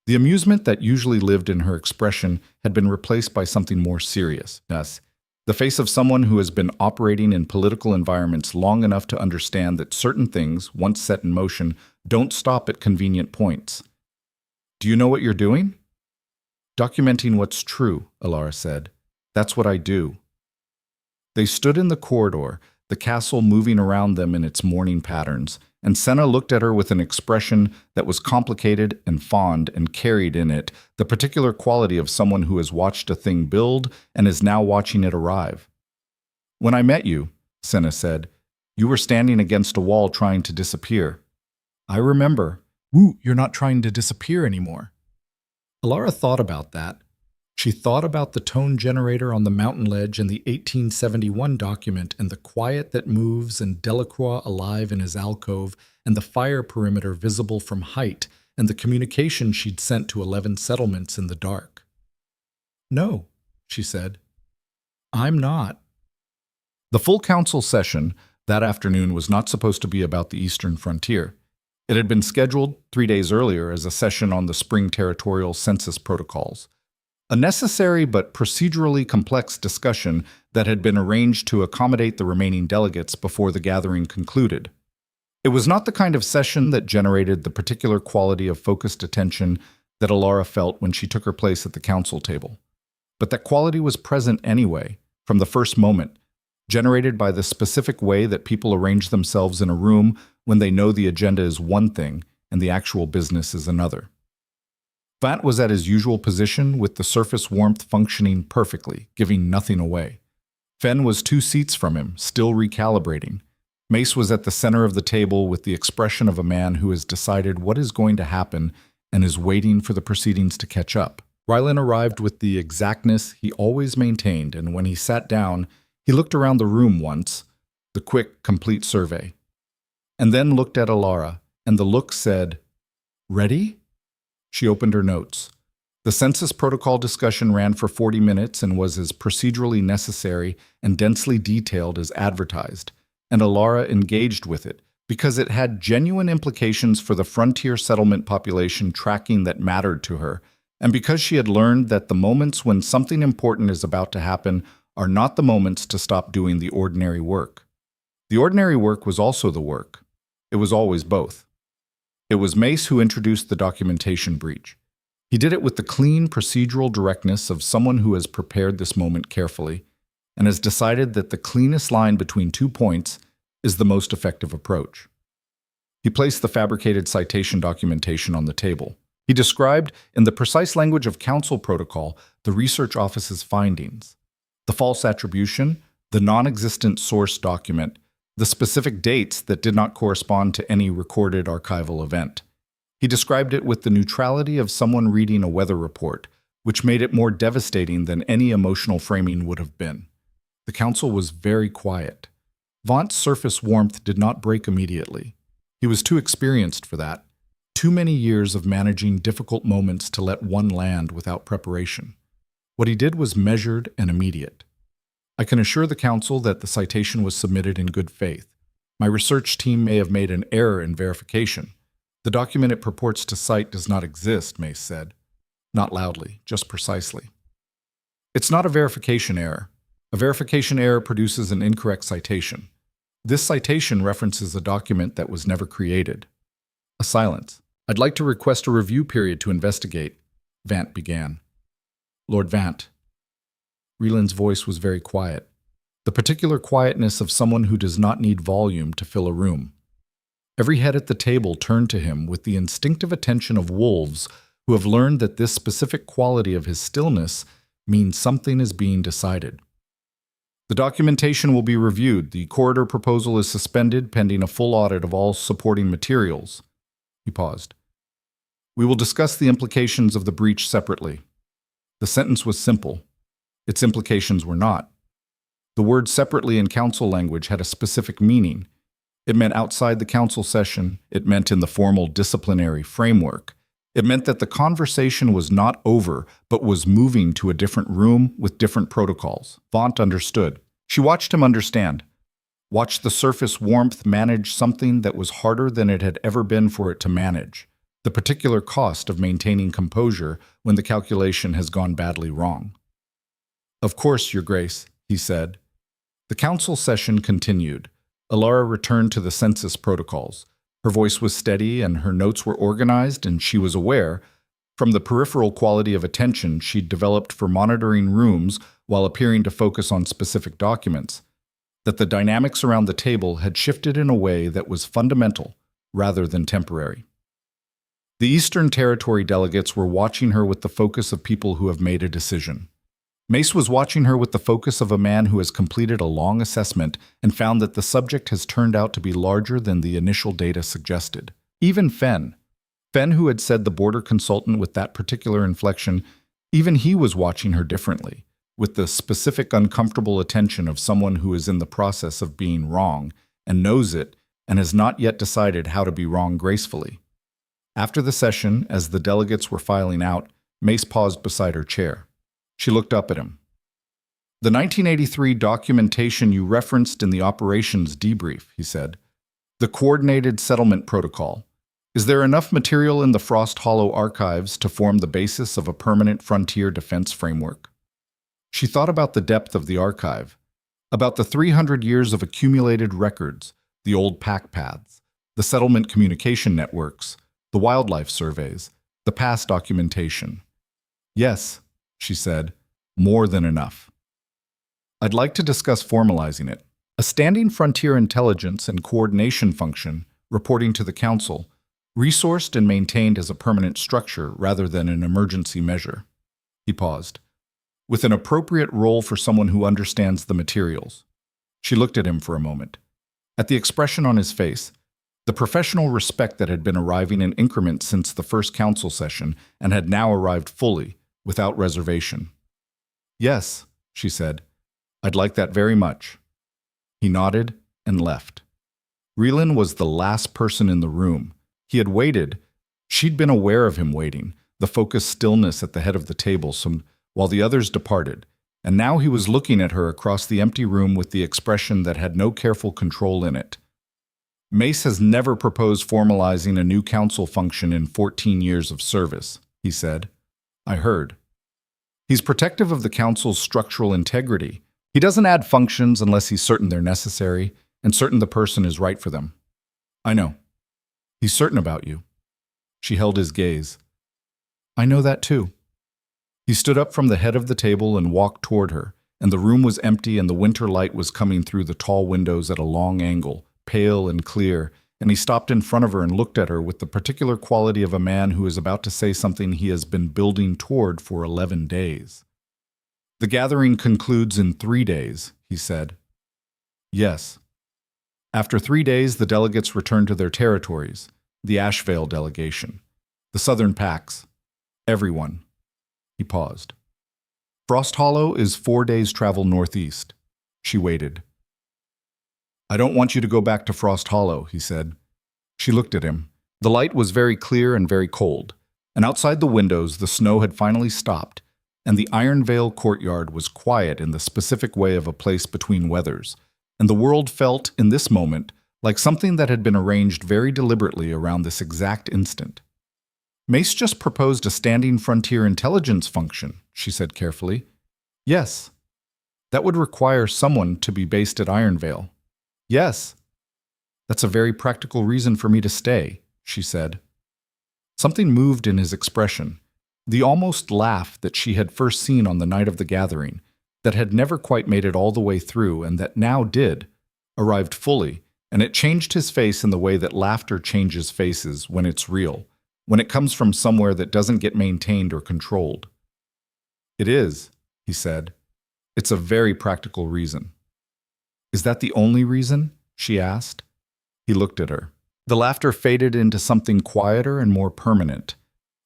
[SPEAKER 1] The amusement that usually lived in her expression had been replaced by something more serious. Yes, the face of someone who has been operating in political environments long enough to understand that certain things, once set in motion, don't stop at convenient points. Do you know what you're doing? Documenting what's true, Elara said. That's what I do. They stood in the corridor, the castle moving around them in its morning patterns, and Senna looked at her with an expression that was complicated and fond and carried in it the particular quality of someone who has watched a thing build and is now watching it arrive. When I met you, Senna said, you were standing against a wall trying to disappear. I remember. Woo, you're not trying to disappear anymore. Elara thought about that. She thought about the tone generator on the mountain ledge and the 1871 document and the quiet that moves and Delacroix alive in his alcove and the fire perimeter visible from height and the communication she'd sent to 11 settlements in the dark. No, she said. I'm not. The full council session that afternoon was not supposed to be about the eastern frontier. It had been scheduled 3 days earlier as a session on the spring territorial census protocols, a necessary but procedurally complex discussion that had been arranged to accommodate the remaining delegates before the gathering concluded. It was not the kind of session that generated the particular quality of focused attention that Elara felt when she took her place at the council table, but that quality was present anyway, from the first moment, generated by the specific way that people arrange themselves in a room when they know the agenda is one thing and the actual business is another. Vant was at his usual position with the surface warmth functioning perfectly, giving nothing away. Fen was 2 seats from him, still recalibrating. Mace was at the center of the table with the expression of a man who has decided what is going to happen and is waiting for the proceedings to catch up. Rylan arrived with the exactness he always maintained, and when he sat down, he looked around the room once, the quick, complete survey, and then looked at Elara, and the look said, "Ready?" She opened her notes. The census protocol discussion ran for 40 minutes and was as procedurally necessary and densely detailed as advertised, and Elara engaged with it, because it had genuine implications for the frontier settlement population tracking that mattered to her, and because she had learned that the moments when something important is about to happen are not the moments to stop doing the ordinary work. The ordinary work was also the work. It was always both. It was Mace who introduced the documentation breach. He did it with the clean, procedural directness of someone who has prepared this moment carefully and has decided that the cleanest line between 2 points is the most effective approach. He placed the fabricated citation documentation on the table. He described, in the precise language of council protocol, the research office's findings, the false attribution, the non-existent source document, the specific dates that did not correspond to any recorded archival event. He described it with the neutrality of someone reading a weather report, which made it more devastating than any emotional framing would have been. The council was very quiet. Vaunt's surface warmth did not break immediately. He was too experienced for that. Too many years of managing difficult moments to let one land without preparation. What he did was measured and immediate. I can assure the council that the citation was submitted in good faith. My research team may have made an error in verification. The document it purports to cite does not exist, Mace said. Not loudly, just precisely. It's not a verification error. A verification error produces an incorrect citation. This citation references a document that was never created. A silence. I'd like to request a review period to investigate, Vant began. Lord Vant. Reeland's voice was very quiet. The particular quietness of someone who does not need volume to fill a room. Every head at the table turned to him with the instinctive attention of wolves who have learned that this specific quality of his stillness means something is being decided. The documentation will be reviewed. The corridor proposal is suspended pending a full audit of all supporting materials. He paused. We will discuss the implications of the breach separately. The sentence was simple. Its implications were not. The word separately in council language had a specific meaning. It meant outside the council session. It meant in the formal disciplinary framework. It meant that the conversation was not over, but was moving to a different room with different protocols. Vaunt understood. She watched him understand. Watched the surface warmth manage something that was harder than it had ever been for it to manage. The particular cost of maintaining composure when the calculation has gone badly wrong. Of course, Your Grace, he said. The council session continued. Alara returned to the census protocols. Her voice was steady and her notes were organized, and she was aware, from the peripheral quality of attention she'd developed for monitoring rooms while appearing to focus on specific documents, that the dynamics around the table had shifted in a way that was fundamental rather than temporary. The Eastern Territory delegates were watching her with the focus of people who have made a decision. Mace was watching her with the focus of a man who has completed a long assessment and found that the subject has turned out to be larger than the initial data suggested. Even Fen, who had said the border consultant with that particular inflection, even he was watching her differently, with the specific uncomfortable attention of someone who is in the process of being wrong and knows it and has not yet decided how to be wrong gracefully. After the session, as the delegates were filing out, Mace paused beside her chair. She looked up at him. The 1983 documentation you referenced in the operations debrief, he said. The Coordinated Settlement Protocol. Is there enough material in the Frost Hollow archives to form the basis of a permanent frontier defense framework? She thought about the depth of the archive, about the 300 years of accumulated records, the old pack paths, the settlement communication networks, the wildlife surveys, the past documentation. Yes, she said, more than enough. I'd like to discuss formalizing it. A standing frontier intelligence and coordination function, reporting to the Council, resourced and maintained as a permanent structure rather than an emergency measure. He paused. With an appropriate role for someone who understands the materials. She looked at him for a moment. At the expression on his face, the professional respect that had been arriving in increments since the first council session and had now arrived fully, without reservation. Yes, she said. I'd like that very much. He nodded and left. Reeland was the last person in the room. He had waited. She'd been aware of him waiting, the focused stillness at the head of the table, while the others departed, and now he was looking at her across the empty room with the expression that had no careful control in it. Mace has never proposed formalizing a new council function in 14 years of service, he said. I heard. He's protective of the council's structural integrity. He doesn't add functions unless he's certain they're necessary and certain the person is right for them. I know. He's certain about you. She held his gaze. I know that too. He stood up from the head of the table and walked toward her, and the room was empty and the winter light was coming through the tall windows at a long angle, pale and clear, and he stopped in front of her and looked at her with the particular quality of a man who is about to say something he has been building toward for 11 days. The gathering concludes in 3 days, he said. Yes. After 3 days, the delegates return to their territories, the Ashvale delegation, the Southern Pacts, everyone. He paused. Frost Hollow is 4 days' travel northeast. She waited. I don't want you to go back to Frost Hollow, he said. She looked at him. The light was very clear and very cold, and outside the windows the snow had finally stopped, and the Ironvale courtyard was quiet in the specific way of a place between weathers, and the world felt, in this moment, like something that had been arranged very deliberately around this exact instant. Mace just proposed a standing frontier intelligence function, she said carefully. Yes. That would require someone to be based at Ironvale. Yes. That's a very practical reason for me to stay, she said. Something moved in his expression, the almost laugh that she had first seen on the night of the gathering, that had never quite made it all the way through and that now did, arrived fully, and it changed his face in the way that laughter changes faces when it's real, when it comes from somewhere that doesn't get maintained or controlled. It is, he said. It's a very practical reason. Is that the only reason? She asked. He looked at her. The laughter faded into something quieter and more permanent.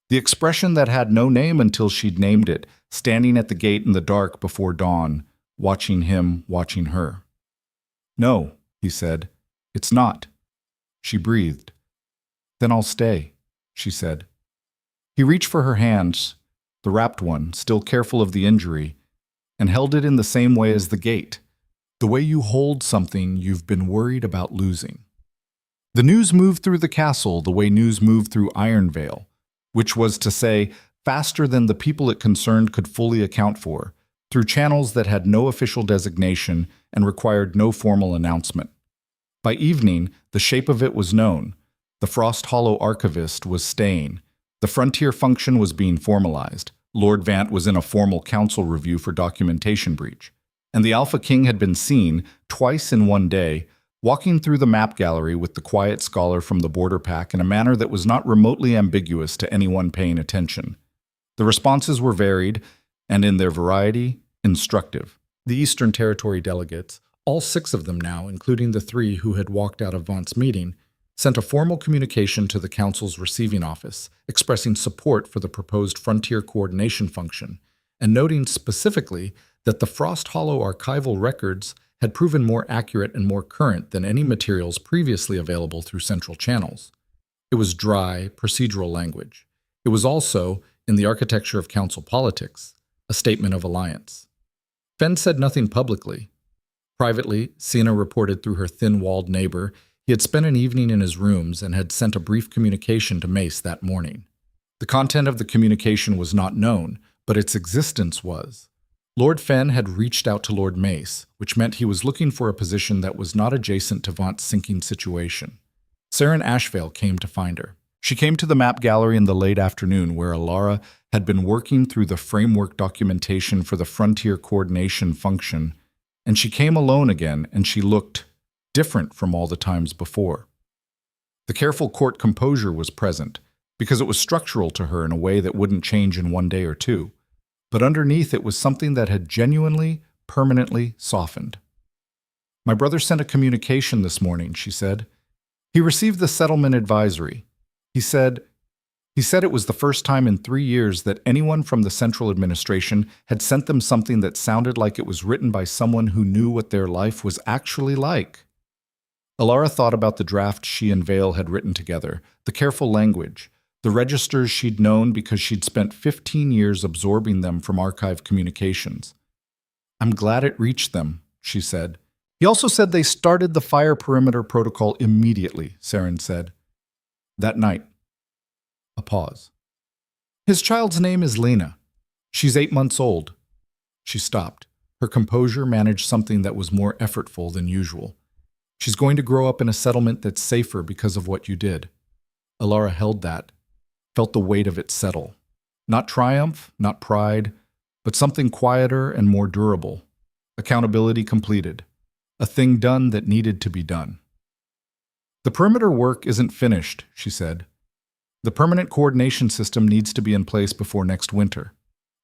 [SPEAKER 1] The expression that had no name until she'd named it, standing at the gate in the dark before dawn, watching him, watching her. No, he said. It's not. She breathed. Then I'll stay, she said. He reached for her hands, the wrapped one, still careful of the injury, and held it in the same way as the gate, the way you hold something you've been worried about losing. The news moved through the castle the way news moved through Ironvale, which was to say, faster than the people it concerned could fully account for, through channels that had no official designation and required no formal announcement. By evening, the shape of it was known. The Frost Hollow archivist was staying. The frontier function was being formalized. Lord Vant was in a formal council review for documentation breach. And the Alpha King had been seen, twice in one day, walking through the map gallery with the quiet scholar from the border pack in a manner that was not remotely ambiguous to anyone paying attention. The responses were varied, and in their variety, instructive. The Eastern Territory delegates, all 6 of them now, including the 3 who had walked out of Vant's meeting, sent a formal communication to the Council's receiving office, expressing support for the proposed frontier coordination function, and noting specifically that the Frost Hollow archival records had proven more accurate and more current than any materials previously available through central channels. It was dry, procedural language. It was also, in the architecture of council politics, a statement of alliance. Fenn said nothing publicly. Privately, Sienna reported through her thin-walled neighbor he had spent an evening in his rooms and had sent a brief communication to Mace that morning. The content of the communication was not known, but its existence was. Lord Fenn had reached out to Lord Mace, which meant he was looking for a position that was not adjacent to Vant's sinking situation. Saren Ashvale came to find her. She came to the map gallery in the late afternoon where Alara had been working through the framework documentation for the frontier coordination function, and she came alone again, and she looked different from all the times before. The careful court composure was present, because it was structural to her in a way that wouldn't change in 1 day or 2, but underneath it was something that had genuinely, permanently softened. My brother sent a communication this morning, she said. He received the settlement advisory. He said it was the first time in 3 years that anyone from the central administration had sent them something that sounded like it was written by someone who knew what their life was actually like. Alara thought about the draft she and Vale had written together, the careful language, the registers she'd known because she'd spent 15 years absorbing them from archive communications. I'm glad it reached them, she said. He also said they started the fire perimeter protocol immediately, Saren said. That night. A pause. His child's name is Lena. She's 8 months old. She stopped. Her composure managed something that was more effortful than usual. She's going to grow up in a settlement that's safer because of what you did. Alara held that, felt the weight of it settle. Not triumph, not pride, but something quieter and more durable. Accountability completed. A thing done that needed to be done. The perimeter work isn't finished, she said. The permanent coordination system needs to be in place before next winter.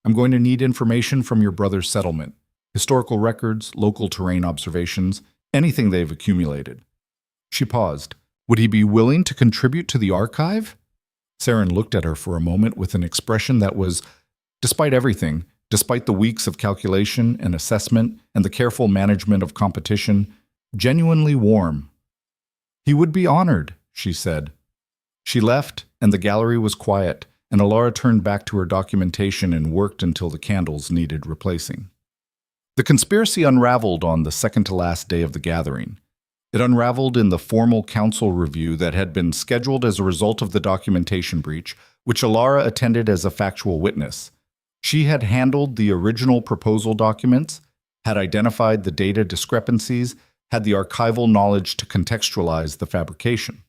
[SPEAKER 1] I'm going to need information from your brother's settlement, historical records, local terrain observations, anything they've accumulated. She paused. Would he be willing to contribute to the archive? Saren looked at her for a moment with an expression that was, despite everything, despite the weeks of calculation and assessment and the careful management of competition, genuinely warm. He would be honored, she said. She left, and the gallery was quiet, and Alara turned back to her documentation and worked until the candles needed replacing. The conspiracy unraveled on the second-to-last day of the gathering. It unraveled in the formal council review that had been scheduled as a result of the documentation breach, which Alara attended as a factual witness. She had handled the original proposal documents, had identified the data discrepancies, had the archival knowledge to contextualize the fabrication.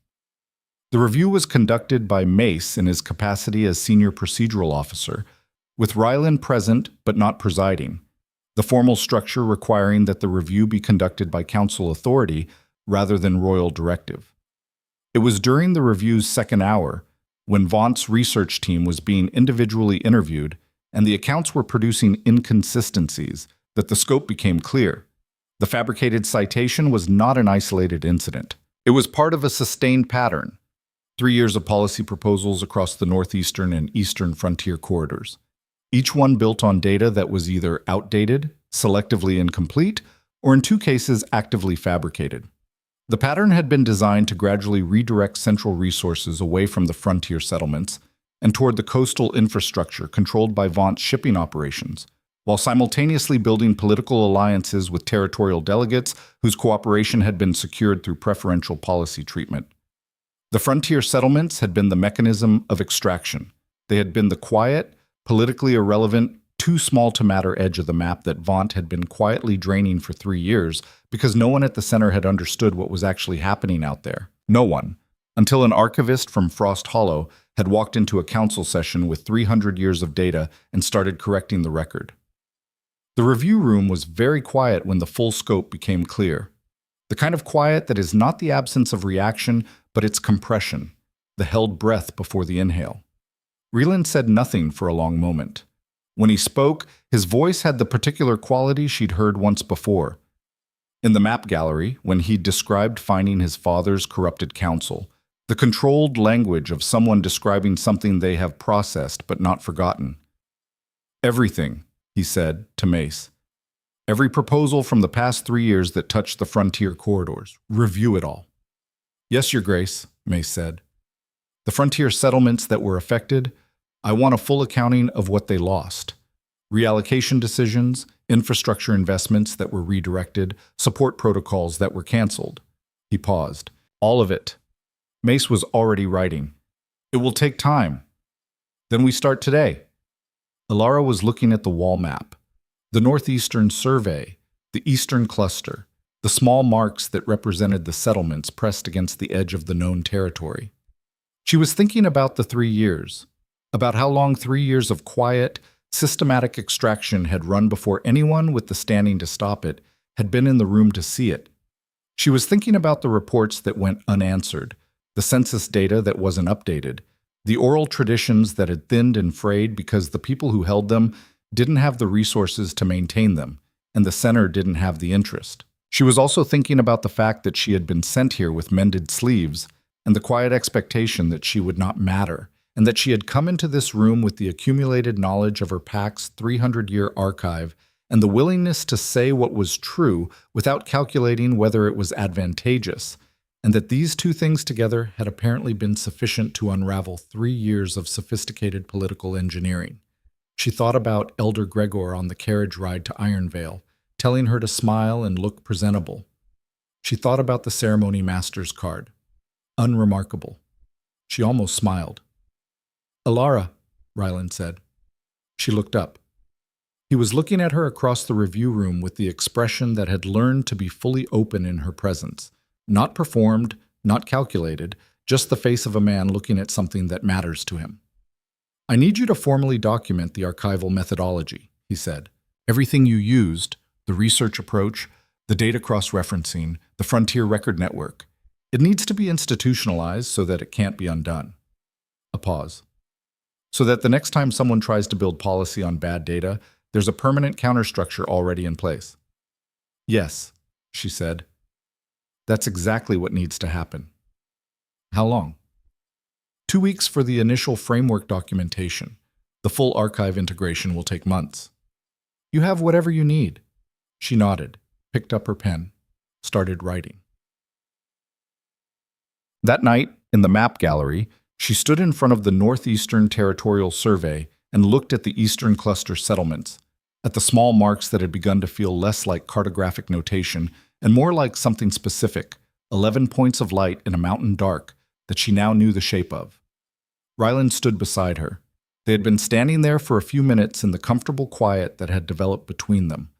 [SPEAKER 1] The review was conducted by Mace in his capacity as senior procedural officer, with Rylan present but not presiding, the formal structure requiring that the review be conducted by council authority rather than royal directive. It was during the review's second hour, when Vaunt's research team was being individually interviewed and the accounts were producing inconsistencies, that the scope became clear. The fabricated citation was not an isolated incident. It was part of a sustained pattern. 3 years of policy proposals across the northeastern and eastern frontier corridors. Each one built on data that was either outdated, selectively incomplete, or in 2 cases actively fabricated. The pattern had been designed to gradually redirect central resources away from the frontier settlements and toward the coastal infrastructure controlled by Vaunt's shipping operations, while simultaneously building political alliances with territorial delegates whose cooperation had been secured through preferential policy treatment. The frontier settlements had been the mechanism of extraction. They had been the quiet, politically irrelevant, too small to matter edge of the map that Vaunt had been quietly draining for 3 years because no one at the center had understood what was actually happening out there. No one. Until an archivist from Frost Hollow had walked into a council session with 300 years of data and started correcting the record. The review room was very quiet when the full scope became clear. The kind of quiet that is not the absence of reaction, but its compression, the held breath before the inhale. Rylan said nothing for a long moment. When he spoke, his voice had the particular quality she'd heard once before. In the map gallery, when he described finding his father's corrupted council, the controlled language of someone describing something they have processed but not forgotten. Everything, he said to Mace. Every proposal from the past 3 years that touched the frontier corridors. Review it all. Yes, Your Grace, Mace said. The frontier settlements that were affected, I want a full accounting of what they lost. Reallocation decisions, infrastructure investments that were redirected, support protocols that were canceled. He paused. All of it. Mace was already writing. It will take time. Then we start today. Alara was looking at the wall map. The northeastern survey, the eastern cluster, the small marks that represented the settlements pressed against the edge of the known territory. She was thinking about the 3 years, about how long 3 years of quiet, systematic extraction had run before anyone with the standing to stop it had been in the room to see it. She was thinking about the reports that went unanswered, the census data that wasn't updated, the oral traditions that had thinned and frayed because the people who held them didn't have the resources to maintain them, and the center didn't have the interest. She was also thinking about the fact that she had been sent here with mended sleeves, and the quiet expectation that she would not matter, and that she had come into this room with the accumulated knowledge of her pack's 300-year archive and the willingness to say what was true without calculating whether it was advantageous, and that these 2 things together had apparently been sufficient to unravel 3 years of sophisticated political engineering. She thought about Elder Gregor on the carriage ride to Ironvale, telling her to smile and look presentable. She thought about the ceremony master's card. Unremarkable. She almost smiled. Alara, Ryland said. She looked up. He was looking at her across the review room with the expression that had learned to be fully open in her presence. Not performed, not calculated, just the face of a man looking at something that matters to him. I need you to formally document the archival methodology, he said. Everything you used, the research approach, the data cross-referencing, the frontier record network. It needs to be institutionalized so that it can't be undone. A pause. So that the next time someone tries to build policy on bad data, there's a permanent counterstructure already in place. Yes, she said. That's exactly what needs to happen. How long? 2 weeks for the initial framework documentation. The full archive integration will take months. You have whatever you need. She nodded, picked up her pen, started writing. That night, in the map gallery, she stood in front of the Northeastern Territorial Survey and looked at the Eastern Cluster settlements, at the small marks that had begun to feel less like cartographic notation and more like something specific, 11 points of light in a mountain dark that she now knew the shape of. Ryland stood beside her. They had been standing there for a few minutes in the comfortable quiet that had developed between them,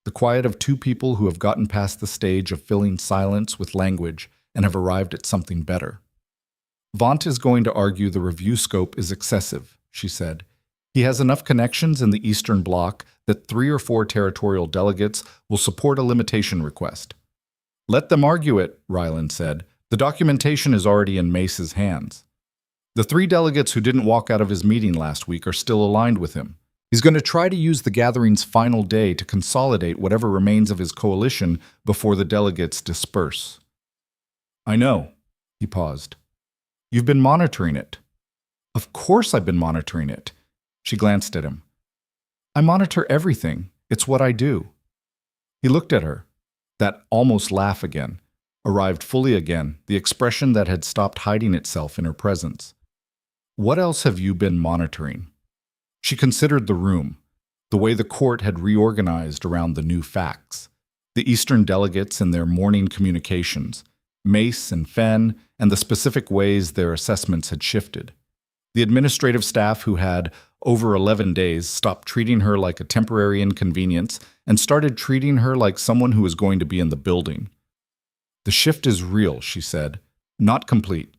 [SPEAKER 1] the quiet of two people who have gotten past the stage of filling silence with language and have arrived at something better. Vaunt is going to argue the review scope is excessive, she said. He has enough connections in the Eastern Bloc that 3 or 4 territorial delegates will support a limitation request. Let them argue it, Ryland said. The documentation is already in Mace's hands. The 3 delegates who didn't walk out of his meeting last week are still aligned with him. He's going to try to use the gathering's final day to consolidate whatever remains of his coalition before the delegates disperse. I know, he paused. You've been monitoring it. Of course I've been monitoring it. She glanced at him. I monitor everything. It's what I do. He looked at her. That almost laugh again, arrived fully again, the expression that had stopped hiding itself in her presence. What else have you been monitoring? She considered the room, the way the court had reorganized around the new facts, the Eastern delegates and their morning communications, Mace and Fenn, and the specific ways their assessments had shifted. The administrative staff who had, over 11 days, stopped treating her like a temporary inconvenience and started treating her like someone who was going to be in the building. The shift is real, she said, not complete.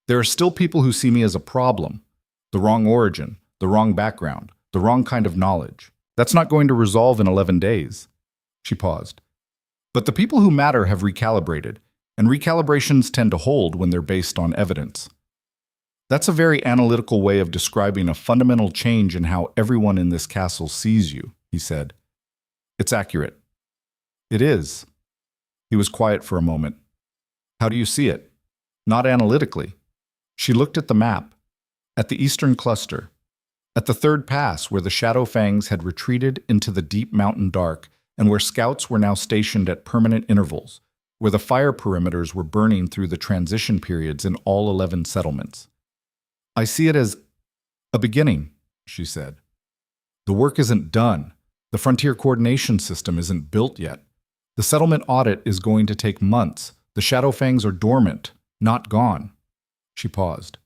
[SPEAKER 1] There are still people who see me as a problem, the wrong origin, the wrong background, the wrong kind of knowledge. That's not going to resolve in 11 days. She paused. But the people who matter have recalibrated, and recalibrations tend to hold when they're based on evidence. That's a very analytical way of describing a fundamental change in how everyone in this castle sees you, he said. It's accurate. It is. He was quiet for a moment. How do you see it? Not analytically. She looked at the map, at the Eastern Cluster, at the third pass where the Shadowfangs had retreated into the deep mountain dark and where scouts were now stationed at permanent intervals, where the fire perimeters were burning through the transition periods in all 11 settlements. I see it as a beginning, she said. The work isn't done. The frontier coordination system isn't built yet. The settlement audit is going to take months. The Shadowfangs are dormant, not gone. She paused.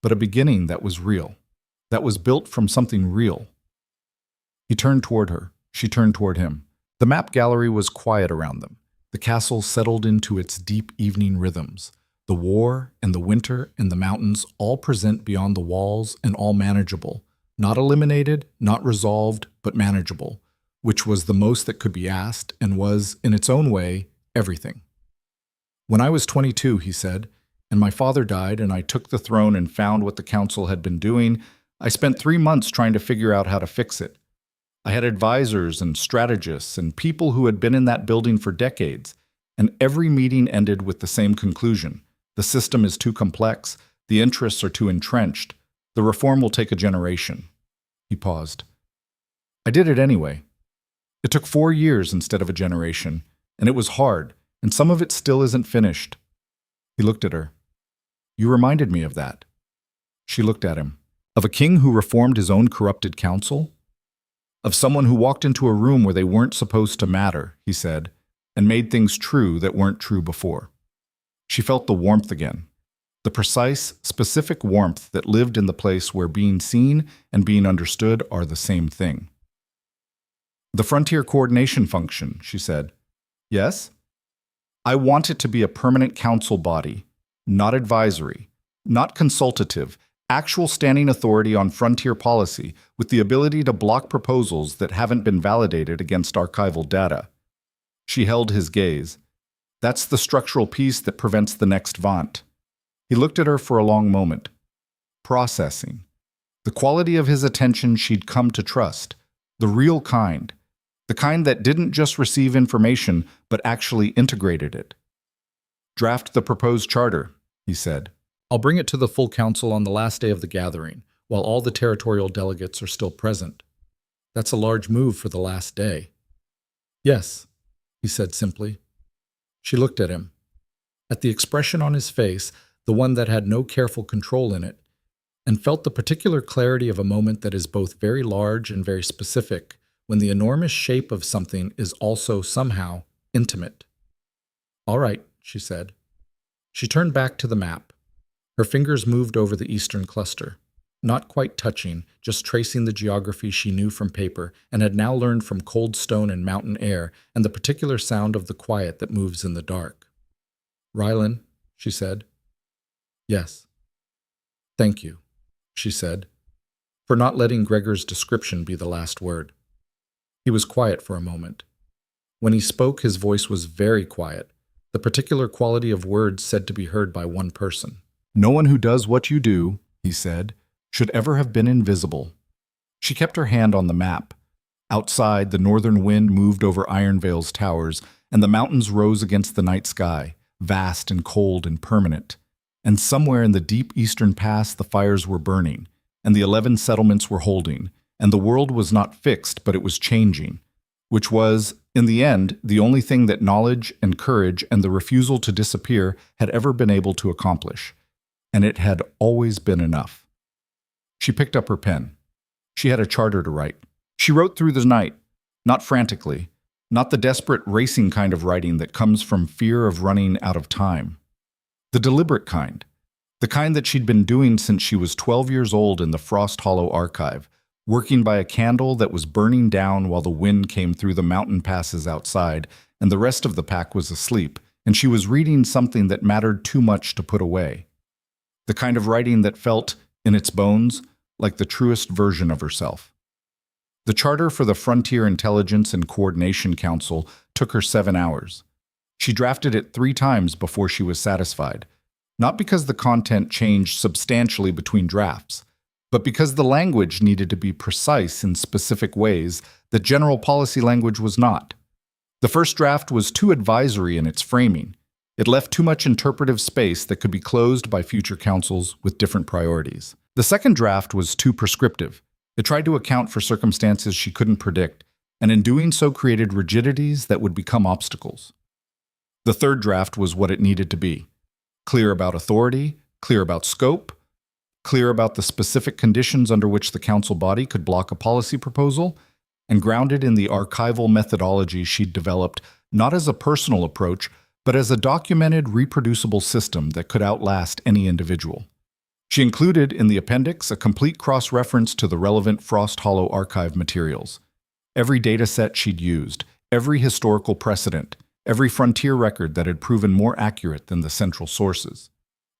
[SPEAKER 1] But a beginning that was real, that was built from something real. He turned toward her. She turned toward him. The map gallery was quiet around them. The castle settled into its deep evening rhythms. The war and the winter and the mountains all present beyond the walls and all manageable. Not eliminated, not resolved, but manageable, which was the most that could be asked and was, in its own way, everything. When I was 22, he said, and my father died and I took the throne and found what the council had been doing, I spent 3 months trying to figure out how to fix it. I had advisors and strategists and people who had been in that building for decades, and every meeting ended with the same conclusion. The system is too complex, the interests are too entrenched, the reform will take a generation. He paused. I did it anyway. It took 4 years instead of a generation, and it was hard, and some of it still isn't finished. He looked at her. You reminded me of that. She looked at him. Of a king who reformed his own corrupted council? Of someone who walked into a room where they weren't supposed to matter, he said, and made things true that weren't true before. She felt the warmth again, the precise, specific warmth that lived in the place where being seen and being understood are the same thing. The frontier coordination function, she said. Yes? I want it to be a permanent council body, not advisory, not consultative, actual standing authority on frontier policy with the ability to block proposals that haven't been validated against archival data. She held his gaze. That's the structural piece that prevents the next Vant. He looked at her for a long moment. Processing. The quality of his attention she'd come to trust. The real kind. The kind that didn't just receive information, but actually integrated it. Draft the proposed charter, he said. I'll bring it to the full council on the last day of the gathering, while all the territorial delegates are still present. That's a large move for the last day. Yes, he said simply. She looked at him. At the expression on his face, the one that had no careful control in it, and felt the particular clarity of a moment that is both very large and very specific, when the enormous shape of something is also somehow intimate. All right, she said. She turned back to the map. Her fingers moved over the eastern cluster, not quite touching, just tracing the geography she knew from paper and had now learned from cold stone and mountain air and the particular sound of the quiet that moves in the dark. Rylan, she said. Yes. Thank you, she said, for not letting Gregor's description be the last word. He was quiet for a moment. When he spoke, his voice was very quiet, the particular quality of words said to be heard by one person. No one who does what you do, he said, should ever have been invisible. She kept her hand on the map. Outside, the northern wind moved over Ironvale's towers, and the mountains rose against the night sky, vast and cold and permanent. And somewhere in the deep eastern pass the fires were burning, and the 11 settlements were holding, and the world was not fixed, but it was changing, which was, in the end, the only thing that knowledge and courage and the refusal to disappear had ever been able to accomplish. And it had always been enough. She picked up her pen. She had a charter to write. She wrote through the night, not frantically, not the desperate racing kind of writing that comes from fear of running out of time. The deliberate kind, the kind that she'd been doing since she was 12 years old in the Frost Hollow archive, working by a candle that was burning down while the wind came through the mountain passes outside, and the rest of the pack was asleep, and she was reading something that mattered too much to put away. The kind of writing that felt, in its bones, like the truest version of herself. The charter for the Frontier Intelligence and Coordination Council took her 7 hours. She drafted it 3 times before she was satisfied, not because the content changed substantially between drafts, but because the language needed to be precise in specific ways that general policy language was not. The first draft was too advisory in its framing. It left too much interpretive space that could be closed by future councils with different priorities. The second draft was too prescriptive. It tried to account for circumstances she couldn't predict, and in doing so created rigidities that would become obstacles. The third draft was what it needed to be. Clear about authority, clear about scope, clear about the specific conditions under which the council body could block a policy proposal, and grounded in the archival methodology she'd developed not as a personal approach, but as a documented, reproducible system that could outlast any individual. She included in the appendix a complete cross-reference to the relevant Frost Hollow archive materials. Every data set she'd used, every historical precedent, every frontier record that had proven more accurate than the central sources.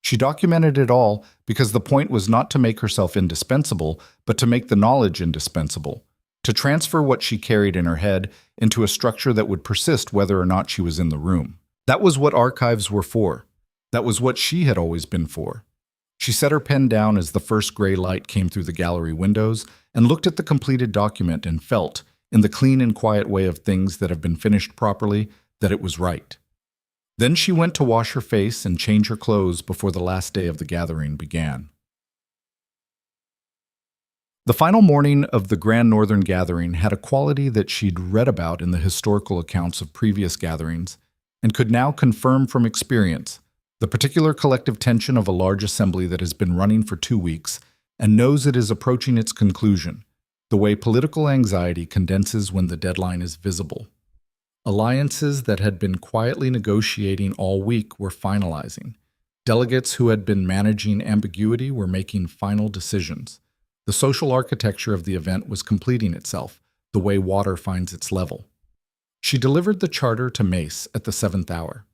[SPEAKER 1] She documented it all because the point was not to make herself indispensable, but to make the knowledge indispensable, to transfer what she carried in her head into a structure that would persist whether or not she was in the room. That was what archives were for. That was what she had always been for. She set her pen down as the first gray light came through the gallery windows and looked at the completed document and felt, in the clean and quiet way of things that have been finished properly, that it was right. Then she went to wash her face and change her clothes before the last day of the gathering began. The final morning of the Grand Northern Gathering had a quality that she'd read about in the historical accounts of previous gatherings and could now confirm from experience, the particular collective tension of a large assembly that has been running for 2 weeks and knows it is approaching its conclusion, the way political anxiety condenses when the deadline is visible. Alliances that had been quietly negotiating all week were finalizing. Delegates who had been managing ambiguity were making final decisions. The social architecture of the event was completing itself, the way water finds its level. She delivered the charter to Mace at the 7th hour.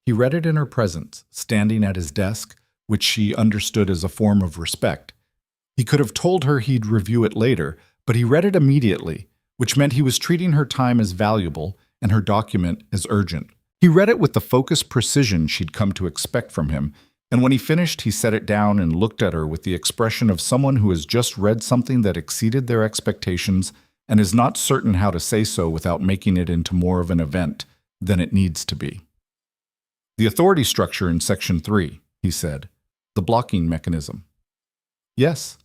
[SPEAKER 1] He read it in her presence, standing at his desk, which she understood as a form of respect. He could have told her he'd review it later, but he read it immediately, which meant he was treating her time as valuable and her document as urgent. He read it with the focused precision she'd come to expect from him, and when he finished, he set it down and looked at her with the expression of someone who has just read something that exceeded their expectations and is not certain how to say so without making it into more of an event than it needs to be. The authority structure in Section 3, he said. The blocking mechanism. Yes.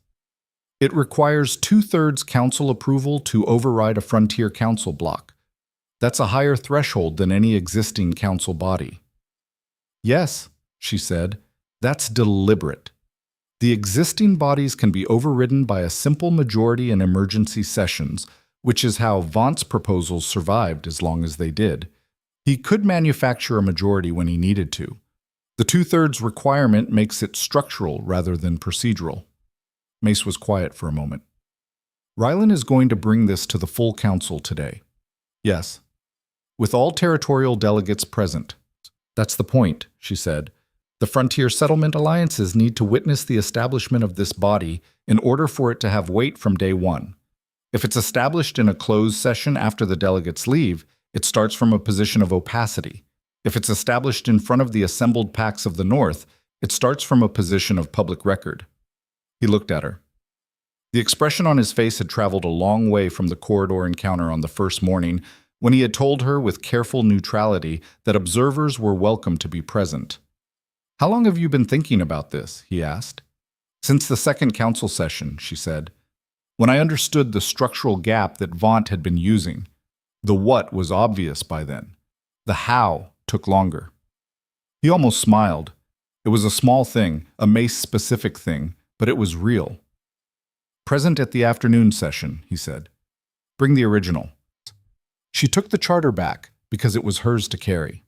[SPEAKER 1] It requires 2/3 council approval to override a frontier council block. That's a higher threshold than any existing council body. Yes, she said, that's deliberate. The existing bodies can be overridden by a simple majority in emergency sessions, which is how Vaunt's proposals survived as long as they did. He could manufacture a majority when he needed to. The 2/3 requirement makes it structural rather than procedural. Mace was quiet for a moment. Rylan is going to bring this to the full council today. Yes. With all territorial delegates present. That's the point, she said. The frontier settlement alliances need to witness the establishment of this body in order for it to have weight from day one. If it's established in a closed session after the delegates leave, it starts from a position of opacity. If it's established in front of the assembled packs of the North, it starts from a position of public record. He looked at her. The expression on his face had traveled a long way from the corridor encounter on the first morning when he had told her with careful neutrality that observers were welcome to be present. How long have you been thinking about this? He asked. Since the second council session, she said. When I understood the structural gap that Vaunt had been using. The what was obvious by then. The how took longer. He almost smiled. It was a small thing, a Mace-specific thing, but it was real. Present at the afternoon session, he said. Bring the original. She took the charter back because it was hers to carry.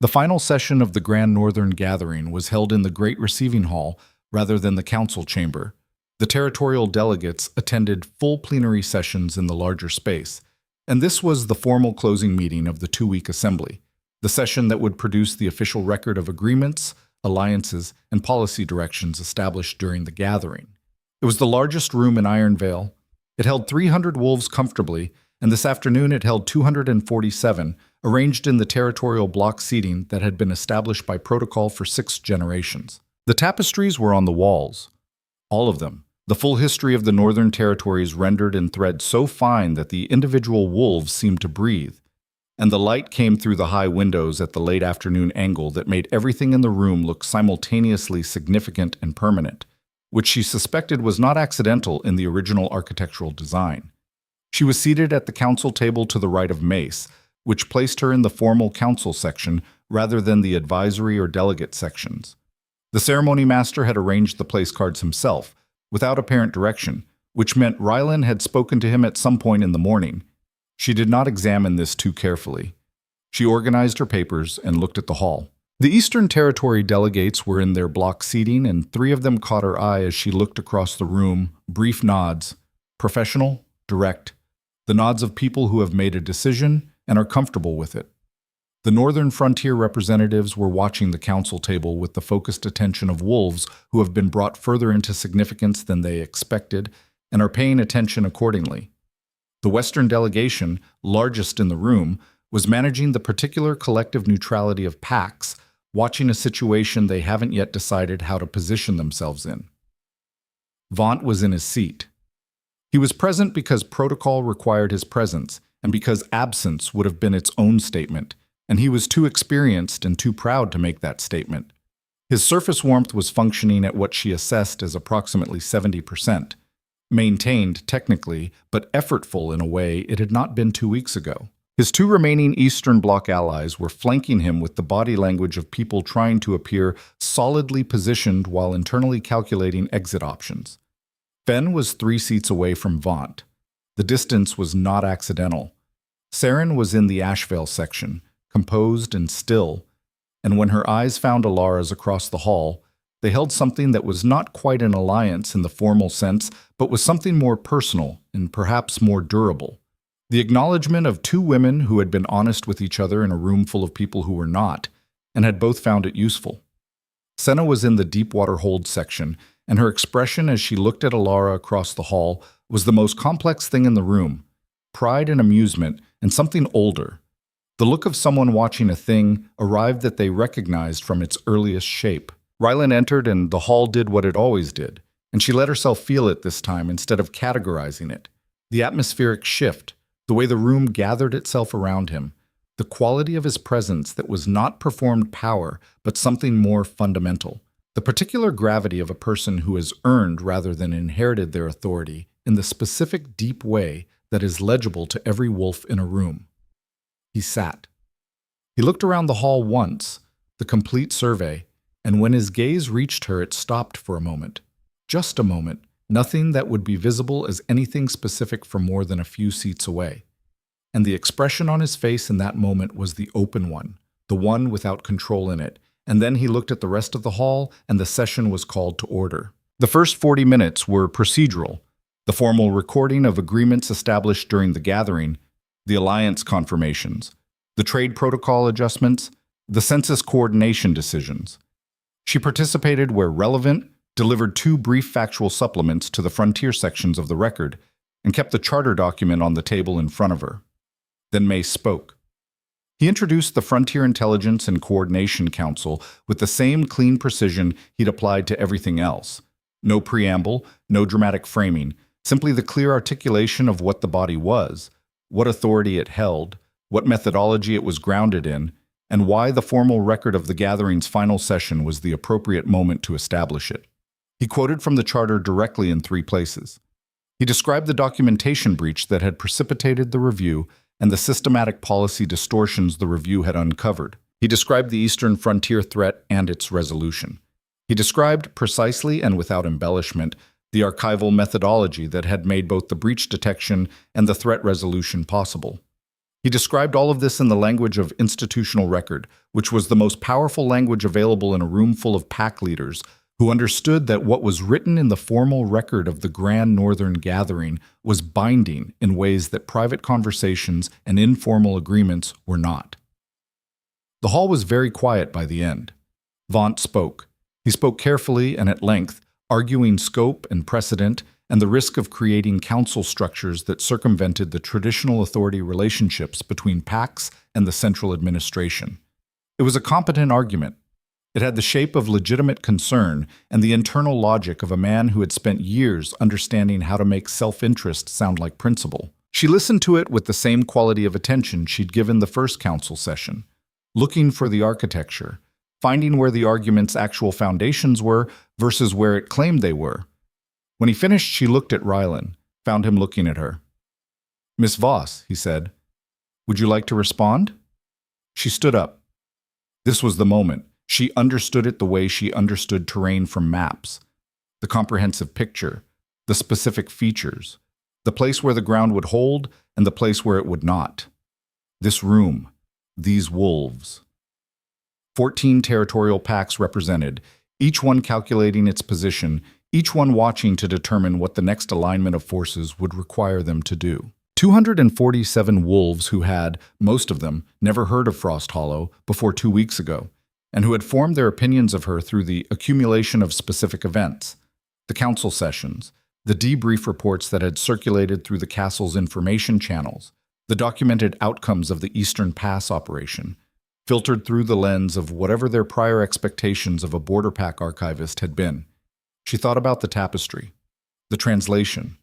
[SPEAKER 1] The final session of the Grand Northern Gathering was held in the Great Receiving Hall rather than the council chamber. The territorial delegates attended full plenary sessions in the larger space, and this was the formal closing meeting of the 2-week assembly, the session that would produce the official record of agreements, alliances, and policy directions established during the gathering. It was the largest room in Iron Vale. It held 300 wolves comfortably, and this afternoon it held 247, arranged in the territorial block seating that had been established by protocol for 6 generations. The tapestries were on the walls. All of them. The full history of the Northern Territories rendered in thread so fine that the individual wolves seemed to breathe, and the light came through the high windows at the late afternoon angle that made everything in the room look simultaneously significant and permanent, which she suspected was not accidental in the original architectural design. She was seated at the council table to the right of Mace, which placed her in the formal council section rather than the advisory or delegate sections. The ceremony master had arranged the place cards himself, without apparent direction, which meant Rylan had spoken to him at some point in the morning. She did not examine this too carefully. She organized her papers and looked at the hall. The Eastern Territory delegates were in their block seating, and 3 of them caught her eye as she looked across the room, brief nods, professional, direct, the nods of people who have made a decision and are comfortable with it. The Northern Frontier representatives were watching the council table with the focused attention of wolves who have been brought further into significance than they expected and are paying attention accordingly. The Western delegation, largest in the room, was managing the particular collective neutrality of packs, watching a situation they haven't yet decided how to position themselves in. Vaunt was in his seat. He was present because protocol required his presence, and because absence would have been its own statement, and he was too experienced and too proud to make that statement. His surface warmth was functioning at what she assessed as approximately 70%, maintained technically, but effortful in a way it had not been 2 weeks ago. His 2 remaining Eastern Bloc allies were flanking him with the body language of people trying to appear solidly positioned while internally calculating exit options. Fen was 3 seats away from Vaunt. The distance was not accidental. Saren was in the Ashvale section, composed and still, and when her eyes found Alara's across the hall, they held something that was not quite an alliance in the formal sense, but was something more personal and perhaps more durable. The acknowledgement of two women who had been honest with each other in a room full of people who were not, and had both found it useful. Senna was in the Deepwater Hold section, and her expression as she looked at Alara across the hall was the most complex thing in the room: pride and amusement, and something older. The look of someone watching a thing arrived that they recognized from its earliest shape. Rylan entered, and the hall did what it always did, and she let herself feel it this time instead of categorizing it. The atmospheric shift, the way the room gathered itself around him, the quality of his presence that was not performed power, but something more fundamental. The particular gravity of a person who has earned rather than inherited their authority in the specific deep way that is legible to every wolf in a room. He sat. He looked around the hall once, the complete survey, and when his gaze reached her, it stopped for a moment. Just a moment, nothing that would be visible as anything specific from more than a few seats away. And the expression on his face in that moment was the open one, the one without control in it. And then he looked at the rest of the hall, and the session was called to order. The first 40 minutes were procedural: the formal recording of agreements established during the gathering, the alliance confirmations, the trade protocol adjustments, the census coordination decisions. She participated where relevant, delivered 2 brief factual supplements to the frontier sections of the record, and kept the charter document on the table in front of her. Then May spoke. He introduced the Frontier Intelligence and Coordination Council with the same clean precision he'd applied to everything else. No preamble, no dramatic framing, simply the clear articulation of what the body was, what authority it held, what methodology it was grounded in, and why the formal record of the gathering's final session was the appropriate moment to establish it. He quoted from the charter directly in 3 places. He described the documentation breach that had precipitated the review and the systematic policy distortions the review had uncovered. He described the Eastern Frontier threat and its resolution. He described, precisely and without embellishment, the archival methodology that had made both the breach detection and the threat resolution possible. He described all of this in the language of institutional record, which was the most powerful language available in a room full of pack leaders who understood that what was written in the formal record of the Grand Northern Gathering was binding in ways that private conversations and informal agreements were not. The hall was very quiet by the end. Vaunt spoke. He spoke carefully and at length, arguing scope and precedent and the risk of creating council structures that circumvented the traditional authority relationships between packs and the central administration. It was a competent argument. It had the shape of legitimate concern and the internal logic of a man who had spent years understanding how to make self-interest sound like principle. She listened to it with the same quality of attention she'd given the first council session, looking for the architecture, finding where the argument's actual foundations were versus where it claimed they were. When he finished, she looked at Rylan, found him looking at her. "Miss Voss," he said, "would you like to respond?" She stood up. This was the moment. She understood it the way she understood terrain from maps. The comprehensive picture, the specific features, the place where the ground would hold and the place where it would not. This room, these wolves. 14 territorial packs represented, each one calculating its position, each one watching to determine what the next alignment of forces would require them to do. 247 wolves who had, most of them, never heard of Frost Hollow before 2 weeks ago, and who had formed their opinions of her through the accumulation of specific events, the council sessions, the debrief reports that had circulated through the castle's information channels, the documented outcomes of the Eastern Pass operation, filtered through the lens of whatever their prior expectations of a border pack archivist had been. She thought about the tapestry, the translation.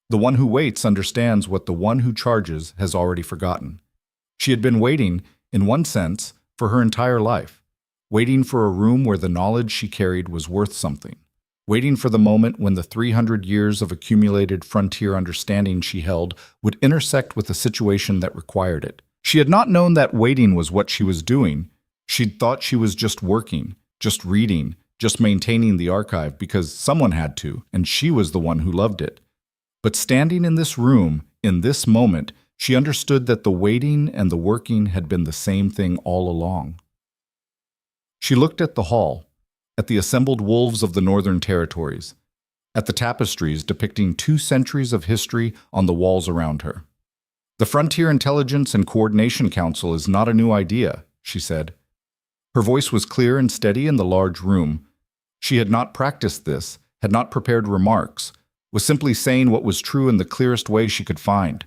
[SPEAKER 1] The one who waits understands what the one who charges has already forgotten. She had been waiting, in one sense, for her entire life, waiting for a room where the knowledge she carried was worth something, waiting for the moment when the 300 years of accumulated frontier understanding she held would intersect with a situation that required it. She had not known that waiting was what she was doing. She'd thought she was just working, just reading, just maintaining the archive because someone had to, and she was the one who loved it. But standing in this room, in this moment, She understood that the waiting and the working had been the same thing all along. She looked at the hall, at the assembled wolves of the Northern Territories, at the tapestries depicting 2 centuries of history on the walls around her. The Frontier Intelligence and Coordination Council is not a new idea, she said. Her voice was clear and steady in the large room. She had not practiced this, had not prepared remarks, was simply saying what was true in the clearest way she could find.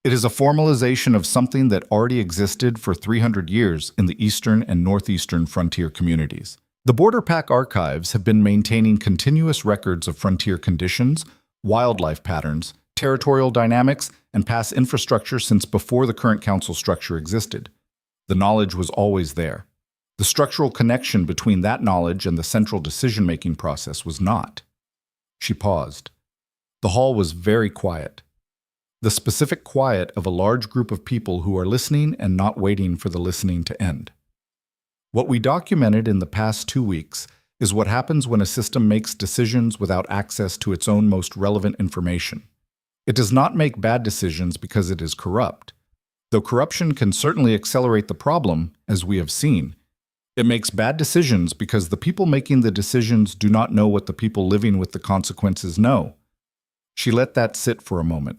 [SPEAKER 1] It is a formalization of something that already existed for 300 years in the eastern and northeastern frontier communities. The Border Pack archives have been maintaining continuous records of frontier conditions, wildlife patterns, territorial dynamics, and past infrastructure since before the current council structure existed. The knowledge was always there. The structural connection between that knowledge and the central decision-making process was not. She paused. The hall was very quiet. The specific quiet of a large group of people who are listening and not waiting for the listening to end. What we documented in the past 2 weeks is what happens when a system makes decisions without access to its own most relevant information. It does not make bad decisions because it is corrupt. Though corruption can certainly accelerate the problem, as we have seen, it makes bad decisions because the people making the decisions do not know what the people living with the consequences know. She let that sit for a moment.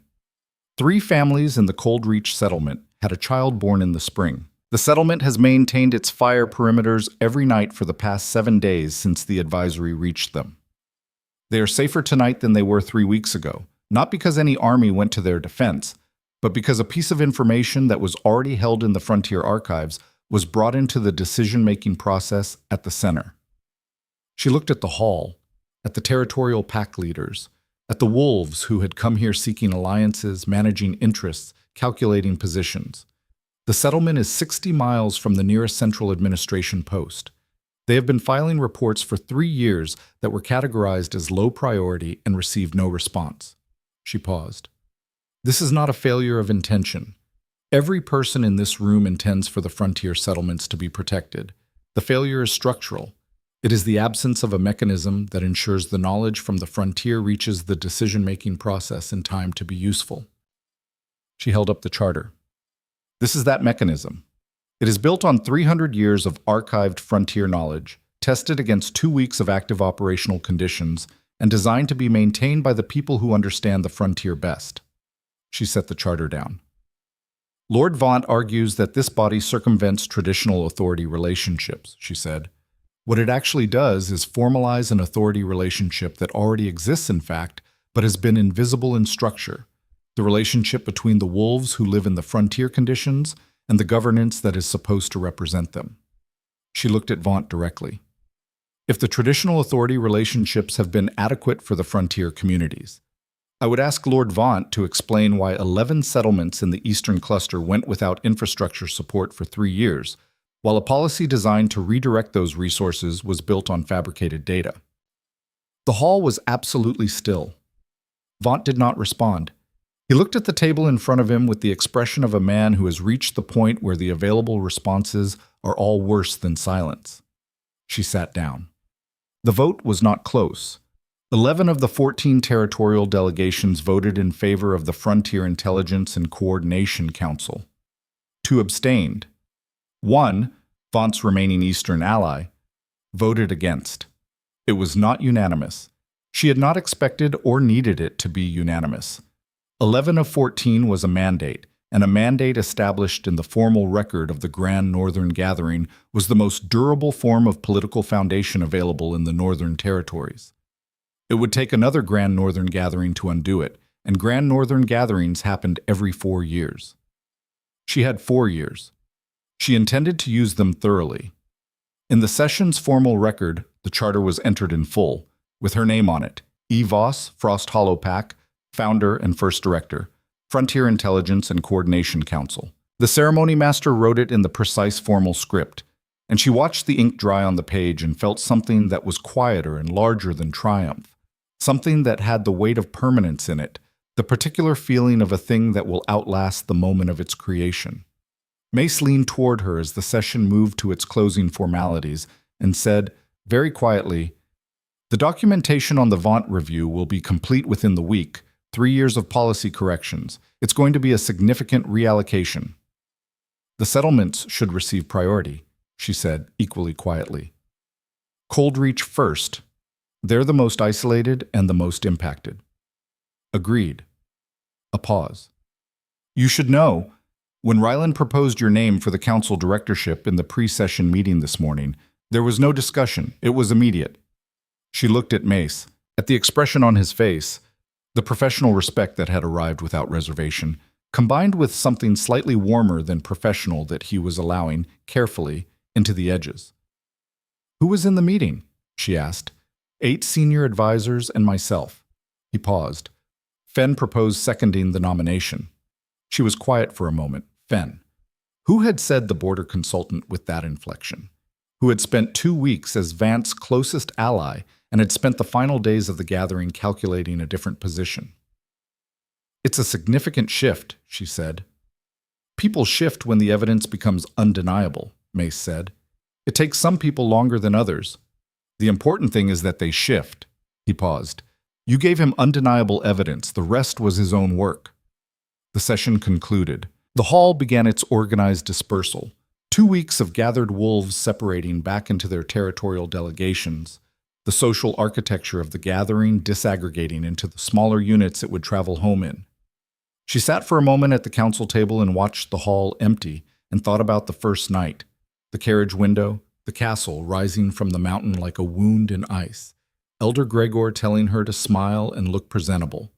[SPEAKER 1] 3 families in the Cold Reach settlement had a child born in the spring. The settlement has maintained its fire perimeters every night for the past 7 days since the advisory reached them. They are safer tonight than they were 3 weeks ago, not because any army went to their defense, but because a piece of information that was already held in the Frontier archives was brought into the decision-making process at the center. She looked at the hall, at the territorial pack leaders, at the wolves who had come here seeking alliances, managing interests, calculating positions. The settlement is 60 miles from the nearest central administration post. They have been filing reports for 3 years that were categorized as low priority and received no response. She paused. This is not a failure of intention. Every person in this room intends for the frontier settlements to be protected. The failure is structural. It is the absence of a mechanism that ensures the knowledge from the frontier reaches the decision-making process in time to be useful. She held up the charter. This is that mechanism. It is built on 300 years of archived frontier knowledge, tested against 2 weeks of active operational conditions, and designed to be maintained by the people who understand the frontier best. She set the charter down. Lord Vaunt argues that this body circumvents traditional authority relationships, she said. What it actually does is formalize an authority relationship that already exists in fact, but has been invisible in structure. The relationship between the wolves who live in the frontier conditions and the governance that is supposed to represent them. She looked at Vaunt directly. If the traditional authority relationships have been adequate for the frontier communities, I would ask Lord Vaunt to explain why 11 settlements in the eastern cluster went without infrastructure support for 3 years, while a policy designed to redirect those resources was built on fabricated data. The hall was absolutely still. Vaunt did not respond. He looked at the table in front of him with the expression of a man who has reached the point where the available responses are all worse than silence. She sat down. The vote was not close. 11 of the 14 territorial delegations voted in favor of the Frontier Intelligence and Coordination Council. 2 abstained. 1, Vaunt's remaining Eastern ally, voted against. It was not unanimous. She had not expected or needed it to be unanimous. 11 of 14 was a mandate, and a mandate established in the formal record of the Grand Northern Gathering was the most durable form of political foundation available in the Northern Territories. It would take another Grand Northern Gathering to undo it, and Grand Northern Gatherings happened every 4 years. She had 4 years. She intended to use them thoroughly. In the session's formal record, the charter was entered in full, with her name on it, E. Voss, Frost Hollow Pack, founder and first director, Frontier Intelligence and Coordination Council. The ceremony master wrote it in the precise formal script, and she watched the ink dry on the page and felt something that was quieter and larger than triumph, something that had the weight of permanence in it, the particular feeling of a thing that will outlast the moment of its creation. Mace leaned toward her as the session moved to its closing formalities and said, very quietly, "The documentation on the Vaunt review will be complete within the week, 3 years of policy corrections. It's going to be a significant reallocation. The settlements should receive priority, she said, equally quietly. Coldreach first. They're the most isolated and the most impacted. Agreed. A pause. You should know, when Ryland proposed your name for the council directorship in the pre-session meeting this morning, there was no discussion. It was immediate. She looked at Mace. At the expression on his face, the professional respect that had arrived without reservation, combined with something slightly warmer than professional that he was allowing, carefully, into the edges. Who was in the meeting? She asked. 8 senior advisors and myself. He paused. Fenn proposed seconding the nomination. She was quiet for a moment. Fenn. Who had said the border consultant with that inflection? Who had spent 2 weeks as Vance's closest ally and had spent the final days of the gathering calculating a different position. It's a significant shift, she said. People shift when the evidence becomes undeniable, Mace said. It takes some people longer than others. The important thing is that they shift. He paused. You gave him undeniable evidence. The rest was his own work. The session concluded. The hall began its organized dispersal. 2 weeks of gathered wolves separating back into their territorial delegations. The social architecture of the gathering disaggregating into the smaller units it would travel home in. She sat for a moment at the council table and watched the hall empty and thought about the first night, the carriage window, the castle rising from the mountain like a wound in ice, Elder Gregor telling her to smile and look presentable,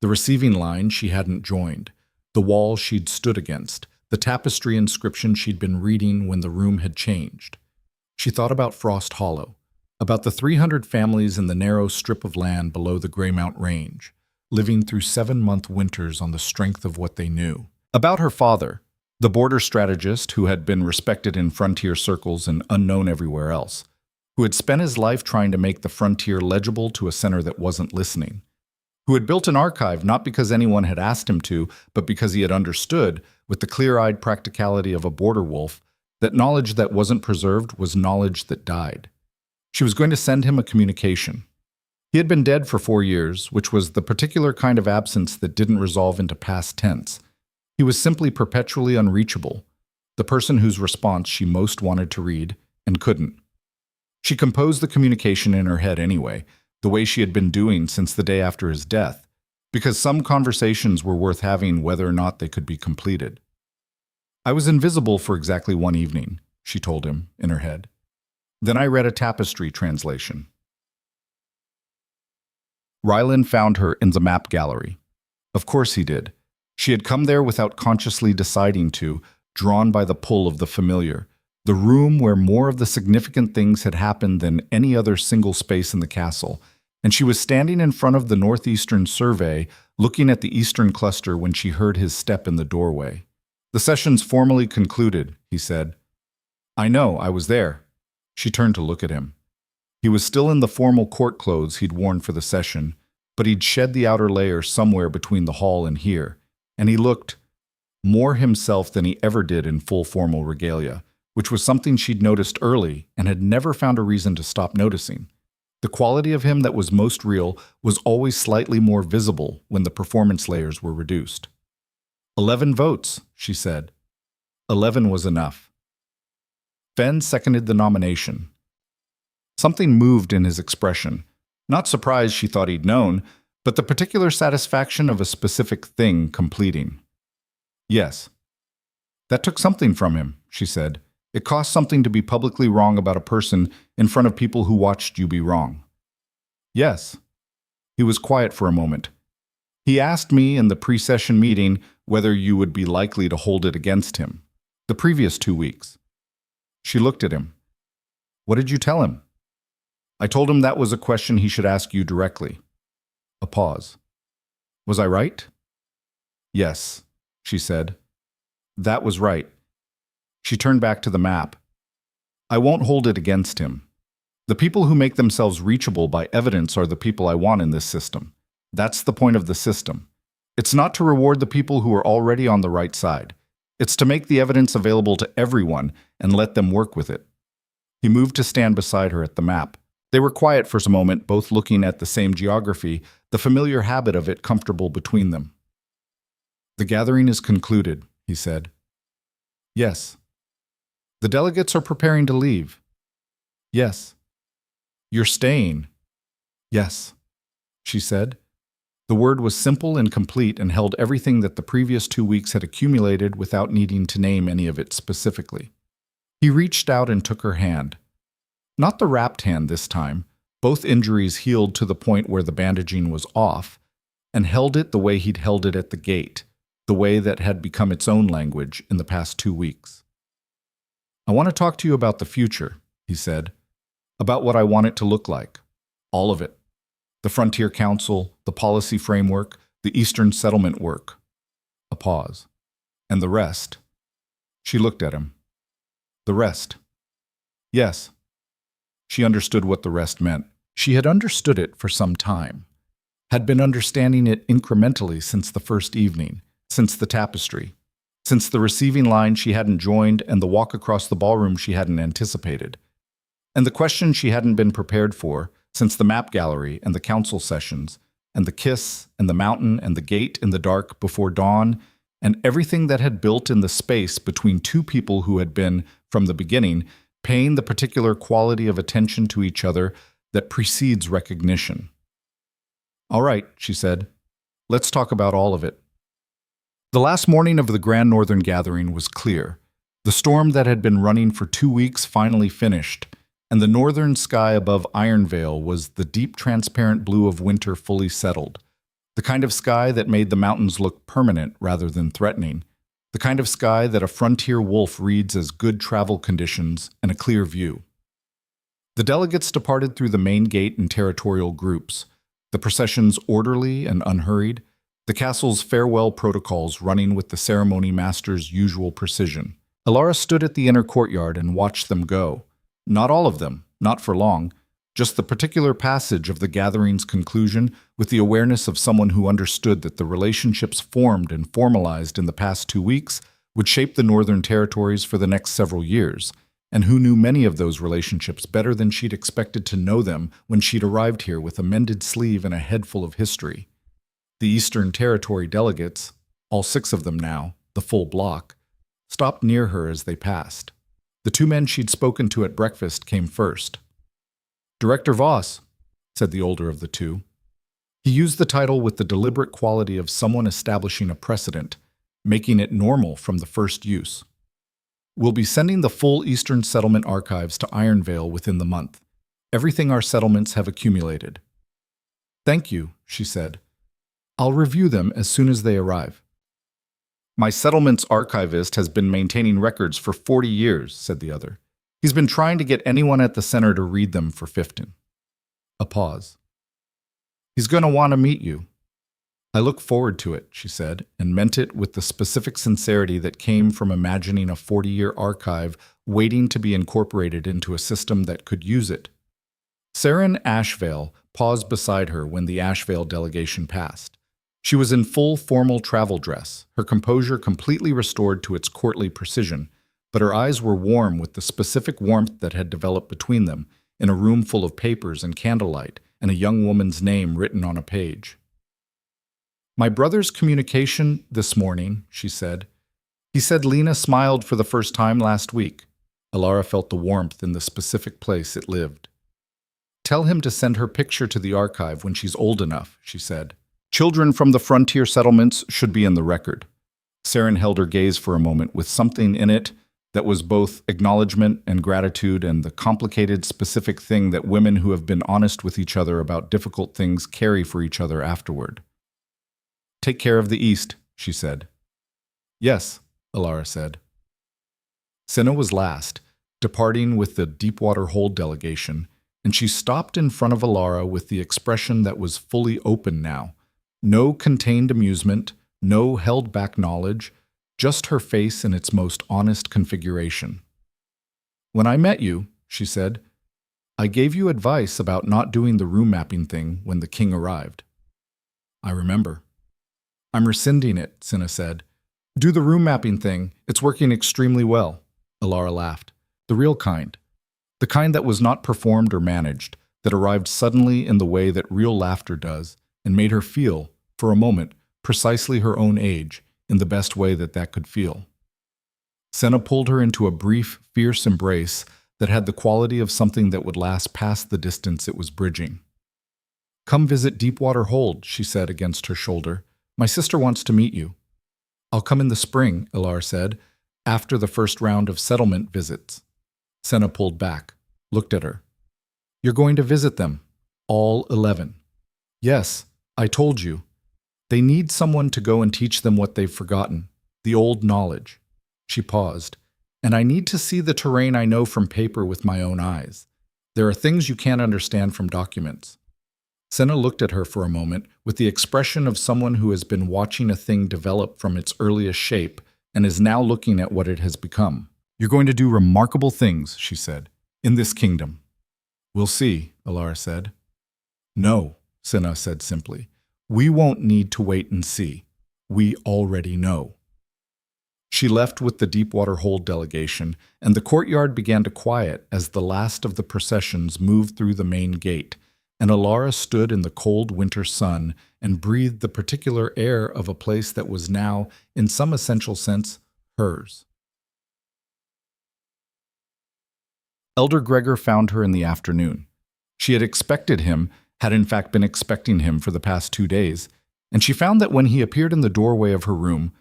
[SPEAKER 1] the receiving line she hadn't joined, the wall she'd stood against, the tapestry inscription she'd been reading when the room had changed. She thought about Frost Hollow, about the 300 families in the narrow strip of land below the Greymount Range, living through 7-month winters on the strength of what they knew. About her father, the border strategist who had been respected in frontier circles and unknown everywhere else, who had spent his life trying to make the frontier legible to a center that wasn't listening, who had built an archive not because anyone had asked him to, but because he had understood, with the clear-eyed practicality of a border wolf, that knowledge that wasn't preserved was knowledge that died. She was going to send him a communication. He had been dead for 4 years, which was the particular kind of absence that didn't resolve into past tense. He was simply perpetually unreachable, the person whose response she most wanted to read and couldn't. She composed the communication in her head anyway, the way she had been doing since the day after his death, because some conversations were worth having whether or not they could be completed. I was invisible for exactly 1 evening, she told him in her head. Then I read a tapestry translation. Ryland found her in the map gallery. Of course he did. She had come there without consciously deciding to, drawn by the pull of the familiar, the room where more of the significant things had happened than any other single space in the castle, and she was standing in front of the northeastern survey, looking at the eastern cluster when she heard his step in the doorway. The session's formally concluded, he said. I know, I was there. She turned to look at him. He was still in the formal court clothes he'd worn for the session, but he'd shed the outer layer somewhere between the hall and here, and he looked more himself than he ever did in full formal regalia, which was something she'd noticed early and had never found a reason to stop noticing. The quality of him that was most real was always slightly more visible when the performance layers were reduced. 11 votes, she said. 11 was enough. Fenn seconded the nomination. Something moved in his expression. Not surprise she thought he'd known, but the particular satisfaction of a specific thing completing. Yes. That took something from him, she said. It cost something to be publicly wrong about a person in front of people who watched you be wrong. Yes. He was quiet for a moment. He asked me in the pre-session meeting whether you would be likely to hold it against him. The previous 2 weeks. She looked at him. What did you tell him? I told him that was a question he should ask you directly. A pause. Was I right? Yes, she said. That was right. She turned back to the map. I won't hold it against him. The people who make themselves reachable by evidence are the people I want in this system. That's the point of the system. It's not to reward the people who are already on the right side. It's to make the evidence available to everyone and let them work with it. He moved to stand beside her at the map. They were quiet for a moment, both looking at the same geography, the familiar habit of it comfortable between them. "The gathering is concluded," he said. "Yes." "The delegates are preparing to leave." "Yes." "You're staying." "Yes," she said. The word was simple and complete and held everything that the previous 2 weeks had accumulated without needing to name any of it specifically. He reached out and took her hand. Not the wrapped hand this time. Both injuries healed to the point where the bandaging was off, and held it the way he'd held it at the gate, the way that had become its own language in the past 2 weeks. "I want to talk to you about the future," he said. "About what I want it to look like. All of it. The Frontier Council, the policy framework, the Eastern settlement work." A pause. "And the rest." She looked at him. "The rest." "Yes." She understood what the rest meant. She had understood it for some time, had been understanding it incrementally since the first evening, since the tapestry, since the receiving line she hadn't joined and the walk across the ballroom she hadn't anticipated, and the questions she hadn't been prepared for, since the map gallery and the council sessions, and the kiss and the mountain and the gate in the dark before dawn, and everything that had built in the space between two people who had been, from the beginning, paying the particular quality of attention to each other that precedes recognition. "All right," she said. "Let's talk about all of it." The last morning of the Grand Northern Gathering was clear. The storm that had been running for 2 weeks finally finished, and the northern sky above Ironvale was the deep transparent blue of winter fully settled, the kind of sky that made the mountains look permanent rather than threatening, the kind of sky that a frontier wolf reads as good travel conditions and a clear view. The delegates departed through the main gate in territorial groups, the processions orderly and unhurried, the castle's farewell protocols running with the ceremony master's usual precision. Alara stood at the inner courtyard and watched them go. Not all of them, not for long, just the particular passage of the gathering's conclusion with the awareness of someone who understood that the relationships formed and formalized in the past 2 weeks would shape the Northern Territories for the next several years, and who knew many of those relationships better than she'd expected to know them when she'd arrived here with a mended sleeve and a head full of history. The Eastern Territory delegates, all 6 of them now, the full block, stopped near her as they passed. The 2 men she'd spoken to at breakfast came first. "Director Voss," said the older of the 2. He used the title with the deliberate quality of someone establishing a precedent, making it normal from the first use. "We'll be sending the full Eastern Settlement archives to Ironvale within the month. Everything our settlements have accumulated." "Thank you," she said. "I'll review them as soon as they arrive." "My settlement's archivist has been maintaining records for 40 years, said the other. "He's been trying to get anyone at the center to read them for 15. A pause. "He's going to want to meet you." "I look forward to it," she said, and meant it with the specific sincerity that came from imagining a 40-year archive waiting to be incorporated into a system that could use it. Saren Ashvale paused beside her when the Ashvale delegation passed. She was in full formal travel dress, her composure completely restored to its courtly precision, but her eyes were warm with the specific warmth that had developed between them, in a room full of papers and candlelight, and a young woman's name written on a page. "My brother's communication this morning," she said. "He said Lena smiled for the first time last week." Alara felt the warmth in the specific place it lived. "Tell him to send her picture to the archive when she's old enough," she said. "Children from the frontier settlements should be in the record." Saren held her gaze for a moment with something in it that was both acknowledgement and gratitude and the complicated, specific thing that women who have been honest with each other about difficult things carry for each other afterward. "Take care of the East," she said. "Yes," Alara said. Senna was last, departing with the Deepwater Hold delegation, and she stopped in front of Alara with the expression that was fully open now. No contained amusement, no held-back knowledge, just her face in its most honest configuration. "When I met you," she said, "I gave you advice about not doing the room mapping thing when the king arrived." "I remember." "I'm rescinding it," Senna said. "Do the room mapping thing. It's working extremely well." Alara laughed. "The real kind. The kind that was not performed or managed. that arrived suddenly in the way that real laughter does and made her feel, for a moment, precisely her own age, in the best way that that could feel. Senna pulled her into a brief, fierce embrace that had the quality of something that would last past the distance it was bridging. "Come visit Deepwater Hold," she said against her shoulder. "My sister wants to meet you." "I'll come in the spring," Ilar said, "after the first round of settlement visits." Senna pulled back, looked at her. "You're going to visit them, all 11. "Yes, I told you. They need someone to go and teach them what they've forgotten, the old knowledge." She paused. "And I need to see the terrain I know from paper with my own eyes. There are things you can't understand from documents." Senna looked at her for a moment with the expression of someone who has been watching a thing develop from its earliest shape and is now looking at what it has become. "You're going to do remarkable things," she said, "in this kingdom." "We'll see," Ilar said. "No," Senna said simply. "We won't need to wait and see. We already know." She left with the Deepwater Hold delegation, and the courtyard began to quiet as the last of the processions moved through the main gate, and Alara stood in the cold winter sun and breathed the particular air of a place that was now, in some essential sense, hers. Elder Gregor found her in the afternoon. She had expected him, had in fact been expecting him for the past 2 days, and she found that when he appeared in the doorway of her room,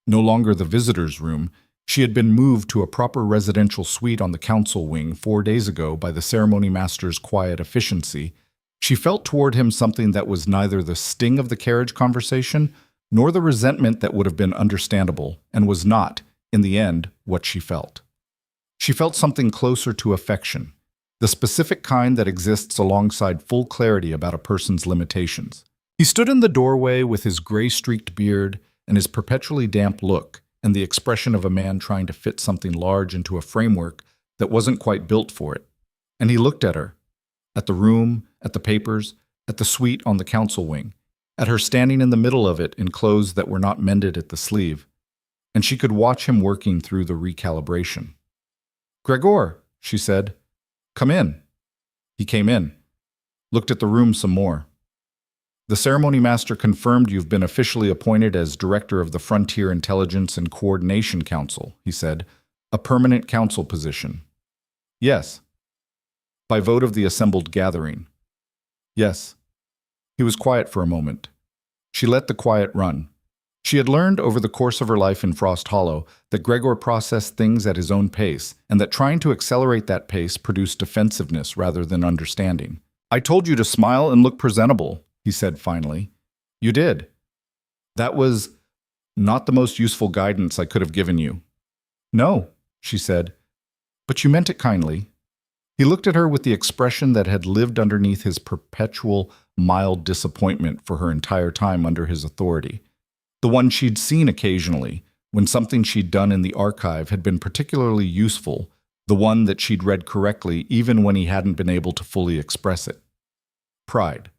[SPEAKER 1] no longer the visitor's room, she had been moved to a proper residential suite on the council wing 4 days ago by the ceremony master's quiet efficiency, she felt toward him something that was neither the sting of the carriage conversation nor the resentment that would have been understandable, and was not, in the end, what she felt. She felt something closer to affection, the specific kind that exists alongside full clarity about a person's limitations. He stood in the doorway with his gray-streaked beard and his perpetually damp look, and the expression of a man trying to fit something large into a framework that wasn't quite built for it. And he looked at her, at the room, at the papers, at the suite on the council wing, at her standing in the middle of it in clothes that were not mended at the sleeve, and she could watch him working through the recalibration. "Gregor," she said, "come in." He came in, looked at the room some more. "The ceremony master confirmed you've been officially appointed as director of the Frontier Intelligence and Coordination Council," he said, "a permanent council position." "Yes." "By vote of the assembled gathering." "Yes." He was quiet for a moment. She let the quiet run. She had learned over the course of her life in Frost Hollow that Gregor processed things at his own pace, and that trying to accelerate that pace produced defensiveness rather than understanding. "I told you to smile and look presentable," he said finally. "You did. That was not the most useful guidance I could have given you." "No," she said, "but you meant it kindly." He looked at her with the expression that had lived underneath his perpetual, mild disappointment for her entire time under his authority. The one she'd seen occasionally, when something she'd done in the archive had been particularly useful, the one that she'd read correctly even when he hadn't been able to fully express it. Pride.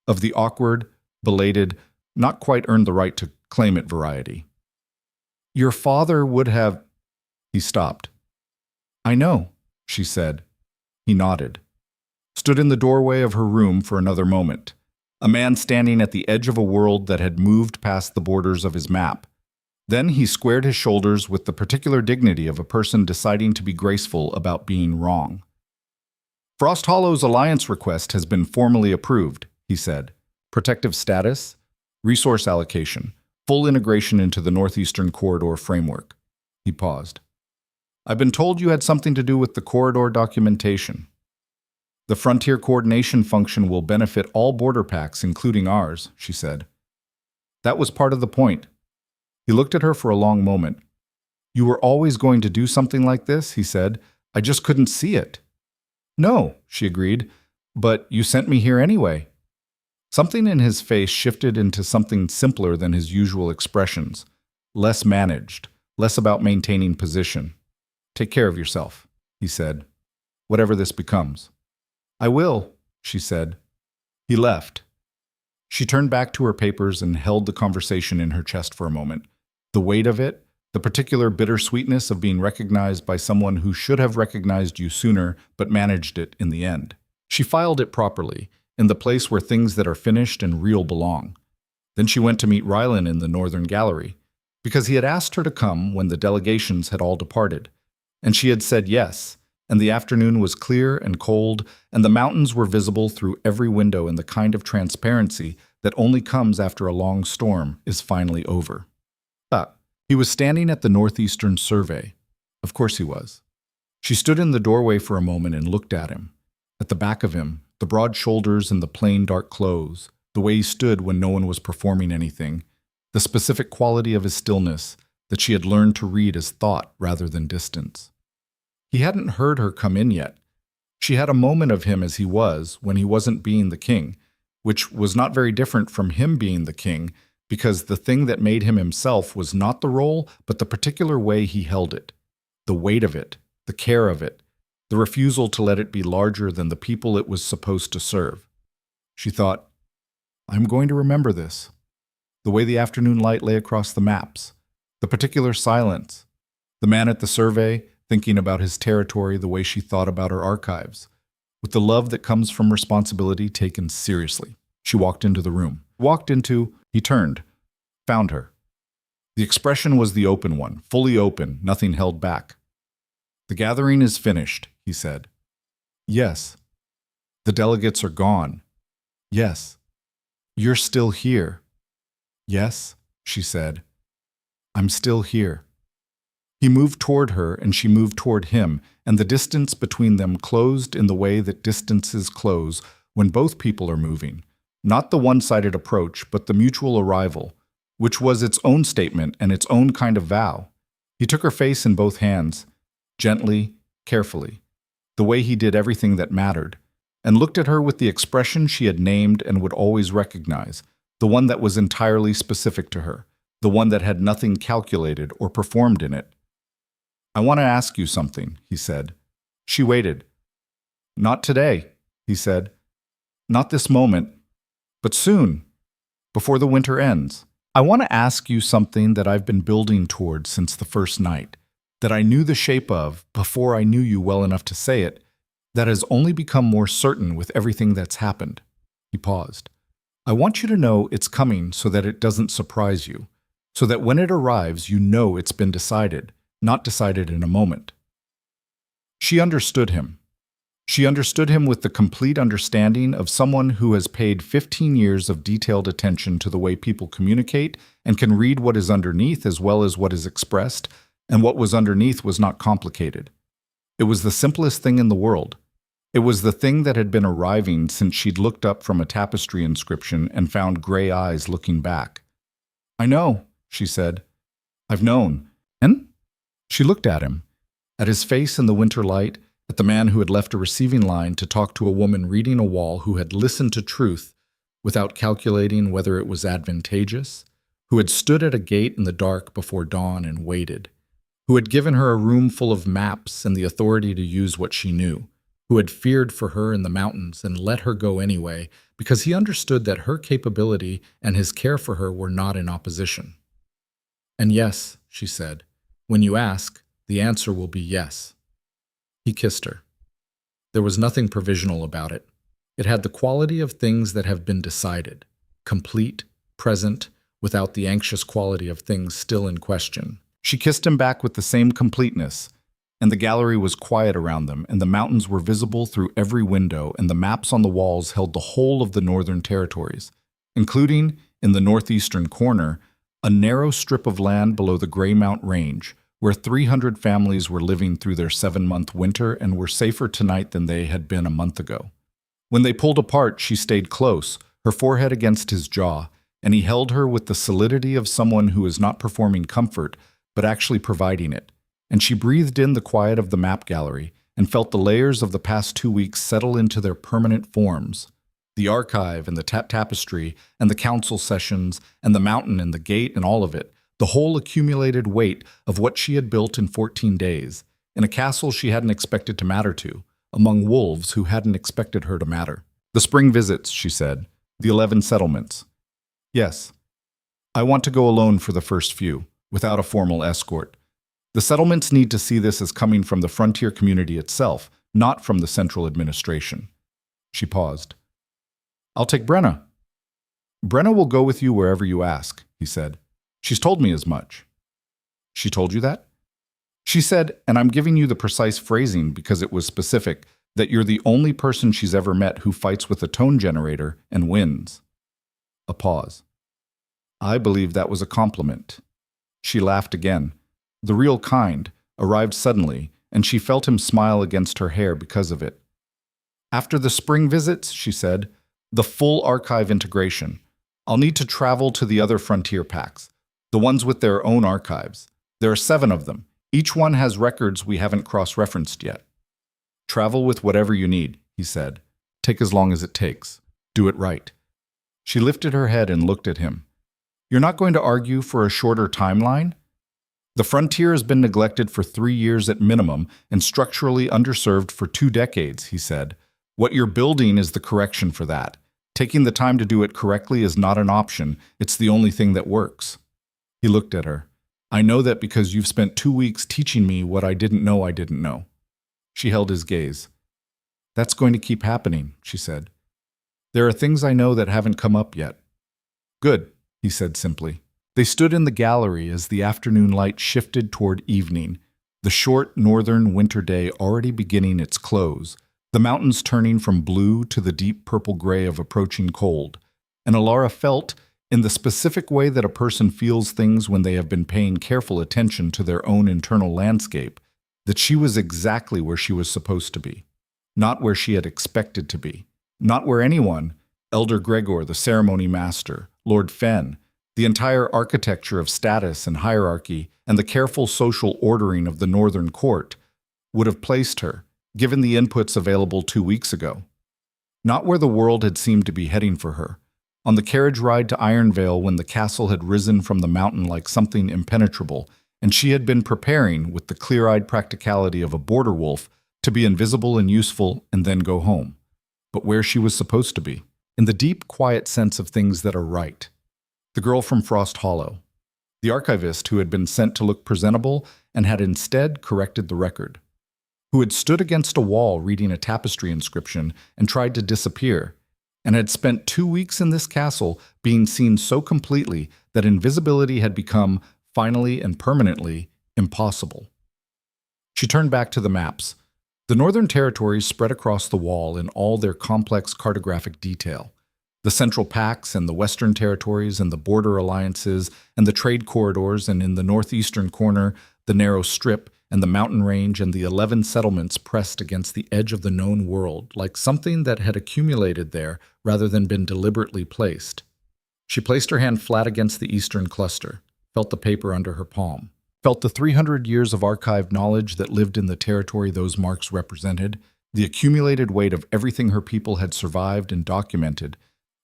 [SPEAKER 1] Of the awkward, belated, not quite earned the right to claim it variety. "Your father would have—" He stopped. "I know," she said. He nodded. Stood in the doorway of her room for another moment. A man standing at the edge of a world that had moved past the borders of his map. Then he squared his shoulders with the particular dignity of a person deciding to be graceful about being wrong. "Frost Hollow's alliance request has been formally approved," he said. "Protective status, resource allocation, full integration into the Northeastern Corridor framework." He paused. "I've been told you had something to do with the corridor documentation. The Frontier Coordination function will benefit all border packs, including ours," she said. "That was part of the point." He looked at her for a long moment. "You were always going to do something like this," he said. "I just couldn't see it." "No," she agreed, "but you sent me here anyway." Something in his face shifted into something simpler than his usual expressions, less managed, less about maintaining position. "Take care of yourself," he said, "whatever this becomes." "I will," she said. He left. She turned back to her papers and held the conversation in her chest for a moment. The weight of it, the particular bittersweetness of being recognized by someone who should have recognized you sooner but managed it in the end. She filed it properly, in the place where things that are finished and real belong. Then she went to meet Rylan in the northern gallery, because he had asked her to come when the delegations had all departed. And she had said yes, and the afternoon was clear and cold, and the mountains were visible through every window in the kind of transparency that only comes after a long storm is finally over. He was standing at the northeastern survey. Of course he was. She stood in the doorway for a moment and looked at him. At the back of him, the broad shoulders and the plain dark clothes, the way he stood when no one was performing anything, the specific quality of his stillness that she had learned to read as thought rather than distance. He hadn't heard her come in yet. She had a moment of him as he was when he wasn't being the king, which was not very different from him being the king, because the thing that made him himself was not the role, but the particular way he held it, the weight of it, the care of it, the refusal to let it be larger than the people it was supposed to serve. She thought, I'm going to remember this. The way the afternoon light lay across the maps, the particular silence, the man at the survey thinking about his territory the way she thought about her archives, with the love that comes from responsibility taken seriously. She walked into the room. He turned, found her. The expression was the open one, fully open, nothing held back. The gathering is finished, he said. Yes. The delegates are gone. Yes. You're still here. Yes, she said. I'm still here. He moved toward her and she moved toward him, and the distance between them closed in the way that distances close when both people are moving. Not the one-sided approach, but the mutual arrival, which was its own statement and its own kind of vow. He took her face in both hands, gently, carefully, the way he did everything that mattered, and looked at her with the expression she had named and would always recognize, the one that was entirely specific to her, the one that had nothing calculated or performed in it. I want to ask you something, he said. She waited. Not today, he said. Not this moment. But soon, before the winter ends, I want to ask you something that I've been building toward since the first night, that I knew the shape of before I knew you well enough to say it, that has only become more certain with everything that's happened. He paused. I want you to know it's coming so that it doesn't surprise you, so that when it arrives you know it's been decided, not decided in a moment. She understood him. She understood him with the complete understanding of someone who has paid 15 years of detailed attention to the way people communicate and can read what is underneath as well as what is expressed, and what was underneath was not complicated. It was the simplest thing in the world. It was the thing that had been arriving since she'd looked up from a tapestry inscription and found gray eyes looking back. I know, she said. I've known. And? She looked at him, at his face in the winter light, at the man who had left a receiving line to talk to a woman reading a wall who had listened to truth without calculating whether it was advantageous, who had stood at a gate in the dark before dawn and waited, who had given her a room full of maps and the authority to use what she knew, who had feared for her in the mountains and let her go anyway because he understood that her capability and his care for her were not in opposition. And yes, she said, when you ask, the answer will be yes. He kissed her. There was nothing provisional about it. It had the quality of things that have been decided, complete, present, without the anxious quality of things still in question. She kissed him back with the same completeness, and the gallery was quiet around them, and the mountains were visible through every window, and the maps on the walls held the whole of the northern territories, including, in the northeastern corner, a narrow strip of land below the Greymount Range, where 300 families were living through their 7-month winter and were safer tonight than they had been a month ago. When they pulled apart, she stayed close, her forehead against his jaw, and he held her with the solidity of someone who is not performing comfort, but actually providing it. And she breathed in the quiet of the map gallery and felt the layers of the past 2 weeks settle into their permanent forms. The archive and the tapestry and the council sessions and the mountain and the gate and all of it, the whole accumulated weight of what she had built in 14 days, in a castle she hadn't expected to matter to, among wolves who hadn't expected her to matter. The spring visits, she said, the 11 settlements. Yes, I want to go alone for the first few, without a formal escort. The settlements need to see this as coming from the frontier community itself, not from the central administration. She paused. I'll take Brenna. Brenna will go with you wherever you ask, he said. She's told me as much. She told you that? She said, and I'm giving you the precise phrasing because it was specific, that you're the only person she's ever met who fights with a tone generator and wins. A pause. I believe that was a compliment. She laughed again. The real kind, arrived suddenly, and she felt him smile against her hair because of it. After the spring visits, she said, the full archive integration. I'll need to travel to the other frontier packs, the ones with their own archives. There are 7 of them. Each one has records we haven't cross-referenced yet. Travel with whatever you need, he said. Take as long as it takes. Do it right. She lifted her head and looked at him. You're not going to argue for a shorter timeline? The frontier has been neglected for 3 years at minimum and structurally underserved for 2 decades, he said. What you're building is the correction for that. Taking the time to do it correctly is not an option. It's the only thing that works. He looked at her. I know that because you've spent 2 weeks teaching me what I didn't know. She held his gaze. That's going to keep happening, she said. There are things I know that haven't come up yet. Good, he said simply. They stood in the gallery as the afternoon light shifted toward evening, the short northern winter day already beginning its close, the mountains turning from blue to the deep purple-gray of approaching cold, and Alara felt, in the specific way that a person feels things when they have been paying careful attention to their own internal landscape, that she was exactly where she was supposed to be, not where she had expected to be, not where anyone, Elder Gregor, the ceremony master, Lord Fenn, the entire architecture of status and hierarchy, and the careful social ordering of the northern court, would have placed her, given the inputs available 2 weeks ago. Not where the world had seemed to be heading for her, on the carriage ride to Ironvale when the castle had risen from the mountain like something impenetrable, and she had been preparing, with the clear-eyed practicality of a border wolf, to be invisible and useful and then go home. But where she was supposed to be, in the deep, quiet sense of things that are right. The girl from Frost Hollow, the archivist who had been sent to look presentable and had instead corrected the record, who had stood against a wall reading a tapestry inscription and tried to disappear, and had spent 2 weeks in this castle being seen so completely that invisibility had become, finally and permanently, impossible. She turned back to the maps. The northern territories spread across the wall in all their complex cartographic detail. The central packs and the western territories and the border alliances and the trade corridors, and in the northeastern corner, the narrow strip and the mountain range and the 11 settlements pressed against the edge of the known world, like something that had accumulated there rather than been deliberately placed. She placed her hand flat against the eastern cluster, felt the paper under her palm, felt the 300 years of archived knowledge that lived in the territory those marks represented, the accumulated weight of everything her people had survived and documented,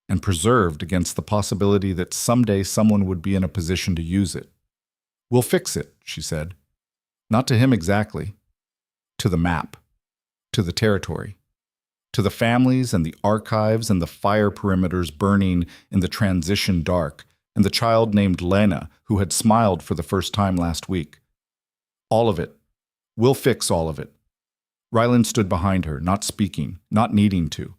[SPEAKER 1] and preserved against the possibility that someday someone would be in a position to use it. We'll fix it, she said. Not to him exactly. To the map. To the territory. To the families and the archives and the fire perimeters burning in the transition dark, and the child named Lena who had smiled for the first time last week. All of it. We'll fix all of it. Ryland stood behind her, not speaking, not needing to.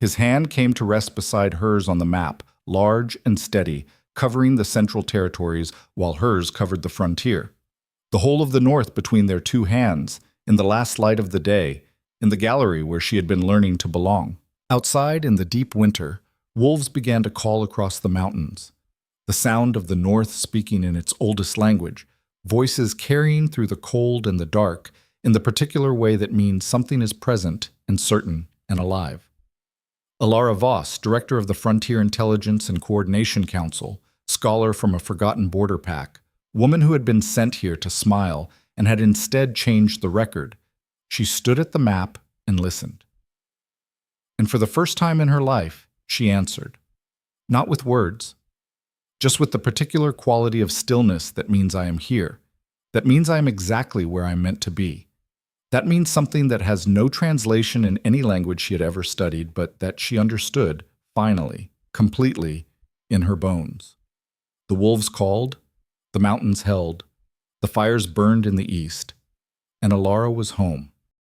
[SPEAKER 1] His hand came to rest beside hers on the map, large and steady, covering the central territories while hers covered the frontier. The whole of the north between their 2 hands, in the last light of the day, in the gallery where she had been learning to belong. Outside, in the deep winter, wolves began to call across the mountains. The sound of the north speaking in its oldest language, voices carrying through the cold and the dark in the particular way that means something is present and certain and alive. Alara Voss, director of the Frontier Intelligence and Coordination Council, scholar from a forgotten border pack, woman who had been sent here to smile and had instead changed the record, she stood at the map and listened. And for the first time in her life, she answered, not with words, just with the particular quality of stillness that means I am here, that means I am exactly where I'm meant to be. That means something that has no translation in any language she had ever studied, but that she understood, finally, completely, in her bones. The wolves called, the mountains held, the fires burned in the east, and Alara was home.